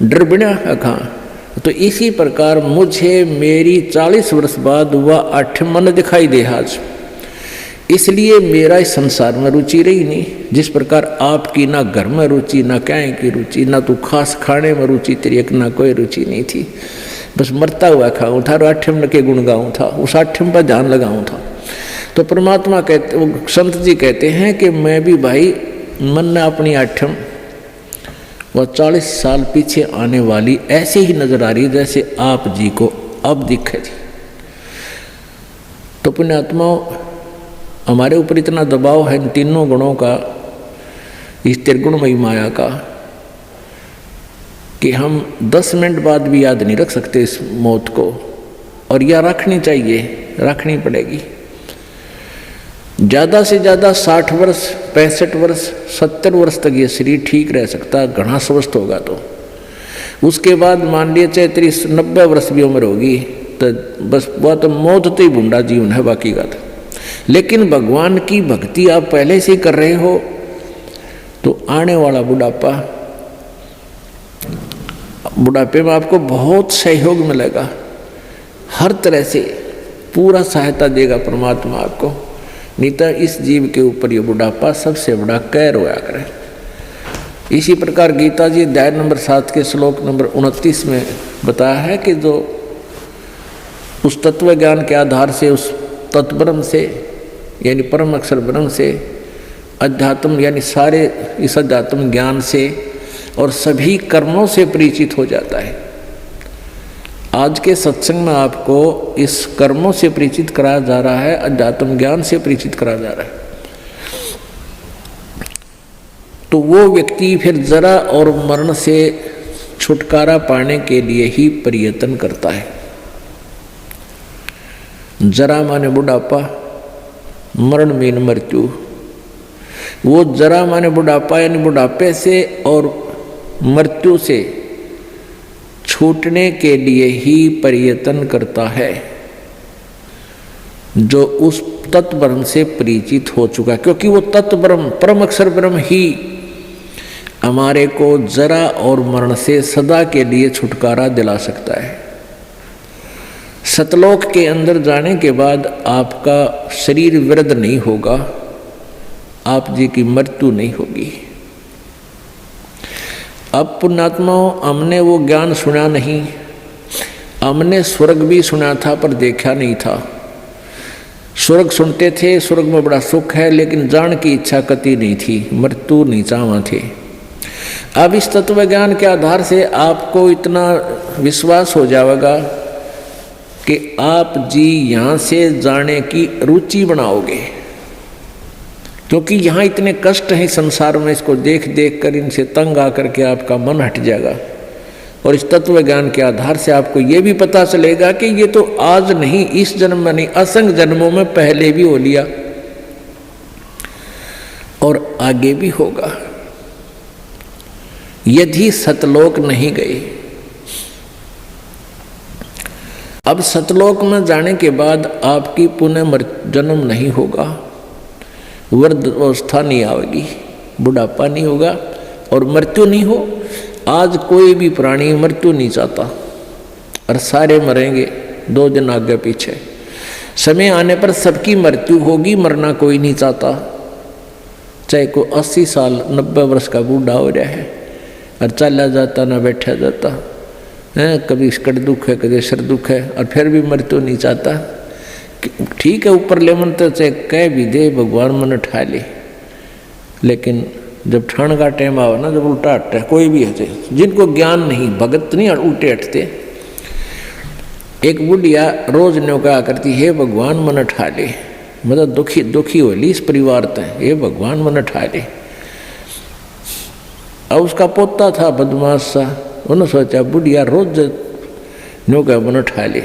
Speaker 2: डर बिना कहाँ। तो इसी प्रकार मुझे मेरी 40 वर्ष बाद वह आठम मन दिखाई दे आज, इसलिए मेरा इस संसार में रुचि रही नहीं। जिस प्रकार आपकी ना घर में रुचि, ना क्या की रुचि, ना तू खास खाने में रुचि तेरी, एक ना कोई रुचि नहीं थी, बस मरता हुआ खाऊं था और आठम के गुण गाऊं था, उस आठम पर ध्यान लगाऊं था। तो परमात्मा कहते, संत जी कहते हैं कि मैं भी भाई मन ने अपनी आठम वह 40 साल पीछे आने वाली ऐसे ही नजर आ रही जैसे आप जी को अब दिखे थी। तो पुण्यात्माओं हमारे ऊपर इतना दबाव है इन तीनों गुणों का, इस त्रिगुणमयी माया का, कि हम 10 मिनट बाद भी याद नहीं रख सकते इस मौत को, और यह रखनी चाहिए, रखनी पड़ेगी। ज़्यादा से ज़्यादा 60 वर्ष 65 वर्ष 70 वर्ष तक ये शरीर ठीक रह सकता, घना स्वस्थ होगा। तो उसके बाद मान लिया चाहे 90 वर्ष भी उम्र होगी तो बस वह तो मौत तो ही बूढ़ा जीवन है, बाकी का तो। लेकिन भगवान की भक्ति आप पहले से ही कर रहे हो तो आने वाला बुढ़ापे में आपको बहुत सहयोग मिलेगा, हर तरह से पूरा सहायता देगा परमात्मा आपको। नहीं तो इस जीव के ऊपर ये बुढ़ापा सबसे बड़ा कहर होया करे। इसी प्रकार गीता जी अध्याय नंबर 7 के श्लोक नंबर 29 में बताया है कि जो उस तत्व ज्ञान के आधार से, उस तत्ब्रह्म से यानी परम अक्षर ब्रह्म से, अध्यात्म यानी सारे इस अध्यात्म ज्ञान से और सभी कर्मों से परिचित हो जाता है। आज के सत्संग में आपको इस कर्मों से परिचित कराया जा रहा है, अध्यात्म ज्ञान से परिचित कराया जा रहा है। तो वो व्यक्ति फिर जरा और मरण से छुटकारा पाने के लिए ही प्रयत्न करता है। जरा माने बुढ़ापा, मरण मीन मृत्यु। वो जरा माने बुढ़ापा यानी बुढ़ापे से और मृत्यु से छूटने के लिए ही प्रयत्न करता है, जो उस तत्व ब्रह्म से परिचित हो चुका, क्योंकि वो तत्व ब्रह्म परम अक्षर ब्रह्म ही हमारे को जरा और मरण से सदा के लिए छुटकारा दिला सकता है। सतलोक के अंदर जाने के बाद आपका शरीर वृद्ध नहीं होगा, आप जी की मृत्यु नहीं होगी। अब पुण्यात्माओं हमने वो ज्ञान सुना नहीं, हमने स्वर्ग भी सुना था पर देखा नहीं था। स्वर्ग सुनते थे, स्वर्ग में बड़ा सुख है, लेकिन जान की इच्छा कति नहीं थी, मृत्यु नहीं चाहवा थे। अब इस तत्व ज्ञान के आधार से आपको इतना विश्वास हो जाएगा कि आप जी यहाँ से जाने की रुचि बनाओगे, क्योंकि यहाँ इतने कष्ट हैं संसार में, इसको देख देख कर इनसे तंग आकर के आपका मन हट जाएगा। और इस तत्व ज्ञान के आधार से आपको ये भी पता चलेगा कि ये तो आज नहीं, इस जन्म में नहीं, असंख्य जन्मों में पहले भी हो लिया और आगे भी होगा, यदि सतलोक नहीं गए। अब सतलोक में जाने के बाद आपकी पुनः जन्म नहीं होगा, वृद्ध अवस्था नहीं आएगी, बुढ़ापा नहीं होगा और मृत्यु नहीं हो। आज कोई भी प्राणी मृत्यु नहीं चाहता और सारे मरेंगे 2 दिन आगे पीछे। समय आने पर सबकी मृत्यु होगी, मरना कोई नहीं चाहता। चाहे कोई 80 साल 90 वर्ष का बूढ़ा हो रहा है और चला जाता ना बैठा जाता है, कभी कट दुख है, कभी सिर दुख है, और फिर भी मृत्यु नहीं चाहता। ठीक है, ऊपर ले मन तो चाहे कह भी दे भगवान मन ठा ले, लेकिन जब ठाण का टाइम आवे ना, जब उल्टा हटता है कोई भी हटे, जिनको ज्ञान नहीं, भगत नहीं उल्टे हटते। एक बुढ़िया रोज न्यो कहा करती, हे भगवान मन ठा ले, मतलब दुखी हो ली इस परिवार तय, हे भगवान मन ठा ले। अब उसका पोता था बदमाश सा, उन्होंने सोचा बुढ़िया रोज न्यो कहा मन ठा ले,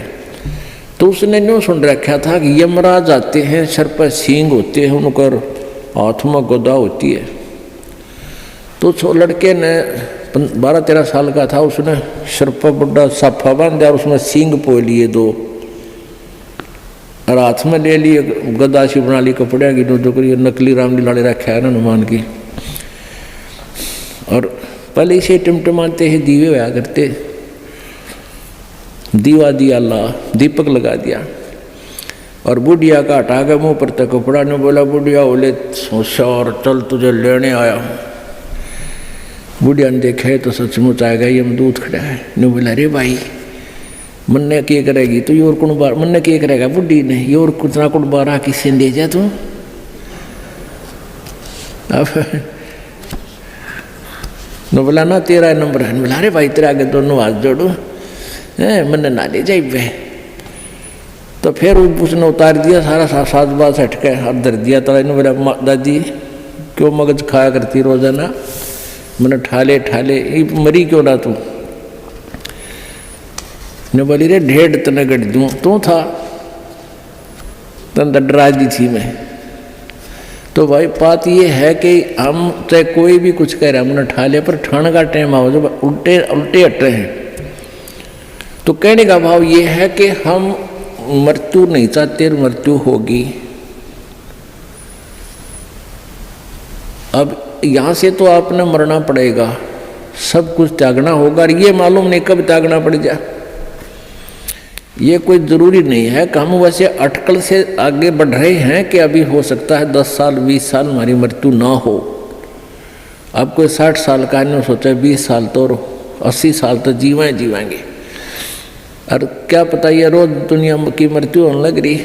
Speaker 2: तो उसने न्यो सुन रखा था कि यमराज आते हैं, सर पर सींग होते हैं, उनकर हाथ में गदा होती है। तो लड़के ने 12-13 साल का था, उसने सर पर बड़ा साफा बांध दिया, उसमें सींग पो लिए 2 और हाथ में ले लिए गदा सी बना ली कपड़े की, दो करिए नकली रामलीला रखा है ना हनुमान की। और पहले इसे टिमटिमाते हैं दीवे होया करते, दीवा दिया ला, दीपक लगा दिया और बुढ़िया का हटा के मुँह पर तक कपड़ा ने बोला, बुढ़िया बोले होशियार चल तुझे लेने आया। बुढ़िया ने देखे तो सचमुच आएगा, यमदूत खड़ा है। ने बोला, अरे भाई मन ने क्या करेगी तो योर कुण बार, मन ने क्या करेगा बुढ़ी ने, योर कुछ ना कुछ बारह किसी दे जा तू। अब न बोला ना तेरा नंबर है, बोला अरे भाई तेरा आगे दोनों हाथ जोड़ो, मन ना ले जाए वे। तो फिर उसने उतार दिया सारा साज बाज हट के और धर दिया। तो इन्होंने बोला, दादी क्यों मगज खाया करती रोजाना, मैंने ठाले मरी क्यों ना तू। ने बोली रे ढेड़ तने गढ़ दूँ, तू था तन डरा दी थी मैं। तो भाई बात ये है कि हम चाहे कोई भी कुछ कह रहा है, हमने ठाले पर ठाण का टाइम आओ जब उल्टे हटे हैं, तो कहने का भाव ये है कि हम मृत्यु नहीं चाहते, मृत्यु होगी। अब यहाँ से तो आपने मरना पड़ेगा, सब कुछ त्यागना होगा, और ये मालूम नहीं कब त्यागना पड़ जाए। ये कोई ज़रूरी नहीं है कि हम वैसे अटकल से आगे बढ़ रहे हैं कि अभी हो सकता है 10 साल 20 साल हमारी मृत्यु ना हो। अब कोई 60 साल का नहीं सोचा 20 साल तो 80 साल तो जीवाएंगे, और क्या पता ये रोज दुनिया की मृत्यु होने लग रही,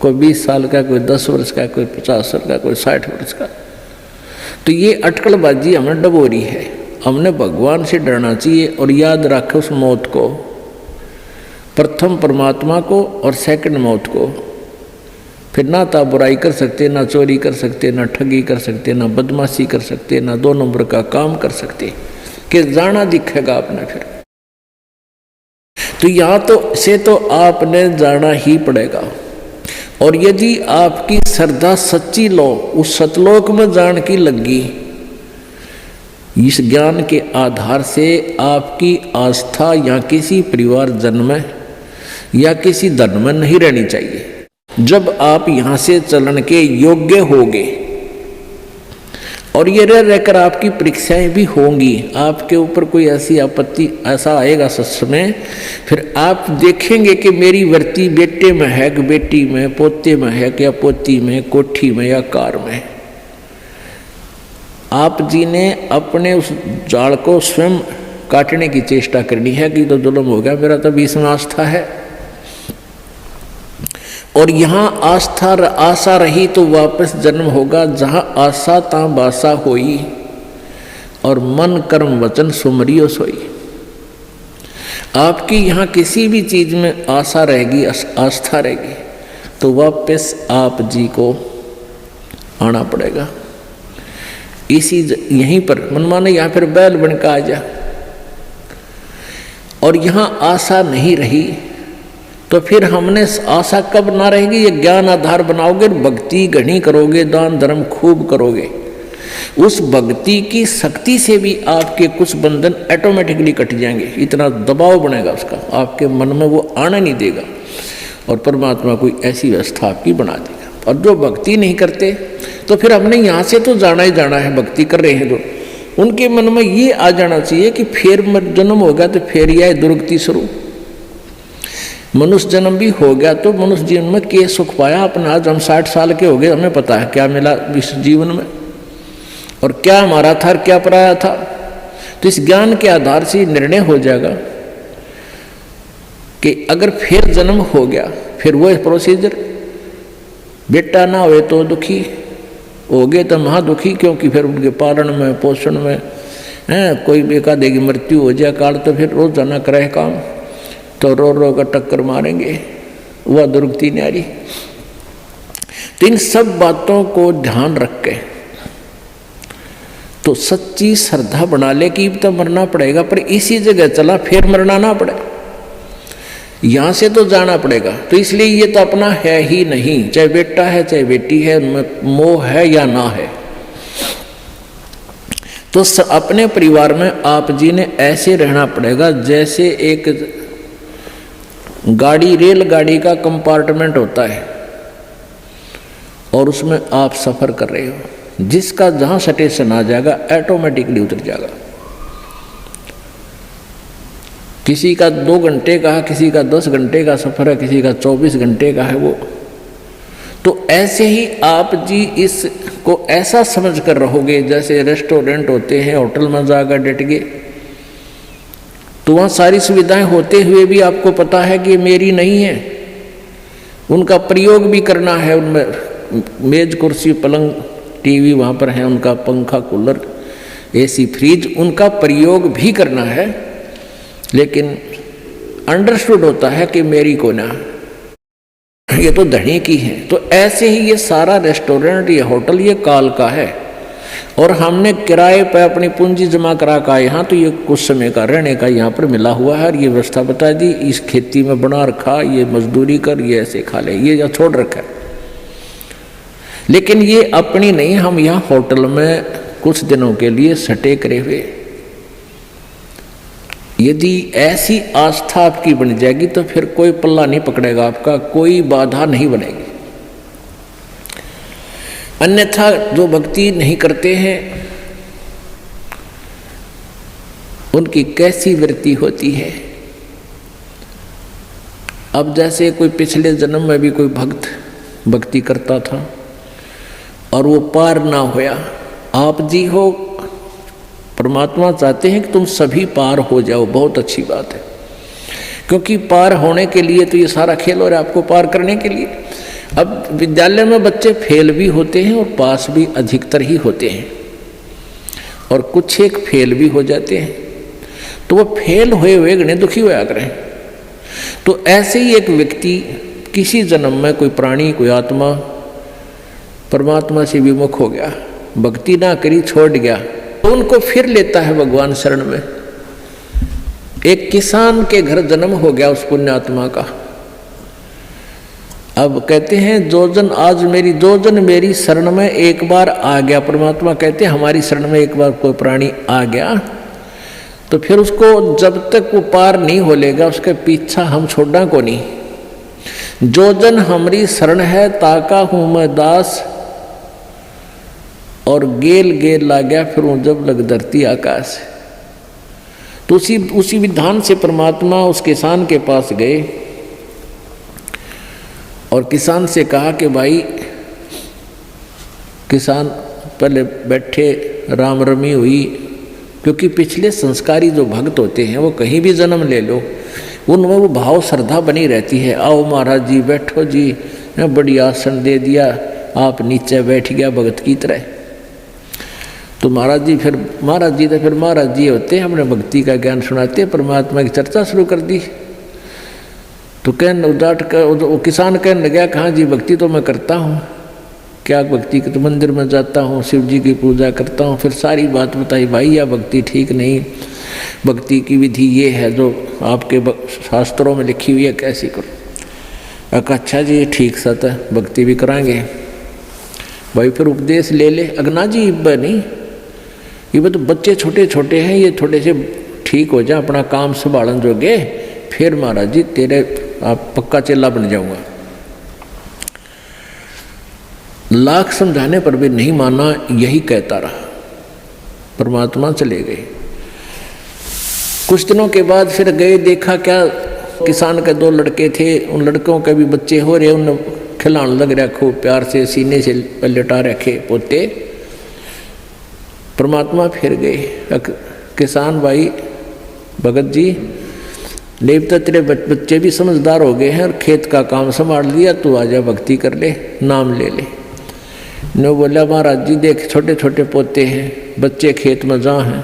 Speaker 2: कोई 20 साल का, कोई 10 वर्ष का, कोई 50 वर्ष का, कोई 60 वर्ष का। तो ये अटकलबाजी हमें डबोरी है। हमने भगवान से डरना चाहिए और याद रखे उस मौत को, प्रथम परमात्मा को और सेकंड मौत को। फिर ना तो बुराई कर सकते, ना चोरी कर सकते, ना ठगी कर सकते, ना बदमाशी कर सकते, ना 2 नंबर का काम कर सकते, कि जाना दिखेगा आपने फिर। तो यहाँ तो से तो आपने जाना ही पड़ेगा। और यदि आपकी श्रद्धा सच्ची लो, उस सतलोक में जान की लगी, इस ज्ञान के आधार से आपकी आस्था या किसी परिवार जन्म में या किसी धर्म में नहीं रहनी चाहिए। जब आप यहाँ से चलन के योग्य होंगे, और ये रहकर आपकी परीक्षाएं भी होंगी, आपके ऊपर कोई ऐसी आपत्ति ऐसा आएगा सच में, फिर आप देखेंगे कि मेरी वृत्ति बेटे में है कि बेटी में, पोते में है कि या पोती में, कोठी में या कार में। आप जी ने अपने उस जाल को स्वयं काटने की चेष्टा करनी है कि तो जुल्म हो गया, मेरा तो 20 में आस्था है। और यहाँ आस्था आशा रही तो वापस जन्म होगा, जहाँ आशा ता बासा होई और मन कर्म वचन सुमरियो सोई। आपकी यहाँ किसी भी चीज में आशा रहेगी, आस्था रहेगी, तो वापस आप जी को आना पड़ेगा। इसी यहीं पर मन माने यहाँ फिर बैल बन के आ जा, और यहाँ आशा नहीं रही तो फिर हमने आशा कब ना रहेगी, ये ज्ञान आधार बनाओगे, भक्ति घनी करोगे, दान धर्म खूब करोगे, उस भक्ति की शक्ति से भी आपके कुछ बंधन ऑटोमेटिकली कट जाएंगे। इतना दबाव बनेगा उसका, आपके मन में वो आना नहीं देगा, और परमात्मा कोई ऐसी व्यवस्था आपकी बना देगा। और जो भक्ति नहीं करते तो फिर हमने यहाँ से तो जाना ही जाना है, भक्ति कर रहे हैं जो, उनके मन में ये आ जाना चाहिए कि फिर जन्म होगा तो फिर यह दुर्गति शुरू। मनुष्य जन्म भी हो गया तो मनुष्य जीवन में क्या सुख पाया अपने, आज हम 60 साल के हो गए, हमें पता है क्या मिला इस जीवन में और क्या हमारा था और क्या पराया था। तो इस ज्ञान के आधार से निर्णय हो जाएगा कि अगर फिर जन्म हो गया, फिर वो प्रोसीजर, बेटा ना हुए तो दुखी हो गए तो महा दुखी, क्योंकि फिर उनके पालन में पोषण में कोई बेका देगी मृत्यु हो जाए काल, तो फिर रोज जाना करे काम, तो रो रो का टक्कर मारेंगे, वह दुर्गति न्यारी। तो इन सब बातों को ध्यान रख के तो सच्ची श्रद्धा बना ले कि तो मरना पड़ेगा, पर इसी जगह चला फिर मरना ना पड़े, यहां से तो जाना पड़ेगा। तो इसलिए ये तो अपना है ही नहीं, चाहे बेटा है चाहे बेटी है, उनमें मोह है या ना है। तो अपने परिवार में आप जी ने ऐसे रहना पड़ेगा जैसे एक गाड़ी, रेलगाड़ी का कंपार्टमेंट होता है और उसमें आप सफर कर रहे हो, जिसका जहां स्टेशन आ जाएगा ऑटोमेटिकली उतर जाएगा। किसी का 2 घंटे का है, किसी का 10 घंटे का सफर है, किसी का 24 घंटे का है वो। तो ऐसे ही आप जी इसको ऐसा समझ कर रहोगे जैसे रेस्टोरेंट होते हैं, होटल में जाकर डट गए, तो वहाँ सारी सुविधाएं होते हुए भी आपको पता है कि मेरी नहीं है, उनका प्रयोग भी करना है, उनमें मेज कुर्सी पलंग टीवी वहाँ पर है, उनका पंखा कूलर एसी फ्रिज उनका प्रयोग भी करना है, लेकिन अंडरस्टूड होता है कि मेरी को ना, ये तो धनी की है। तो ऐसे ही ये सारा रेस्टोरेंट, ये होटल, ये काल का है, और हमने किराए पर अपनी पूंजी जमा करा का यहाँ, तो ये कुछ समय का रहने का यहाँ पर मिला हुआ है, और ये व्यवस्था बता दी, इस खेती में बना रखा, ये मजदूरी कर, ये ऐसे खा ले, ये या छोड़ रखा है। लेकिन ये अपनी नहीं, हम यहाँ होटल में कुछ दिनों के लिए सटे करे हुए। यदि ऐसी आस्था आपकी बन जाएगी तो फिर कोई पल्ला नहीं पकड़ेगा आपका, कोई बाधा नहीं बनेगी। अन्यथा जो भक्ति नहीं करते हैं उनकी कैसी वृत्ति होती है। अब जैसे कोई पिछले जन्म में भी कोई भक्त भक्ति करता था और वो पार ना होया, आप जी हो, परमात्मा चाहते हैं कि तुम सभी पार हो जाओ, बहुत अच्छी बात है, क्योंकि पार होने के लिए तो ये सारा खेल हो रहा है आपको पार करने के लिए। अब विद्यालय में बच्चे फेल भी होते हैं और पास भी अधिकतर ही होते हैं, और कुछ एक फेल भी हो जाते हैं, तो वो फेल हुए हुए गणे दुखी हुआ करें। तो ऐसे ही एक व्यक्ति किसी जन्म में कोई प्राणी, कोई आत्मा परमात्मा से विमुख हो गया, भक्ति ना करी, छोड़ गया, तो उनको फिर लेता है भगवान शरण में। एक किसान के घर जन्म हो गया उस पुण्यात्मा का। अब कहते हैं जो जन मेरी शरण में एक बार आ गया, परमात्मा कहते हैं हमारी शरण में एक बार कोई प्राणी आ गया तो फिर उसको जब तक वो पार नहीं हो लेगा उसके पीछा हम छोड़ना को नहीं। जो जन हमारी शरण है ताका हूं मैं दास, और गेल गेल ला गया फिर वो जब लग धरती आकाश। तो उसी विधान से परमात्मा उस किसान के पास गए और किसान से कहा कि भाई, किसान पहले बैठे, राम रमी हुई, क्योंकि पिछले संस्कारी जो भक्त होते हैं वो कहीं भी जन्म ले लो, उनमें वो भाव श्रद्धा बनी रहती है। आओ महाराज जी, बैठो जी, बड़ी आसन दे दिया, आप नीचे बैठ गया भगत की तरह। तो महाराज जी तो महाराज जी होते हैं, अपने भक्ति का ज्ञान सुनाते, परमात्मा की चर्चा शुरू कर दी। तो कहने उदाट कर वो किसान कहने लगा, कहाँ जी भक्ति तो मैं करता हूँ, क्या भक्ति के तो मंदिर में जाता हूँ, शिव जी की पूजा करता हूँ। फिर सारी बात बताई, भाई यह भक्ति ठीक नहीं, भक्ति की विधि ये है जो आपके शास्त्रों में लिखी हुई है, कैसी करो। अच्छा जी ठीक सत है, भक्ति भी कराएंगे भाई, फिर उपदेश ले ले। अगना जी इब्बा नहीं, ये तो बच्चे छोटे छोटे हैं, ये थोड़े से ठीक हो जाए, अपना काम संभालन जोगे, फिर महाराज जी तेरे आप पक्का चेला बन जाऊंगा। लाख समझाने पर भी नहीं माना, यही कहता रहा। परमात्मा चले गए। कुछ दिनों के बाद फिर गए, देखा क्या किसान के 2 लड़के थे, उन लड़कों के भी बच्चे हो रहे, उन खिलाने लग रहा, खूब प्यार से सीने से लटा रखे पोते। परमात्मा फिर गए, किसान भाई भगत जी देवता तेरे बच्चे भी समझदार हो गए हैं और खेत का काम संभाल लिया, तू आजा भक्ति कर ले, नाम ले ले। ने बोला महाराज जी देख छोटे छोटे पोते हैं, बच्चे खेत में जहाँ हैं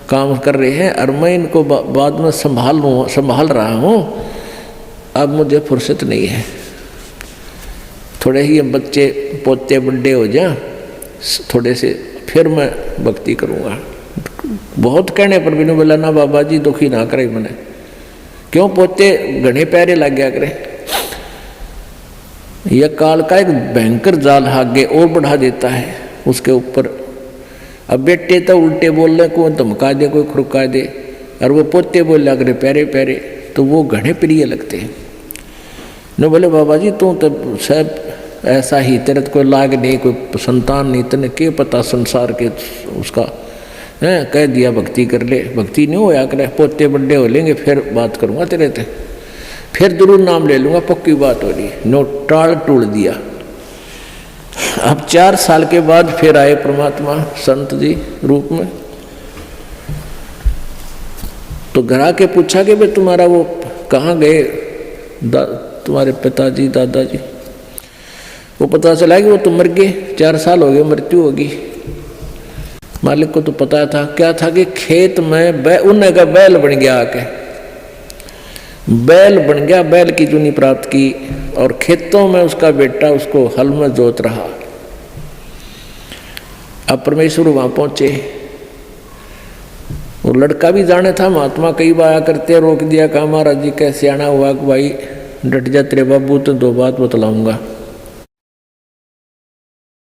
Speaker 2: काम कर रहे हैं, और मैं इनको बाद में संभाल रहा हूँ, अब मुझे फुर्सत नहीं है, थोड़े ही बच्चे पोते बड़े हो जाए थोड़े से, फिर मैं भक्ति करूँगा। बहुत कहने पर भी नहीं बोला, ना बाबा जी दुखी ना करे मैंने, क्यों पोते घने प्यारे लग गया करे। यह काल का एक भयंकर जाल आगे और बढ़ा देता है उसके ऊपर। अब बेटे तो उल्टे बोल रहे, कोई धमका दे, कोई खुरका दे, और वो पोते बोल लग रहे प्यारे प्यारे, तो वो घने प्रिय लगते हैं। न बोले बाबा जी तू तो सब ऐसा ही, तेरे तो कोई लाग नहीं, कोई संतान नहीं, तेने क्या पता संसार के उसका है, कह दिया भक्ति कर ले, भक्ति नहीं होया करे, पोते बड़े हो लेंगे फिर बात करूँगा तेरे से, फिर जरूर नाम ले लूँगा, पक्की बात हो रही। नो टाल टूल दिया। अब 4 साल के बाद फिर आए परमात्मा संत जी रूप में। तो घर आके पूछा कि भाई तुम्हारा वो कहाँ गए तुम्हारे पिताजी दादाजी। वो पता चला कि वो तो मर गए, 4 साल हो गए, मृत्यु होगी। मालिक को तो पता था, क्या था कि खेत में उन्हें का बैल बन गया, आके बैल बन गया, बैल की चुनी प्राप्त की, और खेतों में उसका बेटा उसको हल में जोत रहा। अब परमेश्वर वहां पहुंचे, वो लड़का भी जाने था, महात्मा कई बार आया करते, रोक दिया, कहा महाराज जी कैसे आना हुआ कि भाई डट जा तेरे बाबू, तो 2 बात बतलाऊंगा।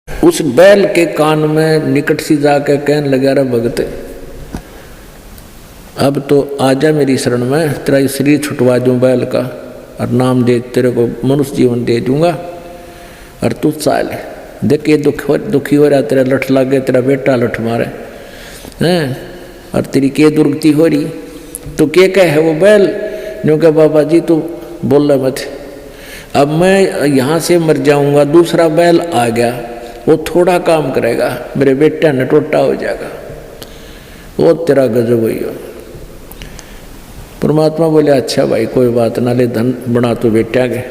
Speaker 2: उस बैल के कान में निकट सी जाकर कहने लगा, रे भगत अब तो आजा मेरी शरण में, तेरा शरीर छुटवा दूं बैल का, और नाम दे तेरे को मनुष्य जीवन दे दूंगा, और तू चाल देख ये दुखी हो रहा, तेरा लठ लग गया, तेरा बेटा लठ मारे हैं, और तेरी के दुर्गति हो रही, तो क्या कह है वो बैल। जो कहा बाबा जी तू बोल रहा मत, अब मैं यहाँ से मर जाऊंगा, दूसरा बैल आ गया, वो थोड़ा काम करेगा, मेरे बेटा ने टोटा हो जाएगा, वो तेरा गजब हुई हो। परमात्मा बोले अच्छा भाई कोई बात ना, ले धन बना तो बेटा गए।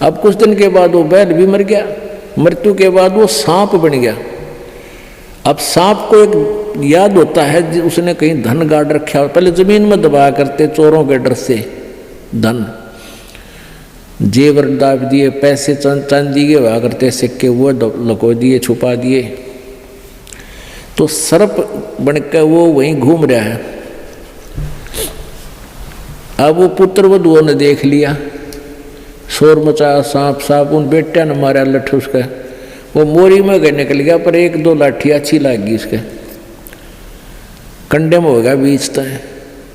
Speaker 2: अब कुछ दिन के बाद वो बैल भी मर गया, मृत्यु के बाद वो सांप बन गया। अब सांप को एक याद होता है, उसने कहीं धन गाड़ रखा, पहले जमीन में दबाया करते चोरों के डर से, धन जेवर दाब दिए, पैसे चांदी के हुआ करते, सिक्के वो लको दिए, छुपा दिए। तो सर्प बनकर वो वहीं घूम रहा है। अब वो पुत्र वधुओं ने देख लिया, शोर मचाया, सांप सांप, उन बेटा ने मारा लठ उसका, वो मोरी में गए निकल गया, पर 1-2 लाठी अच्छी लगी उसके, कंडे में हो गया बीच तक।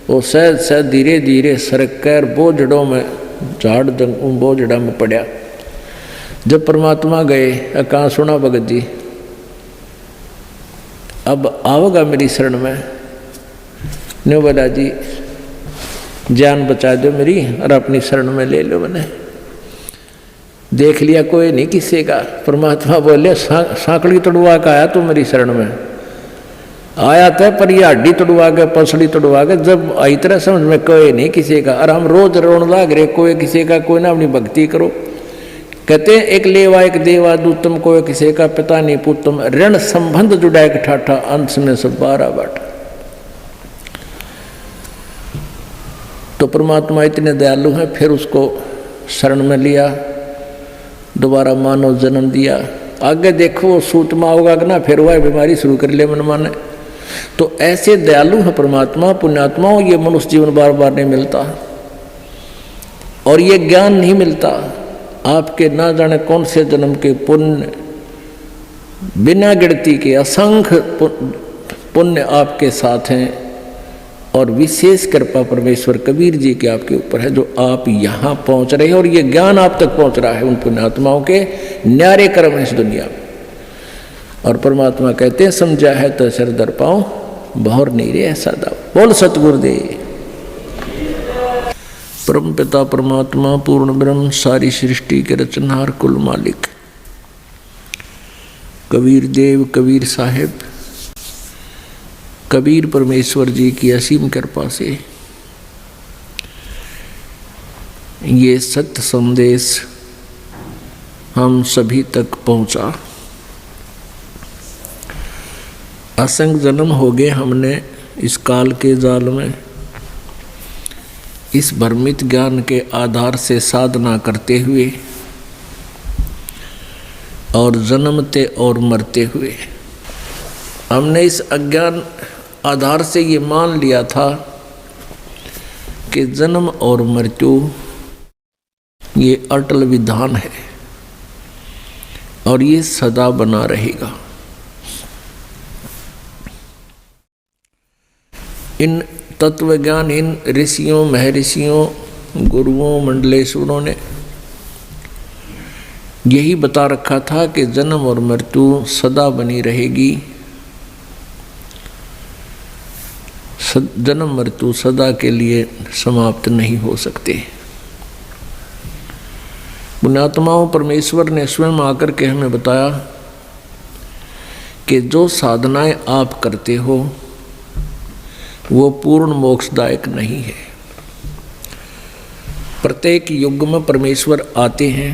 Speaker 2: वो सहज सहज धीरे धीरे सरक कर बोझड़ों में झाड़ बोझड़ा में पड़ा। जब परमात्मा गए, कहाँ सुना भगत जी अब आओगा मेरी शरण में, ने बोला जी जान बचा दो मेरी और अपनी शरण में ले लो। मैंने देख लिया कोई नहीं किसी का। परमात्मा बोले सांकड़ी तोड़वा का आया तू मेरी शरण में, आया था पर ये हड्डी तोड़वा के पसड़ी तोड़वा के, जब आई तरह समझ में कोई नहीं किसी का। और हम रोज रोन लाग रहे कोई किसी का, कोई ना अपनी भक्ति करो, कहते हैं एक लेवा एक देवा दूतम को किसी का पिता नहीं पुतम, ऋण संबंध जुड़ा एक ठाठा, अंत में सब 12 बाटा। तो परमात्मा इतने दयालु हैं, फिर उसको शरण में लिया, दोबारा मानव जन्म दिया। आगे देखो सूत में होगा कि ना, फिर वह बीमारी शुरू कर ले मन माने। तो ऐसे दयालु है परमात्मा। पुण्यात्माओं, ये मनुष्य जीवन बार बार नहीं मिलता और ये ज्ञान नहीं मिलता। आपके ना जाने कौन से जन्म के पुण्य, बिना गिनती के असंख्य पुण्य आपके साथ हैं और विशेष कृपा परमेश्वर कबीर जी के आपके ऊपर है, जो आप यहाँ पहुँच रहे हैं और ये ज्ञान आप तक पहुँच रहा है। उन पुण्यात्माओं के न्यारे कर्म है इस दुनिया में। और परमात्मा कहते हैं समझा है तो सर दर पाओ, बहुर नहीं रे ऐसा दाव। बोल सतगुरुदेव। परम पिता परमात्मा पूर्ण ब्रह्म, सारी सृष्टि के रचनहार, कुल मालिक कबीर देव, कबीर साहेब, कबीर परमेश्वर जी की असीम कृपा से ये सत्य संदेश हम सभी तक पहुंचा। असंख्य जन्म हो गए हमने इस काल के जाल में इस भ्रमित ज्ञान के आधार से साधना करते हुए और जन्मते और मरते हुए। हमने इस अज्ञान आधार से ये मान लिया था कि जन्म और मृत्यु ये अटल विधान है और ये सदा बना रहेगा। इन तत्वज्ञान, इन ऋषियों, महर्षियों, गुरुओं, मंडलेश्वरों ने यही बता रखा था कि जन्म और मृत्यु सदा बनी रहेगी। जन्म मृत्यु सदा के लिए समाप्त नहीं हो सकते। पुण्यात्माओं, परमेश्वर ने स्वयं आकर के हमें बताया कि जो साधनाएं आप करते हो वो पूर्ण मोक्षदायक नहीं है। प्रत्येक युग में परमेश्वर आते हैं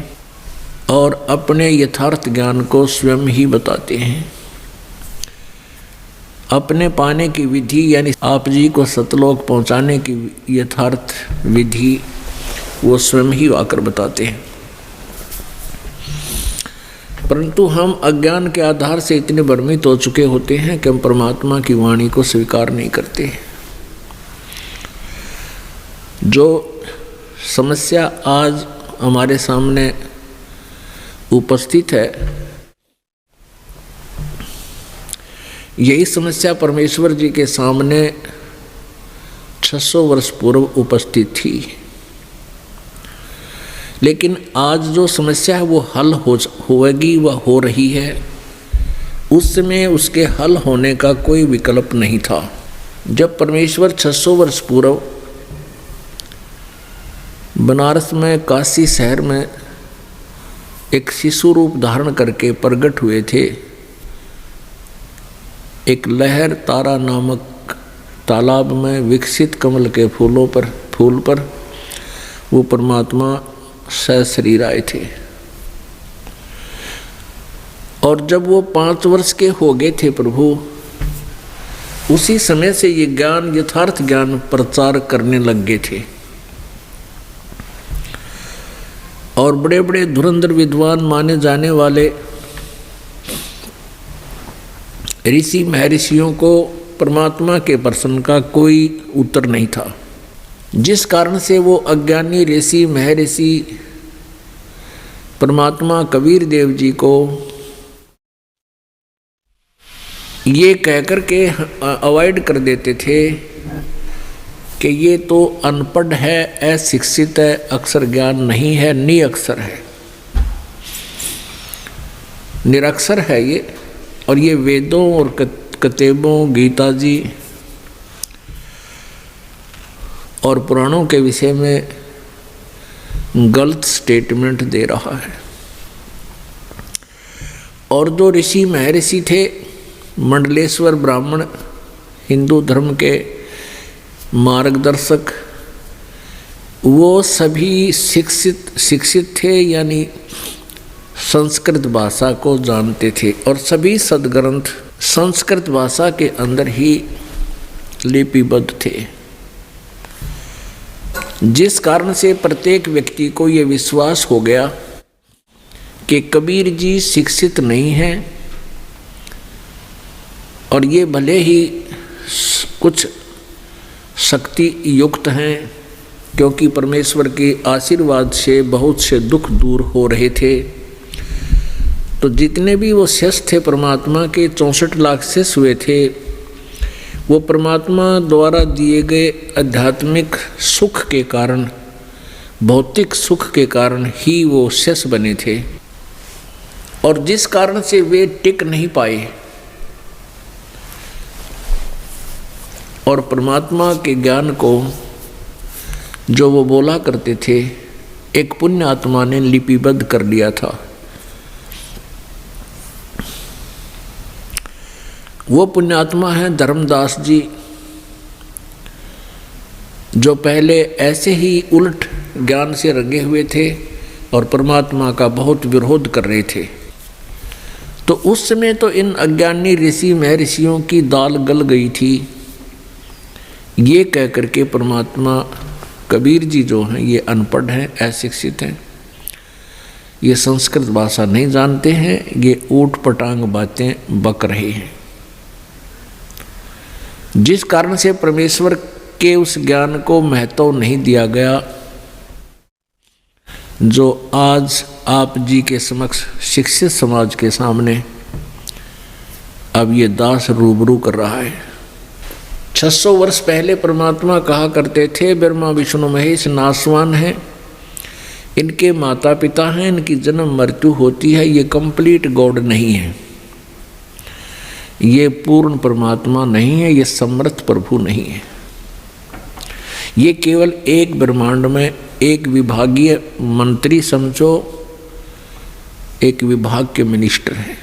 Speaker 2: और अपने यथार्थ ज्ञान को स्वयं ही बताते हैं। अपने पाने की विधि यानी आप जी को सतलोक पहुंचाने की यथार्थ विधि वो स्वयं ही आकर बताते हैं। परंतु हम अज्ञान के आधार से इतने भ्रमित हो चुके होते हैं कि हम परमात्मा की वाणी को स्वीकार नहीं करते। जो समस्या आज हमारे सामने उपस्थित है, यही समस्या परमेश्वर जी के सामने 600 वर्ष पूर्व उपस्थित थी। लेकिन आज जो समस्या है वो हल होगी, वह हो रही है। उस समय उसके हल होने का कोई विकल्प नहीं था। जब परमेश्वर 600 वर्ष पूर्व बनारस में, काशी शहर में एक शिशु रूप धारण करके प्रकट हुए थे, एक लहर तारा नामक तालाब में विकसित कमल के फूल पर वो परमात्मा सशरीर आए थे। और जब वो 5 वर्ष के हो गए थे प्रभु, उसी समय से ये ज्ञान, यथार्थ ज्ञान प्रचार करने लग गए थे। और बड़े बड़े धुरंधर विद्वान माने जाने वाले ऋषि महर्षियों को परमात्मा के प्रश्न का कोई उत्तर नहीं था, जिस कारण से वो अज्ञानी ऋषि महर्षि परमात्मा कबीर देव जी को ये कहकर के अवॉइड कर देते थे कि ये तो अनपढ़ है, अशिक्षित है, अक्षर ज्ञान नहीं है, निरक्षर है, निरक्षर है ये। और ये वेदों और किताबों, गीता जी और पुराणों के विषय में गलत स्टेटमेंट दे रहा है। और जो ऋषि महर्षि थे, मंडलेश्वर ब्राह्मण, हिंदू धर्म के मार्गदर्शक, वो सभी शिक्षित थे, यानी संस्कृत भाषा को जानते थे और सभी सद्ग्रंथ संस्कृत भाषा के अंदर ही लिपिबद्ध थे, जिस कारण से प्रत्येक व्यक्ति को ये विश्वास हो गया कि कबीर जी शिक्षित नहीं हैं और ये भले ही कुछ शक्ति युक्त हैं, क्योंकि परमेश्वर के आशीर्वाद से बहुत से दुख दूर हो रहे थे। तो जितने भी वो शिष्य थे परमात्मा के, 64 लाख शिष्य हुए थे, वो परमात्मा द्वारा दिए गए आध्यात्मिक सुख के कारण, भौतिक सुख के कारण ही वो शिष्य बने थे, और जिस कारण से वे टिक नहीं पाए और परमात्मा के ज्ञान को जो वो बोला करते थे, एक पुण्य आत्मा ने लिपिबद्ध कर लिया था। वो पुण्यात्मा है धर्मदास जी, जो पहले ऐसे ही उलट ज्ञान से रंगे हुए थे और परमात्मा का बहुत विरोध कर रहे थे। तो उस समय तो इन अज्ञानी ऋषि महर्षियों की दाल गल गई थी। ये कह करके परमात्मा कबीर जी जो हैं ये अनपढ़ हैं, अशिक्षित हैं, ये संस्कृत भाषा नहीं जानते हैं, ये ऊट पटांग बातें बक रहे हैं, जिस कारण से परमेश्वर के उस ज्ञान को महत्व नहीं दिया गया जो आज आप जी के समक्ष शिक्षित समाज के सामने अब ये दास रूबरू कर रहा है। 600 वर्ष पहले परमात्मा कहा करते थे ब्रह्मा विष्णु महेश नासवान हैं, इनके माता पिता हैं, इनकी जन्म मृत्यु होती है, ये कंप्लीट गॉड नहीं है, ये पूर्ण परमात्मा नहीं है, ये समर्थ प्रभु नहीं है, ये केवल एक ब्रह्मांड में एक विभागीय मंत्री समझो, एक विभाग के मिनिस्टर हैं।